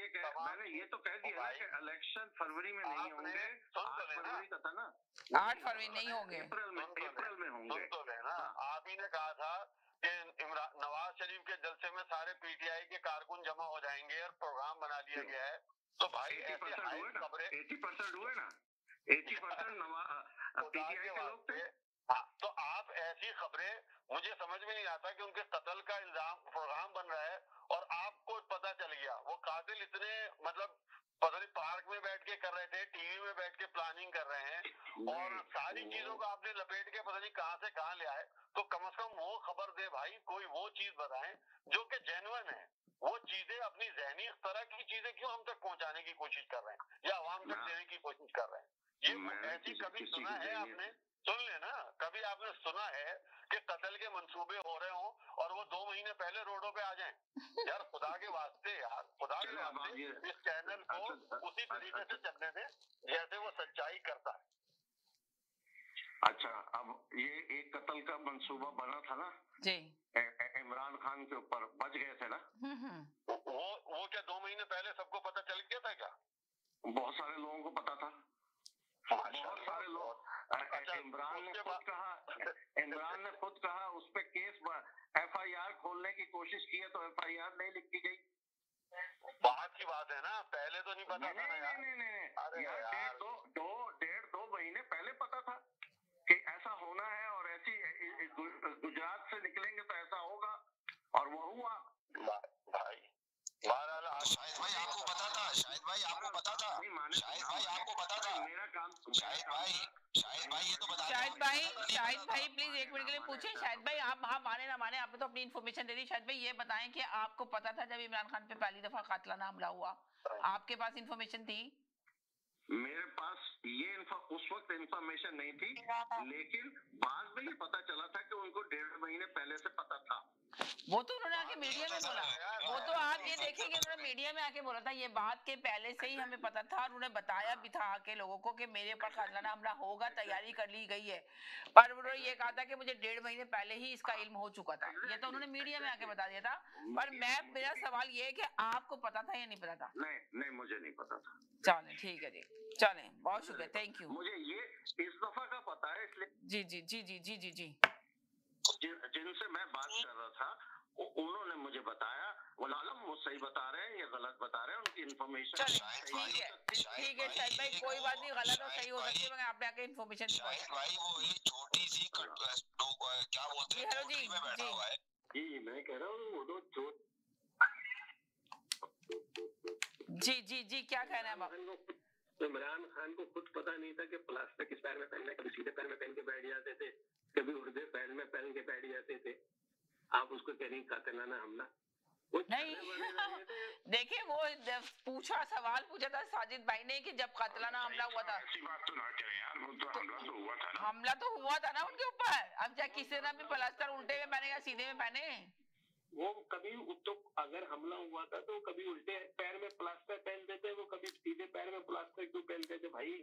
ये तो कह दिया ना कि इलेक्शन फरवरी में नहीं होंगे, 8 फरवरी का था ना, 8 फरवरी नहीं होंगे, अप्रैल में होंगे। सुन तो लेना, आप ही ने कहा था कि नवाज शरीफ के जलसे में सारे पीटीआई के कारकुन जमा हो जाएंगे और प्रोग्राम बना लिया गया है। तो भाई 80% हुए ना, 80% हुए ना, 80% पीटीआई के लोग थे। हाँ, तो आप ऐसी खबरें, मुझे समझ में नहीं आता कि उनके कत्ल का इल्जाम प्रोग्राम बन रहा है और आपको पता चल गया। वो कातिल इतने मतलब पता नहीं पार्क में बैठ के कर रहे थे, टीवी में बैठ के प्लानिंग कर रहे हैं और सारी चीजों को आपने लपेट के पता नहीं कहां से कहां ले आए। तो कम से कम वो खबर दे भाई, कोई वो चीज बताएं जो कि जेन्युइन है। वो चीजें अपनी जहनी इस तरह की चीजें क्यों हम तक पहुंचाने की कोशिश कर रहे हैं या आवाम तक देने की कोशिश कर रहे हैं? ये ऐसी कभी सुना है आपने? सुन लेना, कभी आपने सुना है कि कत्ल के मंसूबे हो रहे हों और वो 2 महीने पहले रोडों पे आ जाएं? यार खुदा के वास्ते, यार खुदा के वास्ते इस चैनल को उसी तरीके से चलने दें जैसे वो सच्चाई करता है। अच्छा, अब ये एक कत्ल का मंसूबा बना था ना जी, इमरान खान के ऊपर, बच गए थे ना। वो क्या 2 महीने पहले सबको पता चल गया था क्या? बहुत सारे लोगों को पता था, बहुत सारे लोग। इमरान ने खुद कहा उस पे केस FIR खोलने की कोशिश की है तो FIR नहीं लिखी गई। बात की बात है ना, पहले तो नहीं पता था ना यार। नहीं यार, डेढ़ दो महीने पहले पता था कि ऐसा होना है और ऐसी गुजरात से निकलेंगे तो ऐसा होगा और वो हुआ। भाई शाहिद भाई आपको पता था, शाहिद भाई आपको पता था, शाहिद भाई आपको पता था, मेरा काम शाहिद भाई ये तो बता। शाहिद भाई प्लीज 1 मिनट के लिए पूछें। शाहिद भाई आप माने ना माने, आपने तो अपनी इन्फॉर्मेशन दे दी। शाहिद भाई ये बताएं कि आपको पता था जब इमरान खान पे पहली दफा कातिलाना हमला हुआ, आपके पास इन्फॉर्मेशन थी? मेरे पास ये उस वक्त इन्फॉर्मेशन नहीं थी, लेकिन बाद में ये पता चला था कि उनको 1.5 महीने पहले से पता था। वो तो उन्होंने आके मीडिया में बोला, वो तो आप ये देखेंगे उन्होंने मीडिया में आके बोला था ये बात के पहले से ही हमें पता था और उन्हें बताया भी था आके लोगों को कि मेरे ऊपर कातिलाना हमला होगा, तैयारी कर ली गई है। पर उन्होंने ये कहा था कि मुझे 1.5 महीने पहले ही इसका इल्म हो चुका था। ये तो उन्होंने मीडिया में आके बता दिया था। पर मेरा सवाल ये है कि आपको पता था या नहीं पता था? नहीं मुझे नहीं पता था। चलें ठीक है जी, चलें, बहुत शुक्रिया, थैंक यू। मुझे ये इस दफा का पता है, इसलिए जी जी जी जी जी जी जी जिनसे मैं बात कर रहा था उन्होंने मुझे बताया, वो सही बता रहे हैं या गलत बता रहे हैं, उनकी इन्फॉर्मेशन ठीक है शाहिद भाई, कोई बात नहीं, गलत और सही हो सकती है, मगर आपने आके इन्फॉर्मेशन भाई वो ये छोटी सी क्या बोलते हैं कोठरी में बैठा हुआ है। जी मैं कह रहा हूँ वो तो जी जी जी क्या कहना है बाबा? इमरान खान को खुद पता नहीं था कि प्लास्टिक किस पैर में पहनना, कभी सीधे पैर में पहन के बैठ जाते थे, कभी उर्दे पैर में पहन के बैठ जाते थे। आप उसको कह रही कातिलाना हमला नहीं देखिए, वो सवाल पूछा था साजिद भाई ने कि जब कातिलाना हमला हुआ था, ऐसी बात तो ना करें यार, वो तो हमला तो हुआ था ना उनके ऊपर। अब चाहे किसी ने भी प्लास्टर उल्टे में पहने या सीधे में पहने, वो कभी तो अगर हमला हुआ था तो कभी उल्टे पैर में प्लास्टर पहनते थे, वो कभी सीधे पैर में प्लास्टर क्यों पहनते थे भाई?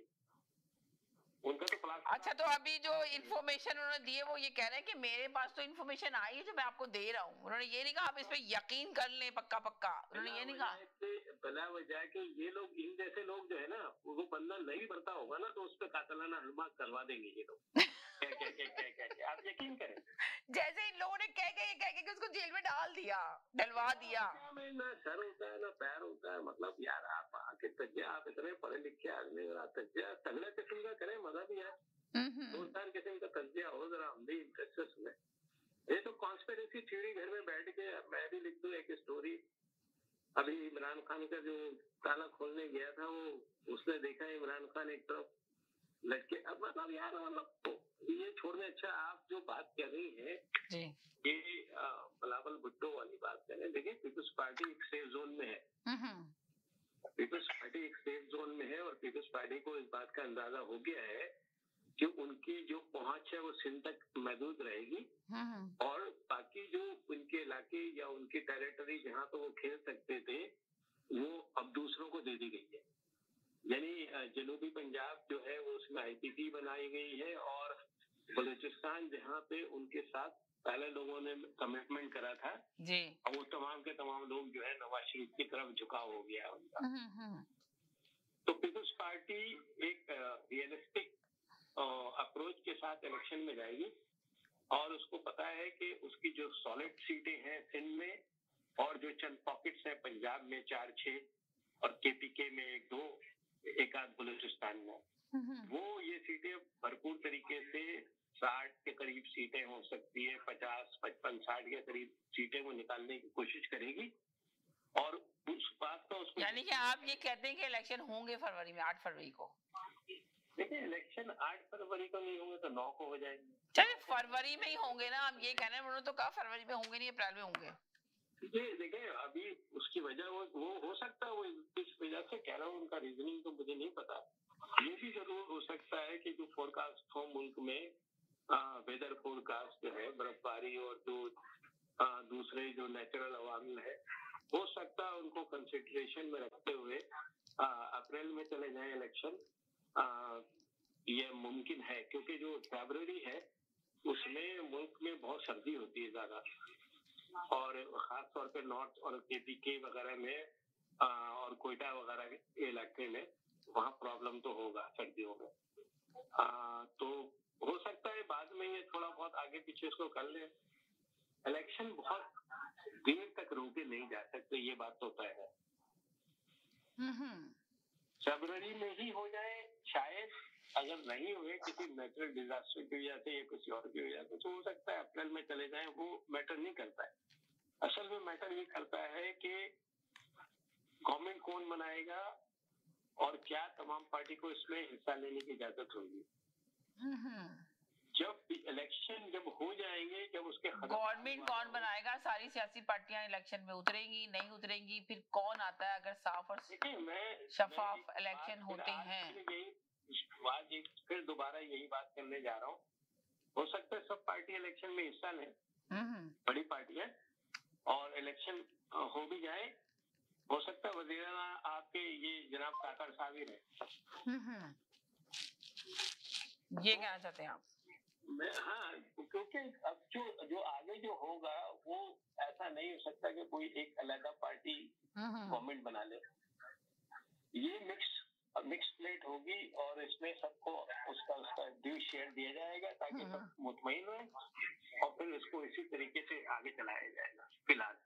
उनका तो प्लास्टर। अच्छा, तो अभी जो इन्फॉर्मेशन उन्होंने दी है वो ये कह रहे हैं कि मेरे पास तो इन्फॉर्मेशन आई है जो मैं आपको दे रहा हूँ। उन्होंने ये नहीं कहा आप इस पे यकीन कर लें पक्का पक्का, उन्होंने ये नहीं कहा। भला वजह कि ये लोग, इन जैसे लोग जो है ना, वो बंदा नहीं भरता होगा ना तो उस पर कातिलाना हमला करवा देंगे ये लोग। क्या आप यकीन करें, जैसे इन लोगों ने कह के उसको जेल में डलवा दिया। ना सर होता है ना पैर होता है, मतलब यार आप आके तज्जिया, आप इतने पढ़े लिखे आदमी और आप तज्जिया तगड़ा किस्म का करें, मजा भी यार 2-4 किस्म का तज्जिया हो, जरा हम भी इंटरेस्ट से सुने। ये तो कॉन्स्पिरेसी थ्योरी घर में बैठ के मैं भी लिख दूं एक स्टोरी। अभी इमरान खान का जो ताला खोलने गया था, वो उसने देखा इमरान खान एक तरफ लटके। अब मतलब यार, मतलब ये छोड़ने अच्छा आप जो बात कर रही है जी, ये बिलावल भुट्टो वाली बात कर रहे हैं। देखिए, पीपल्स पार्टी एक सेफ जोन में है, पीपल्स पार्टी एक सेफ जोन में है और पीपल्स पार्टी को इस बात का अंदाजा हो गया है कि उनकी जो पहुंच है वो सिंध तक महदूद रहेगी और बाकी जो उनके इलाके या उनकी टेरिटरी जहां तो वो खेल सकते थे वो अब दूसरों को दे दी गई है। यानी जनूबी पंजाब जो है वो उसमें IPP बनाई गई है, और बलूचिस्तान जहाँ पे उनके साथ पहले लोगों ने कमिटमेंट करा था जी, और वो तमाम के तमाम लोग जो है नवाज शरीफ की तरफ झुकाव हो गया उनका। तो पीपल्स पार्टी एक रियलिस्टिक अप्रोच के साथ इलेक्शन में जाएगी, और उसको पता है कि उसकी जो सॉलिड सीटें हैं सिंध में और जो चंद पॉकेट्स हैं पंजाब में 4-6 और KPK में 1-2, एक आध बलूचिस्तान में, वो ये सीटें भरपूर तरीके से 60 के करीब सीटें हो सकती है, 50, 55, 60 के करीब सीटें वो निकालने की कोशिश करेगी। और उस बात का उसको, यानी कि आप ये कहते हैं कि इलेक्शन होंगे फरवरी में, 8 फरवरी को? देखिए इलेक्शन 8 फरवरी को नहीं होंगे तो 9 को हो जाएंगे। चलिए फरवरी में ही होंगे ना, हम ये कहना है, उन्होंने तो कहा फरवरी में होंगे नहीं, अप्रैल में होंगे। ये देखिए अभी उसकी वजह वो हो सकता है, वो इस वजह से कह रहा हूँ, उनका रीजनिंग तो मुझे नहीं पता। ये भी जरूर हो सकता है कि जो फोरकास्ट हो मुल्क में, वेदर फोरकास्ट जो है, बर्फबारी और जो दूसरे जो नेचुरल अवामिल है, हो सकता है उनको कंसिडरेशन में रखते हुए अप्रैल में चले जाए इलेक्शन। ये मुमकिन है क्योंकि जो फरवरी है उसमें मुल्क में बहुत सर्दी होती है ज्यादा, और खास तौर पे नॉर्थ और KPK वगैरह में और कोयटा वगैरह के इलाके में वहाँ प्रॉब्लम तो होगा सर्दियों में। तो हो सकता है बाद में ये थोड़ा बहुत आगे पीछे इसको कर ले। इलेक्शन बहुत देर तक रोके नहीं जा सकते, ये बात तो तय है। फरवरी में ही हो जाए शायद, अगर नहीं हुए किसी नेचुरल डिजास्टर की वजह से या किसी और की वजह से, तो हो सकता है अप्रैल में चले जाए। वो मैटर नहीं करता है, असल में मैटर ये करता है कि गवर्नमेंट कौन बनाएगा और क्या तमाम पार्टी को इसमें हिस्सा लेने की इजाजत होगी। जब इलेक्शन जब हो जाएंगे, जब उसके गवर्नमेंट कौन बनाएगा, सारी सियासी पार्टियां इलेक्शन में उतरेंगी नहीं उतरेंगी, फिर कौन आता है, अगर साफ और शफाफ इलेक्शन होते हैं। फिर दोबारा यही बात करने जा रहा हूँ, हो सकता है सब पार्टी इलेक्शन में हिस्सा लें, बड़ी पार्टियां, और इलेक्शन हो भी जाए। हो सकता है वज़ीर-ए-आला आपके ये जनाब काकड़ साहब ही रहे। ये कहना चाहते हैं आप? हाँ, क्योंकि अब जो आगे जो होगा वो ऐसा नहीं हो सकता कि कोई एक अलग पार्टी गवर्नमेंट बना ले। ये मिक्स प्लेट होगी और इसमें सबको उसका ड्यू शेयर दिया जाएगा ताकि सब मुतमईन रहे, और फिर इसको इसी तरीके से आगे चलाया जाएगा। फिलहाल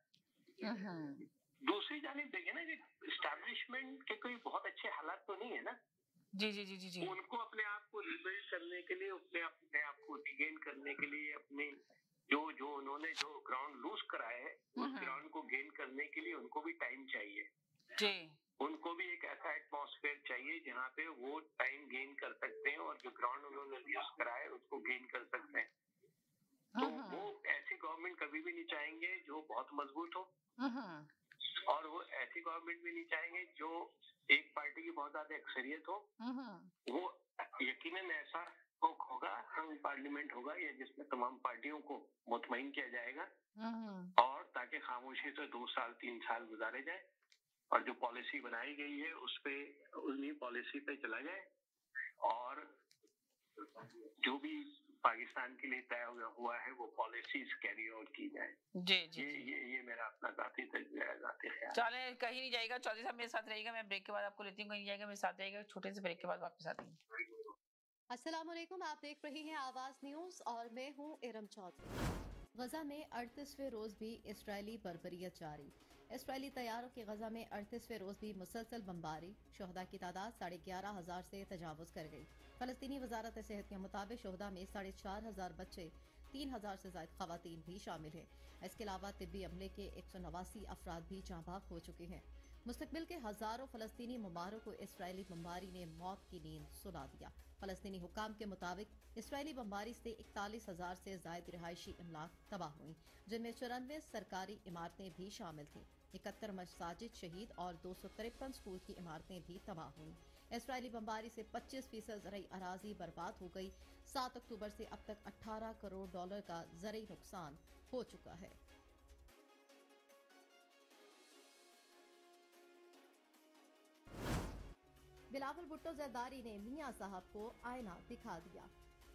दूसरी जानिब देखें ना, कि एस्टैब्लिशमेंट के कोई बहुत अच्छे हालात तो नहीं है ना। जी जी जी जी जी। उनको अपने आप को रिबिल्ड करने के लिए, अपने आप को रिगेन करने के लिए, अपने जो उन्होंने जो ग्राउंड लूज कराए है उस ग्राउंड को गेन करने के लिए उनको भी टाइम चाहिए जी। उनको भी एक ऐसा एटमॉस्फेयर चाहिए जहाँ पे वो टाइम गेन कर सकते हैं और जो ग्राउंड उन्होंने लूज कराए उसको गेन कर सकते हैं। तो वो ऐसी गवर्नमेंट कभी भी नहीं चाहेंगे जो बहुत मजबूत हो, और वो ऐसी गवर्नमेंट भी नहीं चाहेंगे जो एक पार्टी की बहुत ज्यादा अक्सरियत हो। वो यकीनन ऐसा होगा, पार्लियामेंट होगा या जिसमें तमाम पार्टियों को मुतमईन किया जाएगा, और ताकि खामोशी से 2 साल 3 साल गुजारे जाए और जो पॉलिसी बनाई गई है उस पे, उन्हीं पॉलिसी पे चला जाए, और जो भी पाकिस्तान के लिए तय हुआ है वो पॉलिसीज कैरी आउट की जाए। जी जी। ये मेरा अपना जाती तजुर्बा है, जाती ख्याल। चले कहीं नहीं जाएगा, चौधरी साहब मेरे साथ रहेगा, मैं ब्रेक के बाद आपको लेती हूँ, कहीं नहीं जाएगा, मेरे साथ रहेगा, छोटे से ब्रेक के बाद वापस आती हूँ। अस्सलाम वालेकुम, आप देख रहे हैं आवाज न्यूज और मैं हूँ इरम चौधरी। गजा में 38वें रोज भी इस्राएली बर्बरियत जारी। इस्राएली तैयारों की गजा में 38वें रोज भी मुसलसल बमबारी, शोहदा की तादाद 11,500 से तजावुज कर गई। फलस्तीनी वजारत सेहत के मुताबिक शोहदा में 4,500 बच्चे, 3,000 से ज्यादा खवातीन भी शामिल है। इसके अलावा तिब्बी अमले के 189 अफराद भी जाँ बाग हो चुके हैं। मुस्तकबिल के हजारों फलस्तीनी ममारों को इस्राएली बमबारी ने मौत की नींद सुला दिया। फलस्तीनी हुकाम के मुताबिक इस्राएली बमबारी से 41,000 से ज्यादा रिहायशी इमलाक तबाह हुई, जिनमें 94 सरकारी इमारतें भी शामिल थी। 71 मसाजिद शहीद और 253 स्कूल की इमारतें भी तबाह हुई। इस्राएली बमबारी से 25% ज़रई अराजी बर्बाद हो गई। 7 अक्टूबर से अब तक $18 करोड़ का ज़रई नुकसान हो चुका है। बिलावल भुट्टो जरदारी ने मियां साहब को आईना दिखा दिया।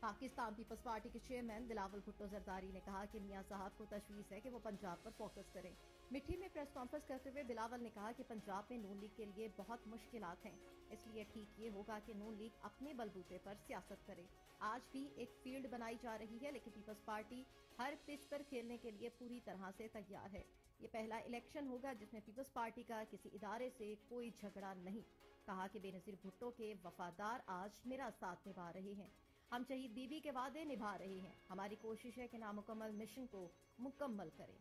पाकिस्तान पीपल्स पार्टी के चेयरमैन बिलावल भुट्टो जरदारी ने कहा कि मियां साहब को तशवीश है कि वो पंजाब पर फोकस करें। मिट्टी में प्रेस कॉन्फ्रेंस करते हुए बिलावल ने कहा कि पंजाब में नून लीग के लिए बहुत मुश्किलात हैं, इसलिए ठीक ये होगा कि नून लीग अपने बलबूते पर सियासत करे। आज भी एक फील्ड बनाई जा रही है, लेकिन पीपल्स पार्टी हर पिच पर खेलने के लिए पूरी तरह से तैयार है। ये पहला इलेक्शन होगा जिसमें पीपल्स पार्टी का किसी इदारे से कोई झगड़ा नहीं। कहा कि बेनजीर भुट्टो के वफादार आज मेरा साथ निभा रहे हैं। हम शहीद बीबी के वादे निभा रहे हैं। हमारी कोशिश है कि नामुकम्मल मिशन को मुकम्मल करें।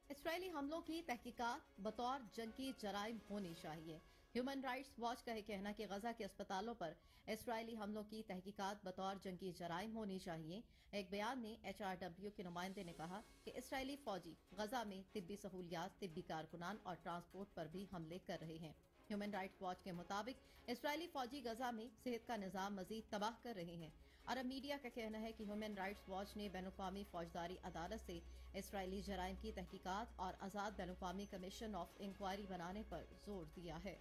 इसराइली हमलों की तहकीकात बतौर जंगी जराइम होनी चाहिए। ह्यूमन राइट्स वॉच का कहना कि गजा के अस्पतालों पर इसराइली हमलों की तहकीकात बतौर जंगी जराइम होनी चाहिए। एक बयान में HRW के नुमाइंदे ने कहा कि इसराइली फौजी गजा में तिब्बी सहूलियात, तिब्बी कारकुनान और ट्रांसपोर्ट पर भी हमले कर रहे हैं। ह्यूमन राइट्स वॉच के मुताबिक इसराइली फौजी गजा में सेहत का निजाम मजीद तबाह कर रहे हैं। अरब मीडिया का कहना है कि ह्यूमन राइट्स वॉच ने बैनुक़वामी फौजदारी अदालत से इसराइली जराइम की तहकीकात और आज़ाद बैनुक़वामी कमीशन ऑफ इंक्वायरी बनाने पर जोर दिया है।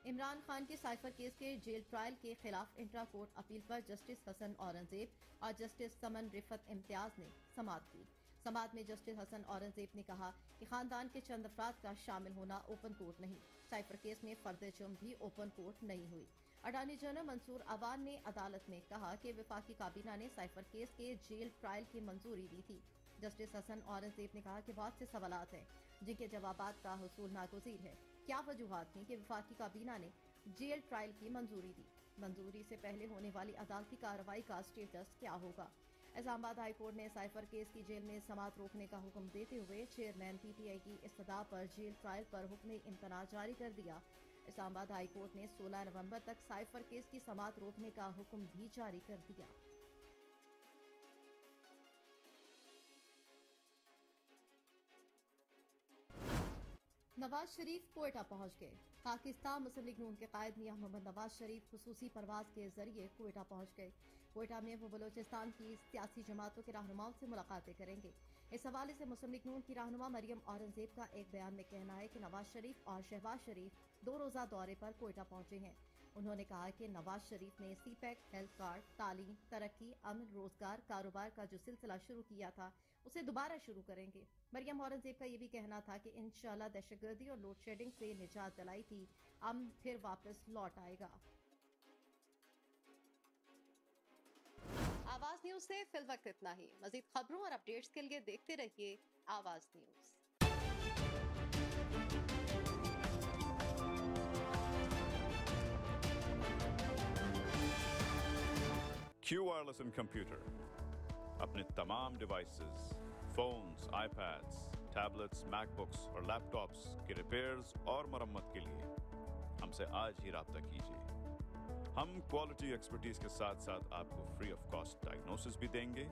इमरान खान के साइफर केस के जेल ट्रायल के खिलाफ इंट्रा कोर्ट अपील पर जस्टिस हसन औरंगजेब और जस्टिस समन रिफत इम्तियाज ने समाअत की। समाअत में जस्टिस हसन औरंगजेब ने कहा कि खानदान के चंद अफराद का शामिल होना ओपन कोर्ट नहीं। साइफर केस में फर्द जुर्म भी ओपन कोर्ट नहीं हुई। अटॉर्नी जनरल मंसूर अवान ने अदालत में कहा कि वफाकी काबीना ने साइफर केस के जेल ट्रायल की मंजूरी दी थी। जस्टिस हसन औरंगजेब ने कहा कि बहुत से सवालात हैं जिनके जवाबात का हुसूल नागुज़ीर है। क्या वजूहात थी कि वफाकी काबीना ने जेल ट्रायल की मंजूरी दी? मंजूरी से पहले होने वाली अदालती कार्रवाई का स्टेटस क्या होगा? इस्लामाबाद हाई कोर्ट ने साइफर केस की जेल में समाअत रोकने का हुक्म देते हुए चेयरमैन PTI की इस्तदा पर जेल ट्रायल पर हुक्म इम्तना जारी कर दिया। इस्लामाबाद हाई कोर्ट ने 16 नवंबर तक साइफर केस की समाअत रोकने का हुक्म भी जारी कर दिया। नवाज शरीफ कोयटा पहुंच गए। पाकिस्तान मुस्लिम लीग नून के कायद मियां मोहम्मद नवाज शरीफ खुसूसी परवाज के जरिए कोयटा पहुंच गए। कोयटा में वो बलोचिस्तान की सियासी जमातों के रहनुमाओं से मुलाकातें करेंगे। इस हवाले से मुस्लिम लीग नून की रहनुमा मरियम औरंगजेब का एक बयान में कहना है कि नवाज शरीफ और शहबाज शरीफ 2 रोजा दौरे पर कोयटा पहुंचे हैं। उन्होंने कहा कि नवाज शरीफ ने CPEC, हेल्थ कार्ड, तालीम, तरक्की, अमन, रोजगार, कारोबार का जो सिलसिला शुरू किया था उसे दोबारा शुरू करेंगे। मरियम औरंगजेब का ये भी कहना था कि इंशाल्लाह दहशतगर्दी और लोड शेडिंग से निजात दिलाई थी, अमन फिर वापस लौट आएगा। आवाज न्यूज से फिल वक्त इतना ही। मजीद खबरों और अपडेट्स के लिए देखते रहिए आवाज news. Q Wireless and Computer अपने तमाम devices, phones, iPads, tablets, MacBooks और लैपटॉप्स के रिपेयर्स और मरम्मत के लिए हमसे आज ही राब्ता कीजिए। हम क्वालिटी एक्सपर्टीज के साथ साथ आपको फ्री ऑफ कॉस्ट डायग्नोसिस भी देंगे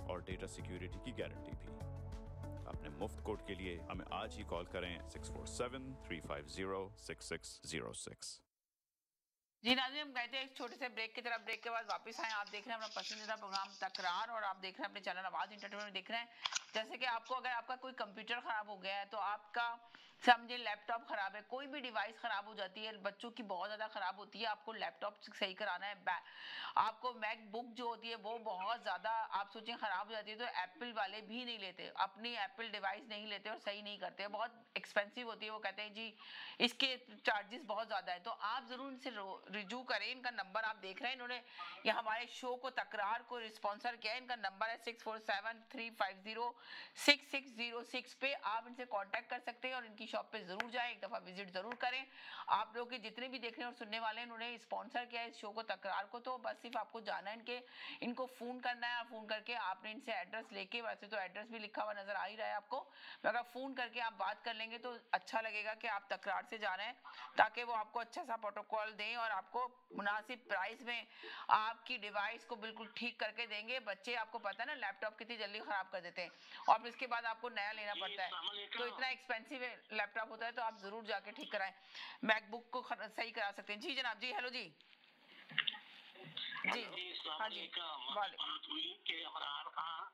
और डेटा सिक्योरिटी की गारंटी भी। अपने मुफ्त कोड के लिए हमें आज ही कॉल करें 647-350-6606। जी नाज़रीन, हम गए थे एक छोटे से ब्रेक की तरफ। ब्रेक के बाद वापस आए। आप देख रहे हैं अपना पसंदीदा प्रोग्राम तकरार और आप देख रहे हैं अपने चैनल आवाज एंटरटेनमेंट देख रहे हैं। जैसे कि आपको अगर आपका कोई कंप्यूटर खराब हो गया है तो आपका समझे लैपटॉप खराब है, कोई भी डिवाइस खराब हो जाती है, बच्चों की बहुत ज्यादा खराब होती है, आपको लैपटॉप सही कराना है, आपको मैकबुक जो होती है वो बहुत ज्यादा आप सोचें खराब हो जाती है, तो एप्पल वाले भी नहीं लेते, अपनी एप्पल डिवाइस नहीं लेते और सही नहीं करते, बहुत एक्सपेंसिव होती है। वो कहते हैं जी इसके चार्जेस बहुत ज्यादा है। तो आप जरूर इनसे रिजू करें। इनका नंबर आप देख रहे हैं, इन्होंने ये हमारे शो को तकरार को स्पॉन्सर किया है। इनका नंबर है 647-350-6606 पे आप इनसे कांटेक्ट कर सकते हैं और इनकी शॉप पे जरूर जाएं, एक दफा विजिट जरूर करें। आप लोग के जितने भी देख रहे हैं और सुनने वाले हैं, इन्होंने स्पॉन्सर किया है इस शो को तकरार को, तो बस सिर्फ आपको जाना है इनको फोन करना है। फोन करके आपने इनसे एड्रेस लेके, वैसे तो एड्रेस भी लिखा हुआ नजर आ ही रहा है आपको, मगर फोन करके आप बात कर लेंगे तो अच्छा लगेगा कि आप तकरार से जा रहे हैं, ताकि वो आपको अच्छा सा प्रोटोकॉल दें और आपको मुनासिब प्राइस में आपकी डिवाइस को बिल्कुल ठीक करके देंगे। बच्चे आपको पता है ना लैपटॉप कितनी जल्दी खराब कर देते हैं और फिर इसके बाद आपको नया लेना पड़ता है, तो इतना एक्सपेंसिव लैपटॉप होता है, तो आप जरूर जाके ठीक कराएं, मैकबुक को सही करा सकते हैं। जी जनाब, जी हेलो जी, जी हाँ जी, इमरान खान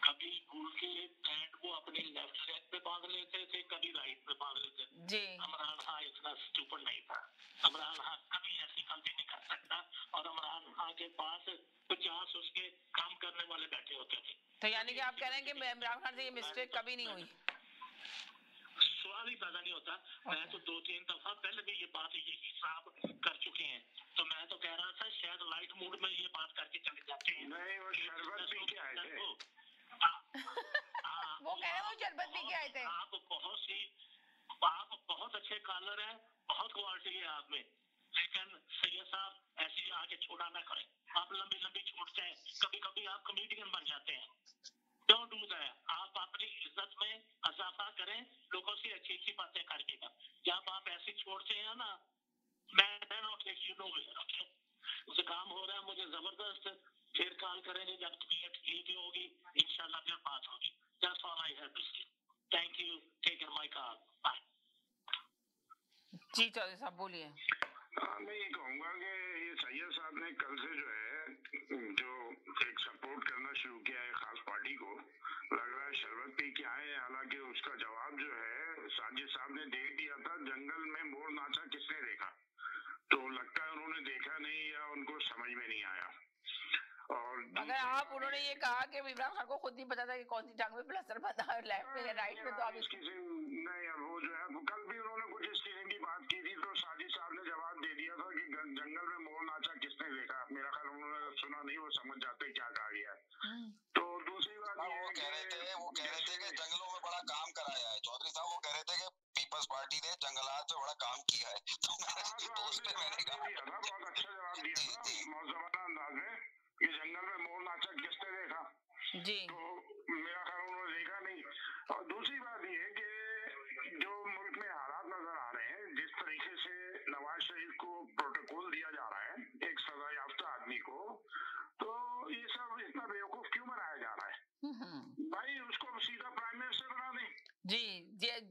कभी भूल के पैंट वो अपने लेफ्ट लेग पे बांध लेते थे, कभी राइट पे बांध लेते थे। जी इमरान खान इतना स्टूपिड नहीं था। इमरान खान कभी ऐसी गलती नहीं कर सकता, और इमरान खान के पास 50 उसके काम करने वाले बैठे होते थे। तो यानी कि आप कह रहे हैं कि इमरान खान से ये मिस्टेक कभी नहीं हुई? सवाल ही पैदा नहीं होता। मैं तो 2-3 दफा पहले भी ये बात यही साहब कर चुके हैं, तो मैं तो कह रहा था शायद लाइट मूड में ये बात करके चले जाते हैं। नहीं, वो शरबत पी के आए थे। वो कह रहे हैं वो शरबत पी के आए थे। आप बहुत अच्छे कॉलर हैं, बहुत क्वालिटी है आप में, लेकिन सैयद साहब ऐसी आगे छोड़ा ना करें। आप लंबी लंबी छोड़ते हैं, कभी कभी आप कमेडियन बन जाते हैं। Don't do that. आप अपनी इज्जत में इजाफा करें, लोगों से अच्छी अच्छी बातें करके। जब आप ऐसे छोड़ते हैं ना, मैं not take you no where, okay? उसे काम हो रहा है मुझे जबरदस्त, फिर कॉल करेंगे जब तबीयत ठीक होगी, इंशाल्लाह फिर बात होगी। That's all I have to say. Thank you, take my call, bye. जी चौधरी साहब बोलिए। मैं ये कहूँगा कि ये सैयद साहब ने कल से जो है जो एक सपोर्ट करना शुरू किया है खास पार्टी को, लग रहा है शरबत पी के आए। हालांकि उसका जवाब जो है साजिद साहब ने दे दिया था, जंगल में मोर नाचा किसने देखा, तो लगता है उन्होंने देखा नहीं या उनको समझ में नहीं आया। और अगर आप उन्होंने ये कहा कि इमरान खान को खुद नहीं पता था कि कौन सी टांग में प्लास्टर बंधा है, लेफ्ट में या राइट में, तो आप नहीं, वो जो है कल भी उन्होंने कुछ इस किस्म की बात की थी, तो साजिद साहब ने जवाब दे दिया था कि जंगल में मोर नाचा किसने देखा। मेरा ख्याल उन्होंने सुना नहीं, वो समझ जाते क्या कहा गया है। तो दूसरी बात वो कह रहे थे कि जंगलों में बड़ा काम कराया है चौधरी साहब। वो कह रहे थे कि पीपल्स पार्टी ने जंगलात पे बड़ा काम किया है, तो उस पे मैंने कहा बहुत अच्छा जवाब दिया था मौजूदा अंदाज में कि जंगल में मोर नाचा किसने देखा। जी तो मेरा ख्याल उन्होंने देखा नहीं। और दूसरी बात ये है कि जो मुल्क में हालात नजर आ रहे हैं, जिस तरीके से नवाज शरीफ को प्रोटोकॉल दिया जा रहा है एक सजा याफ्ता आदमी को, तो ये सब इतना बेवकूफ क्यों बनाया जा रहा है? भाई उसको सीधा प्राइम मिनिस्टर बना दें। जी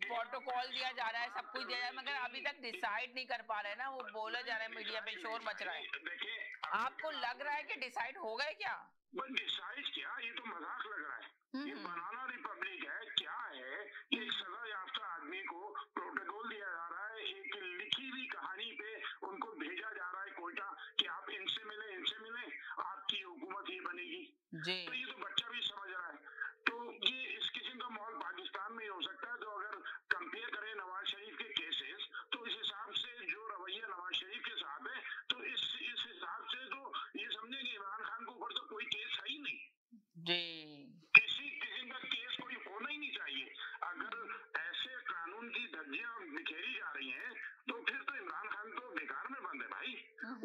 प्रोटोकॉल दिया जा रहा है, सब कुछ दिया जा रहा है, मगर अभी तक डिसाइड नहीं कर पा रहे हैं ना। वो बोला जा रहा है, मीडिया पे शोर मच रहा है। देखिए, आपको लग रहा है कि डिसाइड हो गए क्या? डिसाइड क्या, ये तो मजाक लग रहा है। ये बनाना रिपब्लिक है क्या है? एक सजा याफ्ता आदमी को प्रोटोकॉल दिया जा रहा है, एक लिखी हुई कहानी पे उनको भेजा जा रहा है कोयटा कि आप इनसे मिले, आपकी हुकूमत ये बनेगी। तो ये तो बच्चा भी समझ रहा है। तो ये इस किस्म का माहौल पाकिस्तान में हो सकता है। तो अगर कंपेयर करें नवाज शरीफ के केसेस, तो इस हिसाब से जो रवैया नवाज शरीफ के साथ है, तो इस हिसाब से तो ये समझेंगे इमरान खान के ऊपर तो कोई केस है ही नहीं। किसी किस्म का केस कोई होना ही नहीं चाहिए। अगर ऐसे कानून की धज्जियां बिखेरी जा रही हैं, तो फिर तो इमरान खान तो बेकार में बंद है भाई,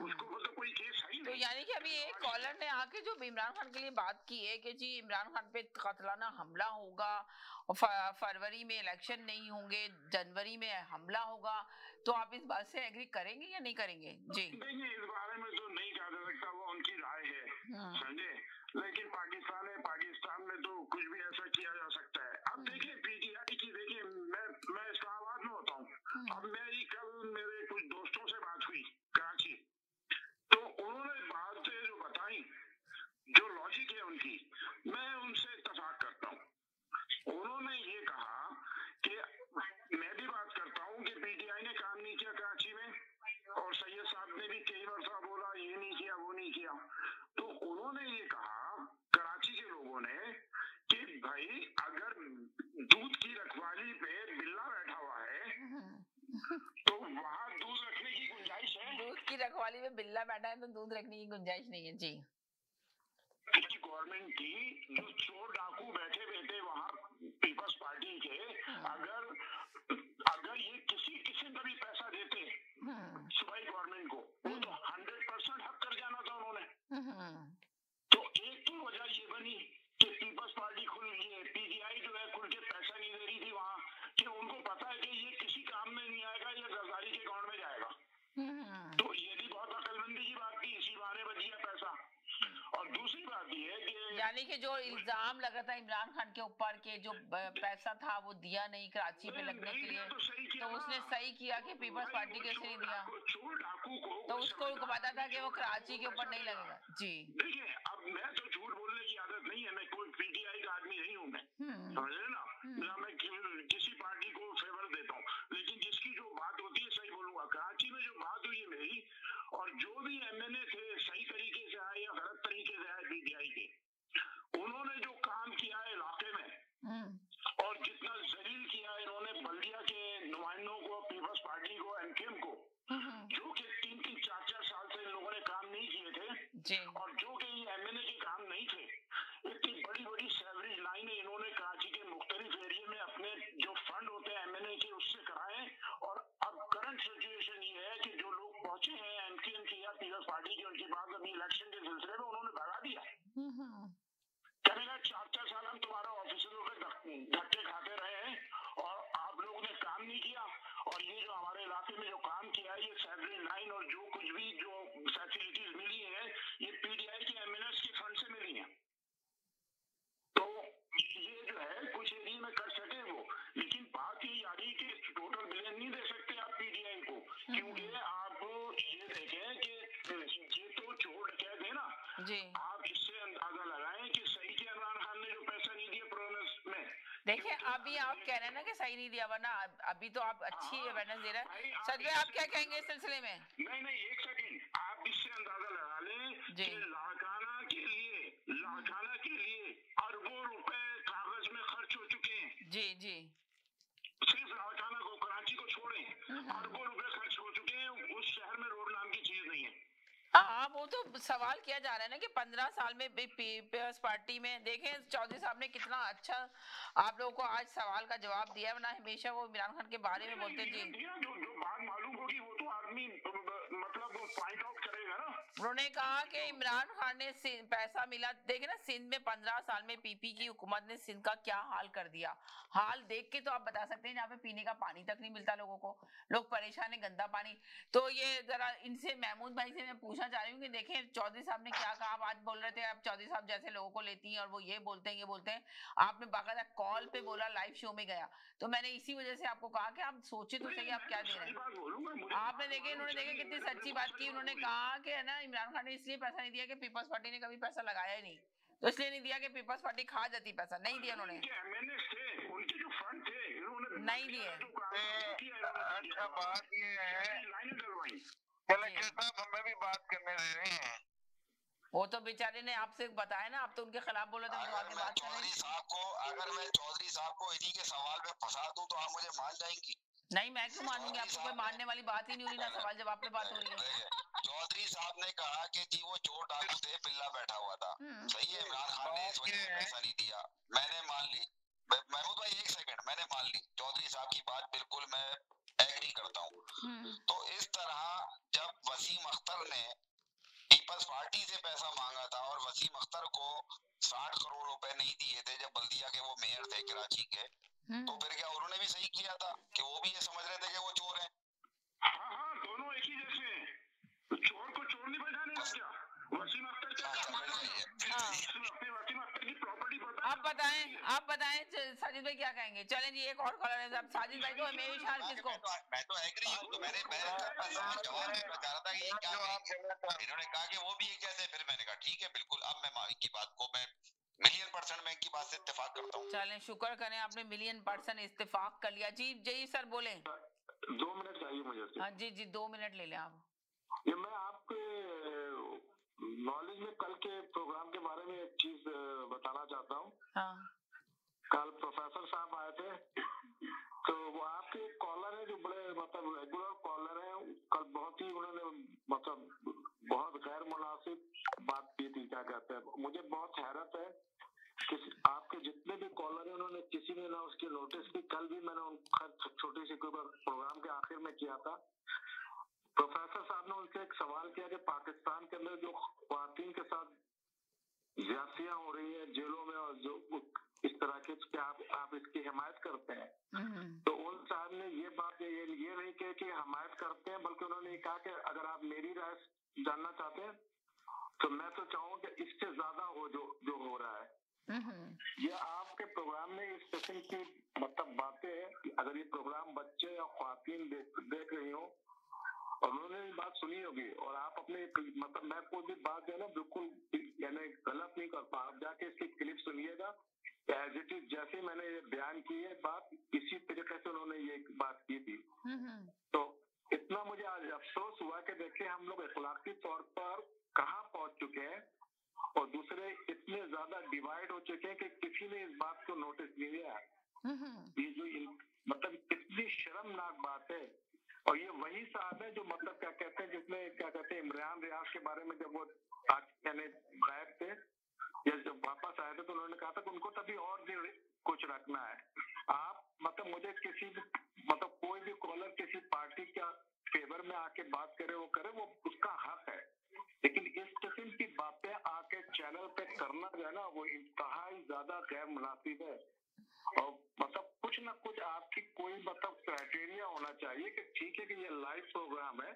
उसको ऊपर तो कोई केस है ही तो नहीं। यानी कि अभी एक कॉलर ने आके जो इमरान खान के लिए बात की है कि जी इमरान खान पे कतलाना हमला होगा, फरवरी में इलेक्शन नहीं होंगे, जनवरी में हमला होगा, तो आप इस बात से एग्री करेंगे या नहीं करेंगे? जी देखिए, इस बारे में तो नहीं कहा जा सकता, वो उनकी राय है, समझे। लेकिन पाकिस्तान में तो कुछ भी ऐसा किया जा सकता है। अब देखिए पीटीआई की, देखिए मैं इस्लामाबाद में होता हूँ। अब मेरे कुछ दोस्तों से बात हुई कराची, तो उन्होंने बातें जो बताई, जो लॉजिक है उनकी, मैं उनसे इत्तेफाक करता हूँ। उन्होंने ये कहा कि मैं भी बात करता हूँ कि पीटीआई ने काम नहीं किया कराची में, और सैयद साहब ने भी कई बार बोला ये नहीं किया वो नहीं किया। तो उन्होंने ये कहा कराची के लोगों ने कि भाई अगर दूध की रखवाली पे बिल्ला बैठा हुआ है, तो वहाँ दूध रखने की गुंजाइश है। दूध की रखवाली में बिल्ला बैठा है तो दूध रखने की गुंजाइश नहीं है। जी गवर्नमेंट की जो चोर डाकू बैठे वहाँ पीपल्स पार्टी के, अगर ये किसी का भी पैसा देते सूबाई गवर्नमेंट को, वो तो 100% हक कर जाना था उन्होंने। तो एक तो वजह ये बनी कि पीपल्स पार्टी पीटीआई जो है खुल के पैसा नहीं दे रही थी वहाँ, कि उनको पता है कि ये किसी काम में नहीं आएगा, ये जरदारी के अकाउंट में जाएगा। तो ये भी बहुत अकलमंदी की बात थी, इसी बहाने बच गया पैसा। और दूसरी बात ये है कि यानी कि जो इल्जाम लगा था इमरान खान के ऊपर के जो पैसा था वो दिया नहीं कराची में लगने के लिए, तो उसने सही किया कि पीपल्स पार्टी के नहीं दिया, तो उसको पता था कि वो कराची के ऊपर नहीं लगेगा। जी देखिए, अब मैं तो झूठ बोलने की आदत नहीं है, मैं कोई पीटीआई का आदमी नहीं हूँ, मैं समझ रहे ना, ना मैं किसी पार्टी को फेवर देता हूँ, लेकिन जिसकी जो बात होती है सही बोलूंगा। कराची में जो बात हुई है मेरी, और जो भी एमएनए थे सही तरीके से आए या गलत तरीके से आए पीटीआई के, उन्होंने जो काम किया है इलाके में और जितना जलील किया है इन्होंने बल्दिया के नुमाइंदों को, पीपल्स पार्टी को, एमकेएम को, जो कि 3-4 साल से इन लोगों ने काम नहीं किए थे और जो कि ये एमएनए के काम नहीं थे, इतनी बड़ी बड़ी सैलरी लाइनें इन्होंने कराची के मुख्तलिफ एरिया में अपने जो फंड होते हैं एमएनए के उससे कराए। और अब करंट सिचुएशन ये है कि जो लोग पहुंचे हैं एमकेएम की या पीपल्स पार्टी के, उनके बाद अभी इलेक्शन के सिलसिले में उन्होंने भगा दिया। कहेगा 4-4 साल हम तुम्हारा ऑफिसरों के धक्के खाते रहे हैं और आप लोगों ने काम नहीं किया, और ये जो हमारे इलाके में जो काम किया है, ये सैलरी लाइन और जो कुछ भी जो फैसिलिटीज मिली है ये पीटीआई के एमएनएस के फंड से मिली है। तो ये जो है कुछ एरिया में कर सके वो, लेकिन बात ये आ रही कि टोटल बिलियन नहीं दे सकते आप पीटीआई को, क्योंकि आप ये देखें कि ये तो छोड़ क्या थे ना जी, आप इससे अंदाजा लगाएं कि सही के इमरान खान ने जो पैसा नहीं दिया प्रोमिस में। देखिए अभी आप कह रहे हैं ना कि सही नहीं दिया, वरना अभी तो आप अच्छी अवेयरनेस दे रहे हैं। सच में आप क्या कहेंगे इस सिलसिले में? नहीं एक सेकंड, आप इससे अंदाजा लगा लें कि लाड़काना के लिए अरबों रुपए कागज में खर्च हो चुके हैं। जी सिर्फ लाड़काना को, कराची को छोड़ें, अरबों रुपए खर्च हो चुके हैं। उस शहर में रोड नाम की चीज नहीं है। हाँ, वो तो सवाल किया जा रहा है ना कि 15 साल में पीपल्स पार्टी में देखें चौधरी साहब ने कितना अच्छा आप लोगों को आज सवाल का जवाब दिया, वरना हमेशा वो इमरान खान के बारे में बोलते जी। जो बात मालूम होगी वो तो आदमी मतलब पॉइंट आउट करेगा ना। उन्होंने कहा कि इमरान खान ने पैसा मिला, देखे ना सिंध में 15 साल में पीपी की हुकूमत ने सिंध का क्या हाल कर दिया। हाल देख के तो आप बता सकते हैं, जहाँ पे पीने का पानी तक नहीं मिलता लोगों को, लोग परेशान है, गंदा पानी। तो ये जरा इनसे महमूद भाई से मैं पूछना चाह रही हूँ कि देखें चौधरी साहब ने क्या कहा। आप आज बोल रहे थे आप चौधरी साहब जैसे लोगों को लेती हैं और वो ये बोलते हैं, आपने बाकायदा कॉल पे बोला, लाइव शो में गया, तो मैंने इसी वजह से आपको कहा कि आप सोचे तो सही आप क्या दे रहे हैं। आपने देखे, इन्होंने देखे कितनी सच्ची बात की। उन्होंने कहा कि है ना इमरान खान ने इसलिए पैसा नहीं दिया कि पीपल्स पार्टी ने कभी पैसा लगाया ही नहीं, तो इसलिए नहीं दिया कि पीपल्स पार्टी खा जाती पैसा, नहीं दिया उन्होंने, उनके जो फंड थे नहीं दिए। अच्छा बात ये है, कलेक्टर साहब हमें भी बात करने दे रहे हैं। वो तो बेचारे ने आपसे बताया ना, आप तो उनके खिलाफ बोले थे। अगर मैं चौधरी साहब को इन्हीं के सवाल में फंसा दूं तो आप मुझे मान जाएंगी? नहीं, मैं क्यों मानूंगी आपको, कोई मानने वाली बात ही नहीं हो रही ना, सवाल जवाब पे बात हो रही है। चौधरी साहब ने कहा कि जी वो चोर डाकू थे, बिल्ला बैठा हुआ था, सही है, इमरान खान ने इस वजह से पैसा नहीं दिया, मैंने मान ली। महमूद भाई एक सेकंड, मैंने मान ली चौधरी साहब की बात, बिल्कुल मैं एग्री करता हूँ। तो इस तरह जब वसीम अख्तर ने पीपल्स पार्टी से पैसा मांगा था और वसीम अख्तर को 60 करोड़ रुपए नहीं दिए थे जब बल्दिया के वो मेयर थे कराची के, तो फिर क्या उन्होंने भी सही किया था कि वो भी ये समझ रहे थे कि वो चोर हैं? हाँ, दोनों एक ही जैसे हैं। चोर को चोर नहीं पहचाने का क्या? वसीम अख्तर क्या वसीम अख्तर की प्रॉपर्टी पता? आप बताएं साजिद भाई क्या कहेंगे। चलें जी, एक और कॉलर है साहब। साजिद भाई तो हमेशा किसको, मैं तो एग्री हूँ, तो मैंने जवाब चाह रहा था कि क्या कहेंगे। इन्होंने कहा कि वो भी एक जैसे, फिर मैंने कहा ठीक है बिल्कुल, अब मैं इनकी बात को मैं $1,000,000% मैं इनकी बात से इत्तेफाक करता हूँ। चलें, शुक्र करें आपने $1,000,000% इत्तेफाक कर लिया। जी सर बोले। 2 मिनट चाहिए मुझे। हाँ जी 2 मिनट ले लें आप। ये मैं आपके नॉलेज में कल के प्रोग्राम के बारे में एक चीज बताना चाहता हूँ। कल प्रोफेसर साहब आए थे, तो वो आपके कॉलर है जो बड़े मतलब रेगुलर कॉलर है, कल बहुत ही उन्होंने मतलब बहुत गैर मुनासिब बात की थी। क्या कहते हैं, मुझे बहुत हैरत है कि आपके जितने भी कॉलर हैं उन्होंने किसी ने ना उसकी नोटिस की। कल भी मैंने उनका छोटी सी प्रोग्राम के आखिर में किया था। प्रोफेसर साहब ने उनसे एक सवाल किया कि पाकिस्तान के अंदर जो ख्वातीन के साथ ज्यादतियां हो रही है जेलों में और जो इस तरह के, क्या आप इसकी हिमायत करते हैं? तो उन साहब ने ये बात ये नहीं कही कि हिमायत करते हैं, बल्कि उन्होंने कहा कि अगर आप मेरी राय जानना चाहते हैं तो मैं तो चाहूँ कि इससे ज्यादा हो जो हो रहा है। ये आपके प्रोग्राम में इस किस्म की मतलब बातें, अगर ये प्रोग्राम बच्चे या ख्वातीन देख रही हो और उन्होंने ये बात सुनी होगी और आप अपने मतलब मैं कोई भी बात है ना बिल्कुल यानी गलत नहीं करता, आप जाके इसकी क्लिप सुनिएगा एज इट इज, जैसे मैंने ये बयान की है बात इसी तरीके से उन्होंने ये बात की थी। तो इतना मुझे आज अफसोस हुआ कि देखिए हम लोग अखलाकी तौर पर कहाँ पहुंच चुके हैं और दूसरे इतने ज्यादा डिवाइड हो चुके हैं कि किसी ने इस बात को नोटिस नहीं लिया। ये जो मतलब कितनी शर्मनाक बात है। और ये वही साहब है जो मतलब क्या कहते हैं, जिसमें क्या कहते हैं इमरान रियाज के बारे में जब वो यानी गायब थे या जब वापस आए थे तो उन्होंने कहा था कि उनको तभी और भी कुछ रखना है। आप मतलब मुझे किसी मतलब कोई भी कॉलर किसी पार्टी का फेवर में आके बात करे वो उसका हक है, लेकिन इस किस्म की बातें आके चैनल पे करना जो है ना वो इंतहाई ज्यादा गैर मुनासिब है। और मतलब कुछ ना कुछ आपकी कोई मतलब क्राइटेरिया होना चाहिए कि ठीक है कि ये लाइव प्रोग्राम है,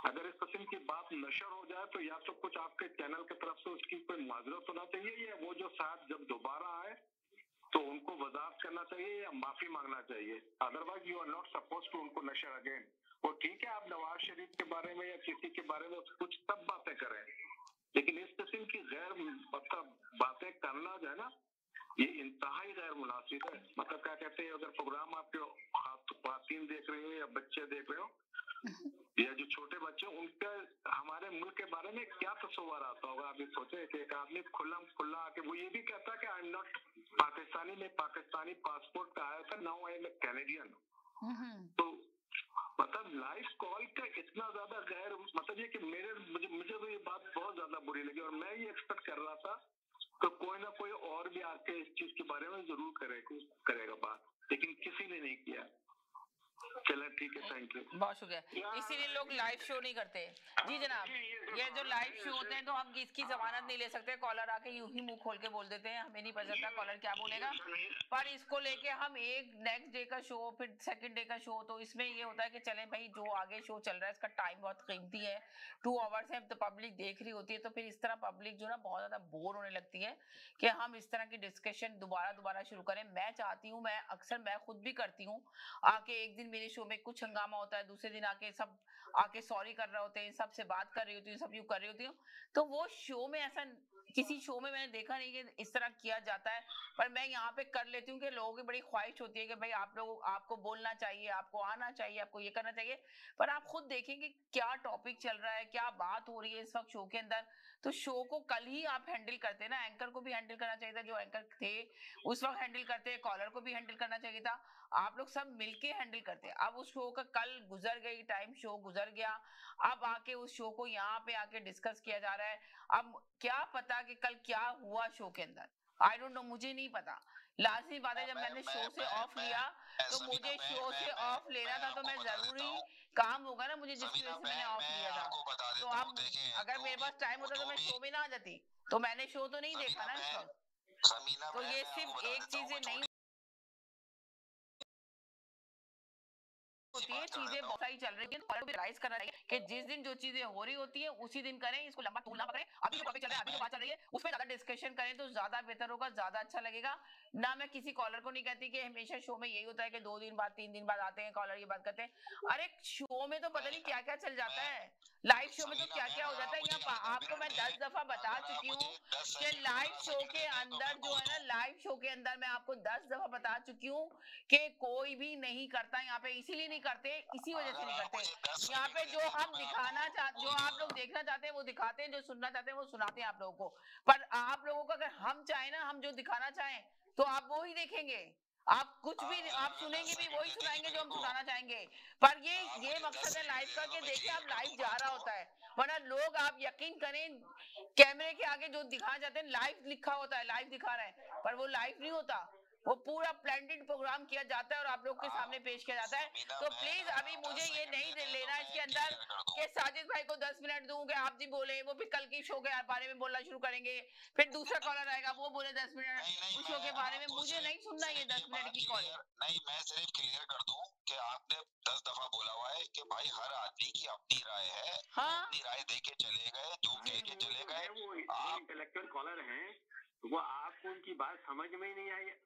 अगर इस किस्म की बात नशर हो जाए तो या तो कुछ आपके चैनल की तरफ से उसकी कोई माजरत होना चाहिए या वो जो साथ जब दोबारा आए तो उनको वजाहत करना चाहिए या माफी मांगना चाहिए। Otherwise you are not suppose to उनको नशर अगेन। वो ठीक है आप नवाज शरीफ के बारे में या किसी के बारे में कुछ सब बातें करें, लेकिन इस किस्म की गैर मतलब बातें करना जो है ना ये इंतहाई गैर मुनासिब है। मतलब क्या कहते हैं, अगर प्रोग्राम आपके खातून देख रहे हो या बच्चे देख रहे हो या जो छोटे बच्चे, उनका हमारे मुल्क के बारे में क्या तस्वर आता होगा। आप ये सोचे कि एक आदमी खुला आके वो ये भी कहता है कि आई एम नॉट पाकिस्तानी, में पाकिस्तानी पासपोर्ट पे आया था, now I am a Canadian. तो मतलब लाइव कॉल का इतना ज्यादा गैर मतलब ये कि मुझे तो ये बात बहुत ज्यादा बुरी लगी और मैं ये एक्सपेक्ट कर रहा था तो कोई ना कोई और भी आके इस चीज के बारे में जरूर करेगा बात, लेकिन किसी ने नहीं किया। चलो ठीक है, थैंक यू, बहुत शुक्रिया। इसीलिए लोग लाइव शो नहीं करते। जी जनाब, ये जो लाइव शो होते हैं तो हम इसकी जमानत नहीं ले सकते, कॉलर आके यूं ही मुंह खोल के बोल देते हैं, हमें नहीं पता चलता कॉलर क्या बोलेगा। पर इसको लेके हम एक नेक्स्ट डे का शो फिर सेकंड डे का शो, तो इसमें ये होता है कि चलें भाई जो आगे शो चल रहा है इसका टाइम बहुत कीमती है, 2 आवर्स है, तो पब्लिक देख रही होती है, तो फिर इस तरह पब्लिक जो ना बहुत ज्यादा बोर होने लगती है कि हम इस तरह की डिस्कशन दोबारा शुरू करें। मैं चाहती हूँ, मैं अक्सर मैं खुद भी करती हूँ, आके एक दिन मेरे शो में कुछ हंगामा होता है, दूसरे दिन आके सब आके सॉरी कर रहे होते हैं, सबसे बात कर रही होती हूँ, सब यूं कर रही होती हूँ। तो वो शो में ऐसा किसी शो में मैंने देखा नहीं कि इस तरह किया जाता है, पर मैं यहाँ पे कर लेती हूँ कि लोगों की बड़ी ख्वाहिश होती है कि भाई आप लोग आपको बोलना चाहिए, आपको आना चाहिए, आपको ये करना चाहिए। पर आप खुद देखेंगे क्या टॉपिक चल रहा है, क्या बात हो रही है इस वक्त शो के अंदर। तो शो को कल ही आप हैंडल करते ना, एंकर को भी हैंडल करना चाहिए था, जो एंकर थे उस वक्त हैंडल करते, कॉलर को भी हैंडल करना चाहिए था, आप लोग सब मिलके हैंडल करते। अब उस शो का कल गुजर गई टाइम, शो गुजर गया, अब आके उस शो को यहाँ पे आके डिस्कस किया जा रहा है। अब क्या पता कि कल क्या हुआ शो के अंदर, आई डोंट नो, मुझे नहीं पता। लाजमी बात है, जब मैंने शो से ऑफ लिया तो मुझे शो से ऑफ लेना था, तो मैं जरूरी काम होगा ना मुझे, जिसकी वजह से मैंने ऑफ लिया था। तो अब अगर मेरे पास टाइम होता तो मैं शो में ना आ जाती, तो मैंने शो तो नहीं देखा ना इस वक्त। तो ये सिर्फ एक चीजें नहीं होती है, चीजें बहुत सारी चल रही है, तो रियलाइज करना चाहिए कि जिस दिन जो चीजें हो रही होती है उसी दिन करें, इसको लंबा टूल ना पकड़ें। अभी जो टॉपिक चल रहा है, अभी जो बात चल रही है उस पर ज्यादा डिस्कशन करें तो ज्यादा बेहतर होगा, ज्यादा अच्छा लगेगा ना। मैं किसी कॉलर को नहीं कहती कि हमेशा शो में यही होता है कि 2 दिन बाद 3 दिन बाद आते हैं कॉलर ये बात करते हैं। अरे शो में तो पता नहीं क्या क्या चल जाता है, लाइव शो में तो क्या क्या हो जाता है। यहाँ आपको मैं 10 दफा बता चुकी हूँ कि लाइव शो के अंदर जो है ना, लाइव शो के अंदर मैं आपको 10 दफा बता चुकी हूँ कि कोई भी नहीं करता यहाँ पे, इसीलिए नहीं करते, इसी वजह से नहीं करते। यहाँ पे जो हम दिखाना चाहते, जो आप लोग देखना चाहते हैं वो दिखाते हैं, जो सुनना चाहते हैं वो सुनाते हैं आप लोगों को। पर आप लोगों को अगर हम चाहें ना, हम जो दिखाना चाहें तो आप वो ही देखेंगे, आप कुछ भी आप सुनेंगे भी वही सुनाएंगे जो हम सुनाना चाहेंगे। पर ये मकसद है लाइव का कि देखिए आप लाइव जा रहा होता है, वरना लोग आप यकीन करें कैमरे के आगे जो दिखाना चाहते हैं लाइव लिखा होता है, लाइव दिखा रहे हैं, पर वो लाइव नहीं होता। वो पूरा प्लानिंग प्रोग्राम किया जाता है और आप लोग के सामने पेश किया जाता है। तो प्लीज अभी मुझे ये नहीं लेना इसके अंदर कि साजिद भाई को 10 मिनट दूं कि आप जी बोले, वो भी कल की शो के बारे में बोलना शुरू करेंगे, फिर दूसरा कॉलर आएगा वो बोले 10 मिनट उस शो के बारे में। मुझे नहीं सुनना ये 10 मिनट की कॉल। नहीं, मैं सिर्फ क्लियर कर दूं कि आपने 10 दफा बोला हुआ है कि भाई हर आदमी की अपनी राय है। हाँ? अपनी राय दे के चले गए, जो कह के चले गए। वो इंटेलेक्चुअल कॉलर हैं, वो आपको उनकी बात समझ में ही नहीं आई।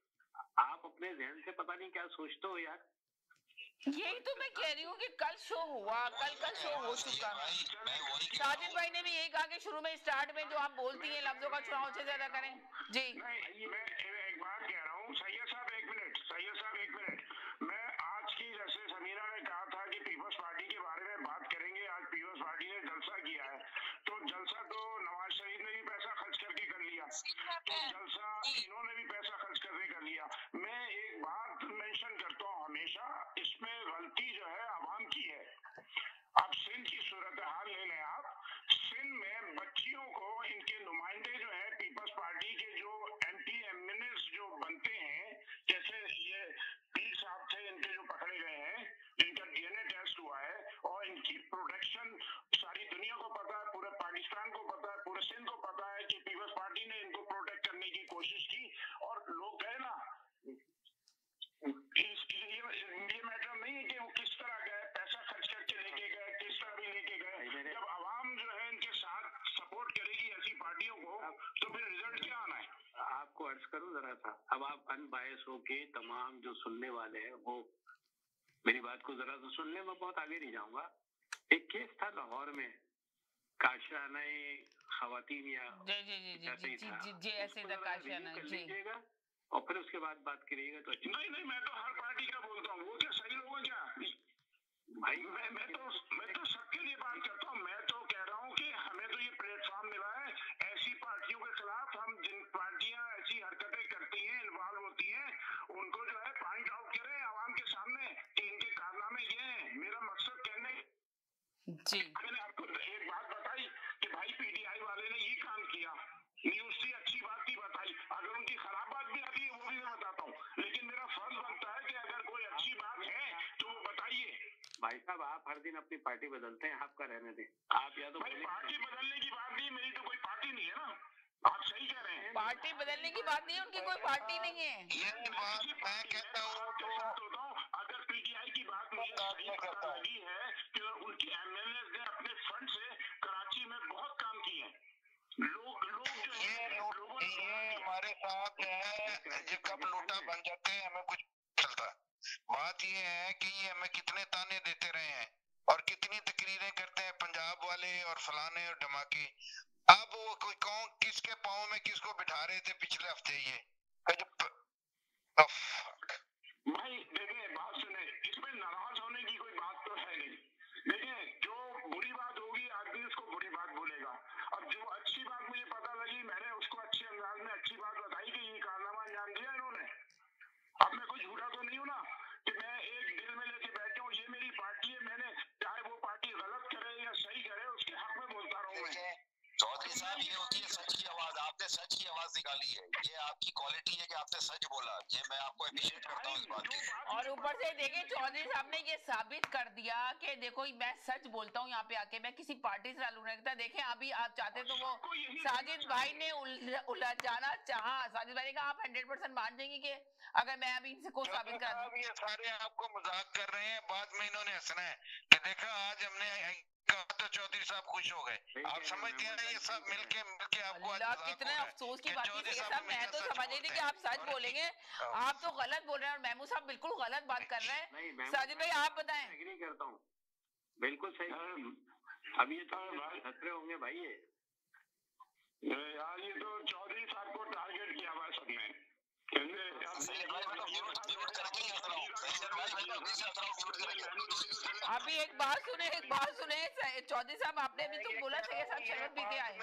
आप अपने जहन से पता नहीं क्या सोचते हो यार। यही तो मैं कह रही हूँ कि कल शो हुआ, कल का शो हो चुका। साजिद भाई ने भी यही कहा कि शुरू में स्टार्ट में जो आप बोलती हैं लफ्जों का चुनाव से ज्यादा करें। जी मैं एक बात कह रहा हूँ, सैयद साहब एक मिनट। मैं आज की, जैसे समीना ने कहा था कि पीपल्स पार्टी के बारे में बात करेंगे, आज पीपल्स पार्टी ने जलसा किया है, तो जलसा तो नवाज शरीफ ने भी पैसा खर्च करके कर लिया, तो जलसा इन्होंने भी पैसा खर्च करके कर लिया। मैं एक बात मेंशन करता हूँ हमेशा, इसमें गलती जो है आवाम की है। अब सिंध की सूरत हाल ले लें आप, सिंध में बच्चियों को इनके नुमाइंदे जो है पीपल्स पार्टी के जो एमपी एमएनएस जो बनते हैं, जैसे ये पीर साहब थे इनके जो पकड़े गए हैं, जिनका डीएनए टेस्ट हुआ है और इनकी प्रोटेक्शन सारी दुनिया को पता है, पूरे पाकिस्तान को पता है, पूरे सिंध को पता है कि पीपल्स पार्टी ने इनको प्रोटेक्ट करने की कोशिश की और लोग गए ना। ये मैटर नहीं है कि वो किस तरह गए, पैसा खर्च करके लेके गए, किस तरह भी लेके गए। जब आवाम जो है इनके साथ सपोर्ट करेगी ऐसी पार्टियों को, तो फिर रिजल्ट क्या आना है। आपको अर्ज करूं जरा सा, अब आप अनबायस होके तमाम जो सुनने वाले हैं वो मेरी बात को जरा सा सुन ले, मैं बहुत आगे नहीं जाऊंगा। एक केस था लाहौर में, काशाना खवातीन या जी ऐसे था काशाना जी, और फिर उसके बाद बात करिएगा तो अच्छा। नहीं, मैं तो हर पार्टी का बोलता हूँ, वो क्या सही लोग हैं क्या भाई? मैं तो सबके लिए बात करता हूँ। मैं तो कह रहा हूँ कि हमें तो ये प्लेटफॉर्म मिला है, ऐसी पार्टियों के खिलाफ हम, जिन पार्टियां ऐसी हरकतें करती हैं, इन्वॉल्व होती हैं, उनको जो है पॉइंट आउट करें आवाम के सामने कि इनके कारनामे ये हैं। मेरा मकसद कहने जी, मैंने आपको एक बात बताई कि भाई पीटीआई वाले ने ये काम किया, न्यूज से अच्छी बात भी बताई, अगर उनकी खराब बात भी आती है वो भी मैं बताता हूँ, लेकिन मेरा फर्ज बनता है कि अगर कोई अच्छी बात है तो वो बताइए। भाई साहब आप हर दिन अपनी पार्टी बदलते हैं, आपका रहने दें। आप या तो भाई पार्टी बदलने की बात नहीं, मेरी तो कोई पार्टी नहीं है ना, आप सही कह रहे हैं। पार्टी बदलने की बात नहीं है, उनकी कोई पार्टी नहीं है। ये बात मैं कहता हूँ, अगर पीटीआई की बात मुझे सही पता लगी है कि उनके एमएलए ने अपने फंड से कराची में बहुत काम किए हैं। लोग जो ये हमारे साथ है, ये कब लूटा बन जाते हैं हमें कुछ चलता। बात ये है कि ये हमें कितने ताने देते रहे हैं और कितनी तकरीरें करते हैं पंजाब वाले और फलाने और धमाके। अब वो कोई कौन किसके पाँव में किसको बिठा रहे थे पिछले हफ्ते, ये भाई देखिए बात सुने, इसमें नाराज होने की कोई बात तो है नहीं। देखिए जो बुरी बात होगी आदमी उसको बुरी बात बोलेगा, अब जो अच्छी बात मुझे पता लगी मैंने उसको अच्छे अंदाज में अच्छी बात बताई कि ये कारनामा अंजाम दिया इन्होंने। अब मैं कोई झूठा तो नहीं हूँ ना कि मैं एक दिल में लेके बैठा हूँ, ये मेरी पार्टी है, मैंने चाहे वो पार्टी गलत करे या सही करे उसके हक में बोलता रहूँ मैं। चौधरी साहब ये होती है सच की आवाज, आपने सच की आवाज निकाली है, ये आपकी क्वालिटी है कि आपने सच बोला, ये मैं आपको अप्रिशिएट करता हूँ इस बात की। और ऊपर से देखिए चौधरी साहब ने ये साबित कर दिया कि देखो मैं सच बोलता हूँ, यहाँ पे आके मैं किसी पार्टी से ताल्लुक नहीं रखता। देखें अभी आप चाहते तो वो साजिद भाई ने उलझाना चाहा, साजिद भाई ने कहा आप 100% मान जाएंगे कि अगर मैं अभी इनसे कुछ साबित कर दूं। ये सारे आपको मजाक कर रहे हैं, बाद में इन्होंने हंसना है कि देखा आज हमने तो चौधरी साहब खुश हो गए। आप समझते हैं ये सब मिलके आपको अल्लाह कितने अफसोस की बात है साहब, मैं तो समझ रही थी कि आप सच बोलेंगे, आप तो गलत बोल रहे हैं और महमूद साहब बिल्कुल गलत बात कर रहे हैं। साजिद भाई आप बताएं। एग्री करता हूँ, बिल्कुल सही। अब ये तो खतरे होंगे भाई, यार ये तो चौधरी साहब को टारगेट किया हुआ सबने। अभी एक बात सुने चौधरी साहब, आपने भी तो बोला सही साहब शरबत पीते आए,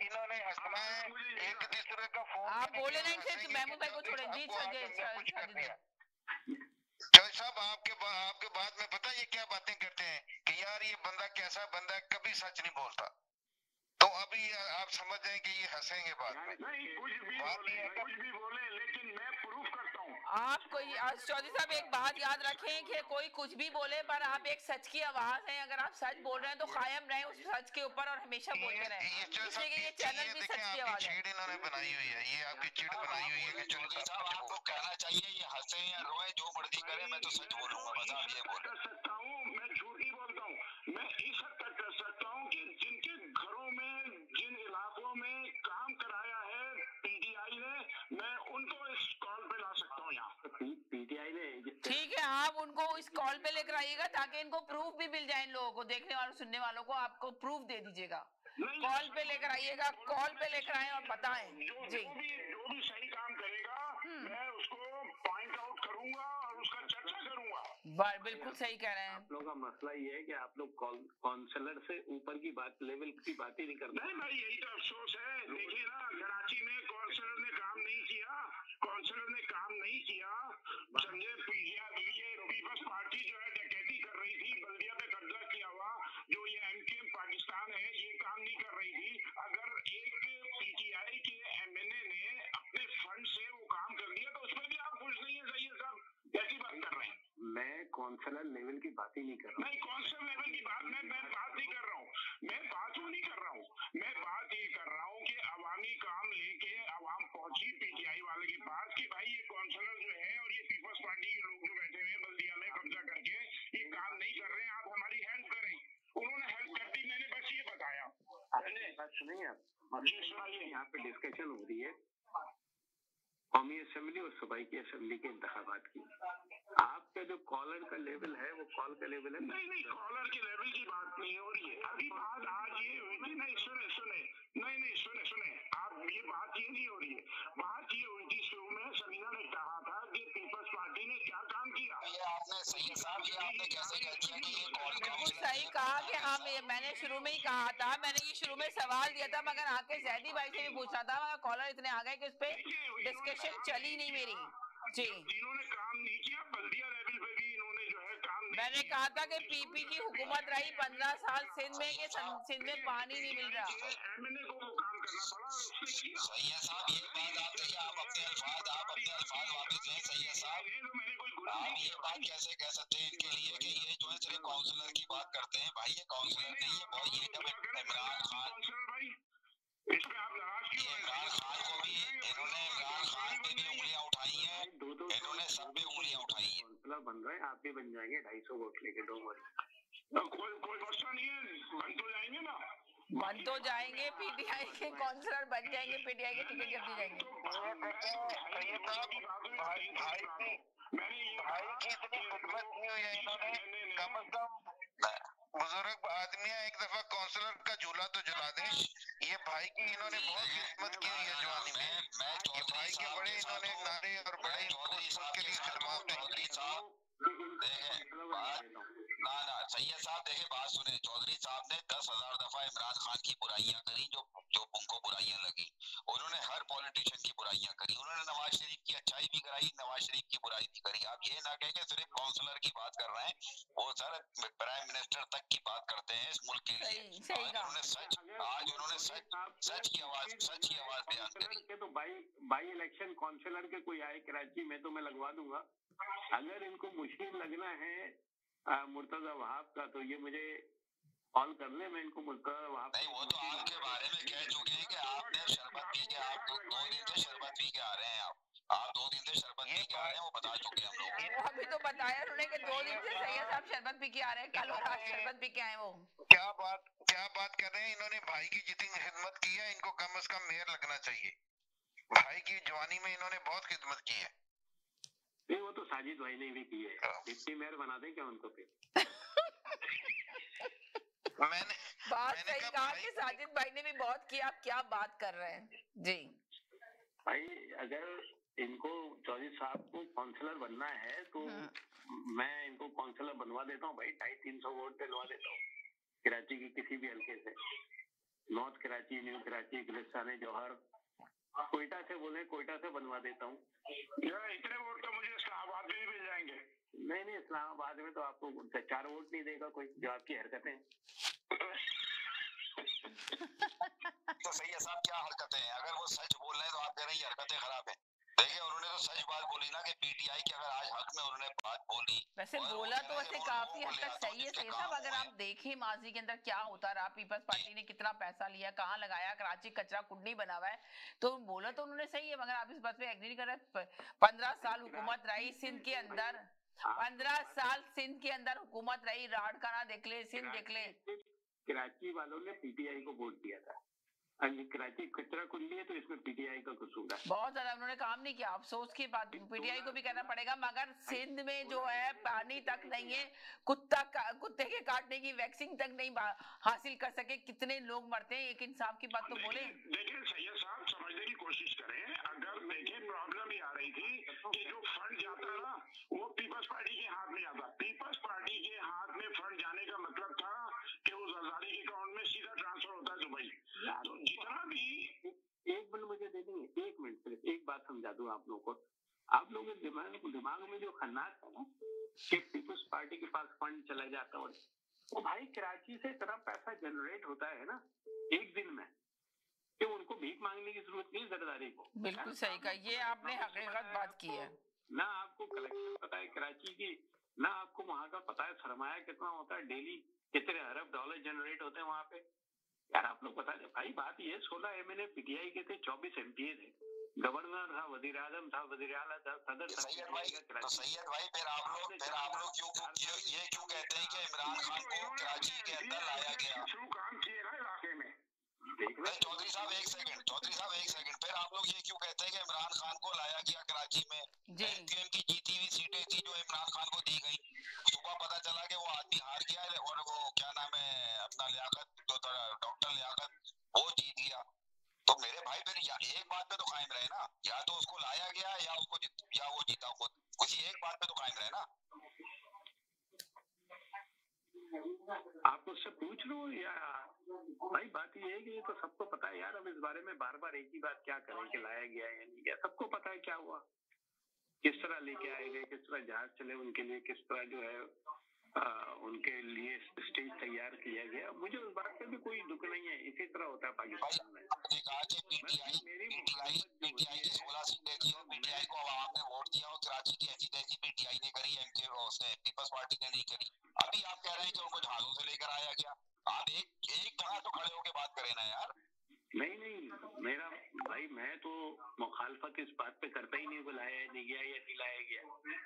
इन्होंने हंसना है, एक दूसरे का फोन आप बोले नहीं थे महमूद भाई को छोड़े। जी चौधरी साहब आपके बाद में पता ये क्या बातें करते हैं कि यार ये बंदा कैसा बंदा है, कभी सच नहीं बोलता। तो अभी आप समझ जाए कि ये हंसेंगे बात में। नहीं कुछ भी बोले लेकिन मैं प्रूफ करता हूँ। आपको चौधरी साहब एक बात याद रखें कि कोई कुछ भी बोले पर आप एक सच की आवाज हैं। अगर आप सच बोल रहे हैं तो कायम रहें उस सच के ऊपर और हमेशा बोलते रहें। इसलिए कि ये चैनल भी सच की आवाज है। इन्होंने बनाई हुई है, ये आपकी चिट बनाई हुई है कि चौधरी साहब आपको कहना चाहिए ये हंसे या रोए जो मर्जी करे, मैं तो सच बोलूंगा, बस आप ये बोलो। कर सकता हूँ, मैं झूठ नहीं बोलता हूँ। मैं इस हद तक कर सकता हूँ कि जिनके घरों में जिन इलाकों में काम कराया है पीटीआई ने, मैं उनको इस कॉल पे ला सकता हूँ यहाँ। पीटीआई ने ठीक है, आप उनको इस कॉल पे लेकर आइएगा ताकि इनको प्रूफ भी मिल जाए। इन लोगों को, देखने वालों सुनने वालों को आपको प्रूफ दे दीजिएगा। कॉल पे लेकर आइएगा, कॉल पे लेकर आए और बताएं। जी, जो भी सही काम करेगा मैं उसको पॉइंट आउट करूंगा और उसका चर्चा करूंगा। बिल्कुल सही कह रहे हैं। आप लोगों का मसला ये है कि आप लोग काउंसलर से ऊपर की बात, लेवल की बात ही नहीं करते। नहीं भाई, यही तो अफसोस है। देखिए ना, कराची में काउंसलर ने काम नहीं किया, काउंसलर ने काम नहीं किया। समझे, पीपल्स पार्टी जो है डकैती कर रही थी, बल्दिया पे कब्जा किया हुआ, जो ये एमकेएम पाकिस्तान है, ये काम नहीं कर रही थी। अगर एक पीटीआई के एमएनए ने अपने फंड से वो काम कर दिया तो उसमें भी आप खुश नहीं है। सही है साहब, कैसी बात कर रहे हैं? मैं काउंसलर लेवल की बात ही नहीं कर रहा हूँ। नहीं, काउंसलर लेवल की बात मैं बात नहीं कर रहा हूँ। मैं बात वो नहीं कर रहा हूँ। मैं बात ये कर रहा हूँ कि अवामी काम लेके अवाम पहुंची पीटीआई वाले के पास कि भाई ये काउंसलर जो है और ये पीपल्स पार्टी के लोग जो बैठे हुए हैं बल्दिया में कब्जा करके ये काम नहीं कर रहे हैं, आप हमारी हेल्प करें। उन्होंने हेल्प कर दी, मैंने बस ये बताया। बात सुनिए आप, यहाँ पे डिस्कशन हो रही है कौमी असेंबली और सूबाई की असेंबली के इंतखाबात की। आपका जो कॉलर का लेवल है वो कॉल का लेवल है। नहीं, कॉलर के लेवल की बात नहीं हो रही है। अभी बात आज ये हुई थी। नहीं, सुने आप, ये बात ये नहीं हो रही है। बात ये हुई थी, शुरू में समीना ने कहा था कि पीपल्स पार्टी ने क्या काम किया। ये आपने सही साहब, ये आपने कैसे कह दिया कि ये कॉल बिल्कुल सही कहा कि हाँ, मैंने शुरू में ही कहा था। मैंने ये शुरू में सवाल दिया था, मगर आके जैदी भाई से भी पूछा था, मगर कॉलर इतने आ गए कि उस पे डिस्कशन चली नहीं मेरी। जी, इन्होंने काम नहीं किया, बल्दिया लेवल पे भी इन्होंने जो है काम नहीं। मैंने कहा था कि पीपी की हुकूमत रही 15 साल सिंध में, कि सिंध में पानी नहीं मिल रहा। एमएनए को वो काम करना पड़ा, उसने किया। सही है साहब, ये बात आप कहिए, आप अपने अल्फाज वापस लें। सही है साहब, आप ये बात कैसे कह सकते हैं इनके लिए कि ये जो है सिर्फ काउंसलर की बात करते हैं? भाई ये काउंसलर नहीं है, बहुत ये जब इमरान खान को भी इमरान खान पे भी उंगलियां उठाई हैं, इन्होंने सब पे उंगलियां उठाई हैं। काउंसलर बन रहे हैं, आप भी बन जाएंगे 250 वोट लेके। डोंट वरी, कोई मसला नहीं है, बन तो जाएंगे ना। बन तो जाएंगे, पीटीआई के काउंसलर बन जाएंगे, पीटीआई के टिकट जब दी जाएंगे। भाई की इतनी खिदमत की हुई है इन्होंने, कम से कम बुजुर्ग आदमी है, एक दफा काउंसलर का झूला तो झुला दें। ये भाई की इन्होंने बहुत खिदमत की हुई है जवानी में। ये भाई के बड़े इन्होंने नारे और बड़े के लिए खिदमत चौधरी साहब ना सैयद साहब देखे, बात सुने। चौधरी साहब ने 10,000 दफा इमरान खान की बुराइयां करी, जो उनको बुराइयां लगी। उन्होंने हर पॉलिटिशियन की बुराइयां करी। उन्होंने नवाज शरीफ की अच्छाई भी कराई, नवाज शरीफ की बुराई भी करी। आप ये ना कहें कि सिर्फ काउंसलर की बात कर रहे हैं, वो सर प्राइम मिनिस्टर तक की बात करते हैं इस मुल्क के लिए। आज उन्होंने सच की आवाज बयान करी। तो बाई इलेक्शन काउंसलर के कोई आए कराची में तो मैं लगवा दूंगा। अगर इनको मुश्किल लगना है मुर्तजा वहाब का, तो ये मुझे कॉल कर ले, मैं इनको मुर्तजा वहाब। नहीं, वो तो आपके बारे में कह चुके हैं कि आपने शरबत पी के, आप 2 दिन से शरबत पी के आ रहे हैं। आप 2 दिन से शरबत पी के आ रहे हैं, वो बता चुके हैं हम लोग। अभी तो बताया उन्होंने कि 2 दिन से सैयद साहब शरबत पी के आ रहे हैं, कल और आज शरबत पी के आए। वो क्या बात कर रहे हैं? इन्होंने भाई की जितनी खिदमत की है, इनको कम से कम मेयर लगना चाहिए। भाई की जवानी में इन्होंने बहुत खिदमत की है। नहीं, वो तो साजिद भाई ने भी की है। डिप्टी मेयर बना दें क्या उनको फिर? मैंने बात सही कहा कि साजिद भाई ने भी बहुत किया। आप क्या बात कर रहे हैं? जी भाई, अगर इनको चौधरी साहब को काउंसलर बनना है तो मैं इनको काउंसलर बनवा देता हूँ भाई। 250-300 वोट दिलवा देता हूँ कराची की किसी भी हल्के से। नॉर्थ कराची, न्यू कराची, गुलिस्तान, जौहर, कोयटा से बोले, कोयटा से बनवा देता हूँ। इतने वोट तो मुझे इस्लामाबाद में भी मिल जाएंगे। नहीं, इस्लामाबाद में तो आपको 4 वोट नहीं देगा कोई, जो आपकी हरकतें। तो सही है साहब, क्या हरकतें हैं? अगर वो सच बोल रहे हैं तो आप कह रहे हैं हरकतें खराब हैं। देखिए उन्होंने तो सच बात बोली ना कि पीटीआई की अगर आज हक में उन्होंने बात बोली, वैसे बोला तो वैसे काफी हद तक सही है सही साहब। अगर आप देखें माजी के अंदर क्या होता रहा, पीपल्स पार्टी ने कितना पैसा लिया, कहाँ लगाया, कराची कचरा कुंडी बना हुआ है, तो बोला तो उन्होंने सही है। मगर आप इस बात पे एग्री नहीं कर रहे। 15 साल हुकूमत रही सिंध के अंदर, 15 साल सिंध के अंदर हुकूमत रही, राडखाना देख ले, सिंध देख ले। कराची वालों ने पीटीआई को वोट दिया था, कराची कचरा कुंडी है तो इसमें पीटीआई का कसूर है। बहुत ज्यादा उन्होंने काम नहीं किया, अफसोस की बात पीटीआई को भी कहना पड़ेगा। मगर सिंध में जो है पानी तक नहीं है, कुत्ते के काटने की वैक्सीन तक नहीं हासिल कर सके, कितने लोग मरते हैं। एक इंसाफ की बात तो बोले। देखिए सैयद साहब समझने की कोशिश करें। अगर देखिए प्रॉब्लम ये आ रही थी कि जो फंड जाता ना वो पीपल्स पार्टी के हाथ में आता, पीपल्स पार्टी के हाथ में फंड जाने का मतलब था कि वो जरदारी के अकाउंट में सीधा ट्रांसफर होता है दुबई। तो जितना भी एक मिनट मुझे दे देंगे, 1 मिनट सिर्फ एक बात समझा दूं आप लोगों को। आप लोगों के दिमाग में जो खन्नास है ना कि पीपल्स पार्टी के पास फंड चला जाता है, वो भाई कराची से इतना पैसा जनरेट होता है ना एक दिन में कि उनको भीख मांगने की जरूरत नहीं जरदारी को। बिल्कुल सही कहा, ये आपने हकीकत बात की है। ना आपको कलेक्शन पता है कराची की, ना आपको वहाँ का पता है सरमाया कितना होता है, डेली कितने अरब डॉलर जनरेट होते हैं वहाँ पे। यार आप लोग बता दें भाई। बात ये 16 एमएलए पीटीआई के थे, 24 एमपीए थे, गवर्नर था, वजीर आजम था, वजीर आला था, सदर सैयद भाई फिर आप लोग ये क्यों कहते हैं कि इमरान खान को कराची के अंदर लाया गया? काम किए ना इलाके में। चौधरी साहब एक सेकंड, फिर आप लोग ये क्यों कहते हैं कि इमरान खान को लाया गया कराची में? एमक्यूएम की जीती हुई सीटें थी जो इमरान खान को दी गई, सुबह पता चला कि वो आदमी हार गया है और वो क्या नाम है अपना लियाकत, जो डॉक्टर लियाकत, वो जीत गया। तो मेरे भाई फिर एक बात पे तो कायम रहे ना, या तो उसको लाया गया या वो जीता खुद, किसी एक बात पे तो कायम रहे ना। आप उससे पूछ लो या भाई। बात ये है कि ये तो सबको पता है यार। अब इस बारे में बार बार एक ही बात क्या करें कि लाया गया है या नहीं गया, सबको पता है क्या हुआ, किस तरह लेके आए गए, किस तरह जहाज चले उनके लिए, किस तरह जो है उनके लिए स्टेज तैयार किया गया। मुझे उस बात पे भी कोई दुख नहीं है, इसी तरह होता है पाकिस्तान में। पीटीआई की 16 सीटें थी और पीटीआई को आवाम ने वोट दिया और कराची की ऐसी तैसी पीटीआई ने करी, पीपल्स पार्टी ने नहीं करी। अभी आप कह रहे हैं कि उनको झाड़ू से लेकर आया गया। आप एक जगह तो खड़े होकर बात करें ना यार। नहीं मेरा भाई, मैं तो मुखालफत इस बात पे करता ही नहीं, वो लाया नहीं गया या नहीं लाया गया।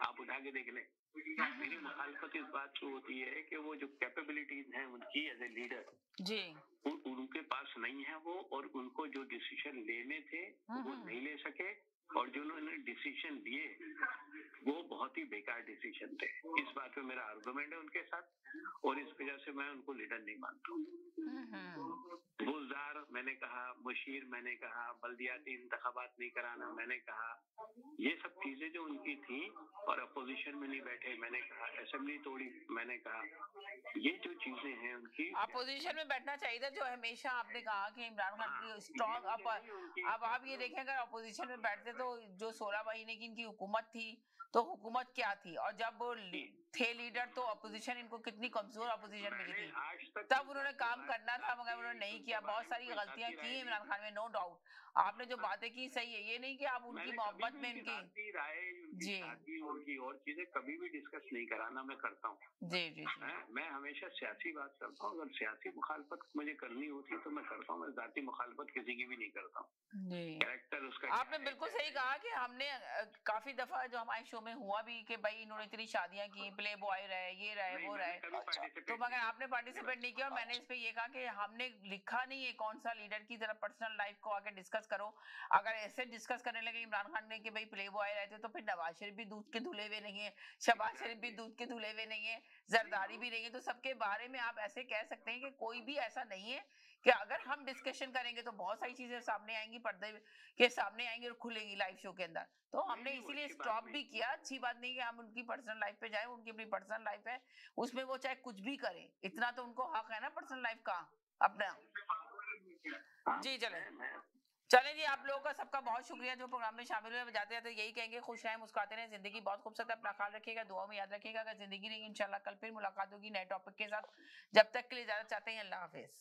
आप उठा के देख लें, मेरी मुखालफत इस बात पे होती है कि वो जो कैपेबिलिटीज हैं उनकी एज ए लीडर जी उनके पास नहीं है वो, और उनको जो डिसीजन लेने थे वो नहीं ले सके, और जो उन्होंने डिसीजन लिए वो बहुत ही बेकार डिसीजन थे। इस बात पे मेरा आर्गुमेंट है उनके साथ, और इस वजह से मैं उनको लीडर नहीं मानता हूँ। बुज़दार मैंने कहा, मुशीर मैंने कहा, बल्दियाती इंतखाबात नहीं कराना मैंने कहा, ये सब चीजें जो उनकी थी, और अपोजिशन में नहीं बैठे मैंने कहा, असेंबली तोड़ी मैंने कहा, ये जो चीजें हैं उनकी। अपोजिशन में बैठना चाहिए था, जो हमेशा आपने कहा कि इमरान खान की स्ट्रॉन्ग। अब आप ये देखें अगर अपोजिशन में बैठते तो जो 16 महीने की इनकी हुकूमत थी तो हुकूमत क्या थी, और जब थे लीडर तो अपोजिशन इनको कितनी कमजोर अपोजिशन मिली थी, तब उन्होंने काम करना था मगर उन्होंने नहीं किया। बहुत सारी गलतियां की इमरान खान में, नो डाउट। आपने जो बातें की सही है, ये नहीं कि आप उनकी मोहब्बत में उनकी राय, उनकी उनकी और चीजें कभी भी डिस्कस नहीं कराना मैं करता हूँ। जी मैं हमेशा सियासी बात करता हूँ। अगर सियासी मुखालफत मुझे करनी होती है तो मैं करता हूँ, मैं जाती मुखालफत किसी की भी नहीं करता हूँ। कैरेक्टर उसका। आपने बिल्कुल सही कहा कि हमने काफी दफा जो हमारे शो में हुआ भी कि भाई इन्होंने इतनी शादियां की, प्ले बॉय रहे, ये रहे, वो रहे, तो मगर आपने पार्टिसिपेट नहीं किया। और मैंने इस पे ये कहा कि हमने लिखा नहीं है कौन सा लीडर की तरह पर्सनल लाइफ को आके डिस्कस करो। अगर ऐसे डिस्कस करने लगे इमरान खान ने कि भाई प्ले बॉय रहते, तो फिर नवाज शरीफ भी दूध के धुले हुए नहीं है, शहबाज शरीफ भी दूध के धुले हुए नहीं है, जरदारी भी नहीं है। तो सबके बारे में आप ऐसे कह सकते हैं कि कोई भी ऐसा नहीं है कि अगर हम डिस्कशन करेंगे तो बहुत सारी चीजें सामने आएंगी, पर्दे के सामने आएंगी और खुलेंगी लाइव शो के अंदर। तो हमने इसीलिए स्टॉप भी किया। अच्छी बात नहीं कि हम उनकी पर्सनल लाइफ पे जाए, उनकी अपनी पर्सनल लाइफ है, उसमें वो चाहे कुछ भी करें, इतना तो उनको हक है ना पर्सनल लाइफ का अपना। जी चलें जी, आप लोगों का सबका बहुत शुक्रिया जो प्रोग्राम में शामिल हुए। जाते जाते यही कहेंगे, खुश रहें, मुस्कुराते रहें, जिंदगी बहुत खूबसूरत है, अपना ख्याल रखिएगा, दुआ में याद रखिएगा। अगर जिंदगी रहेगी इंशाल्लाह कल फिर मुलाकात होगी नए टॉपिक के साथ। जब तक के लिए इजाजत चाहते हैं, अल्लाह हाफिज।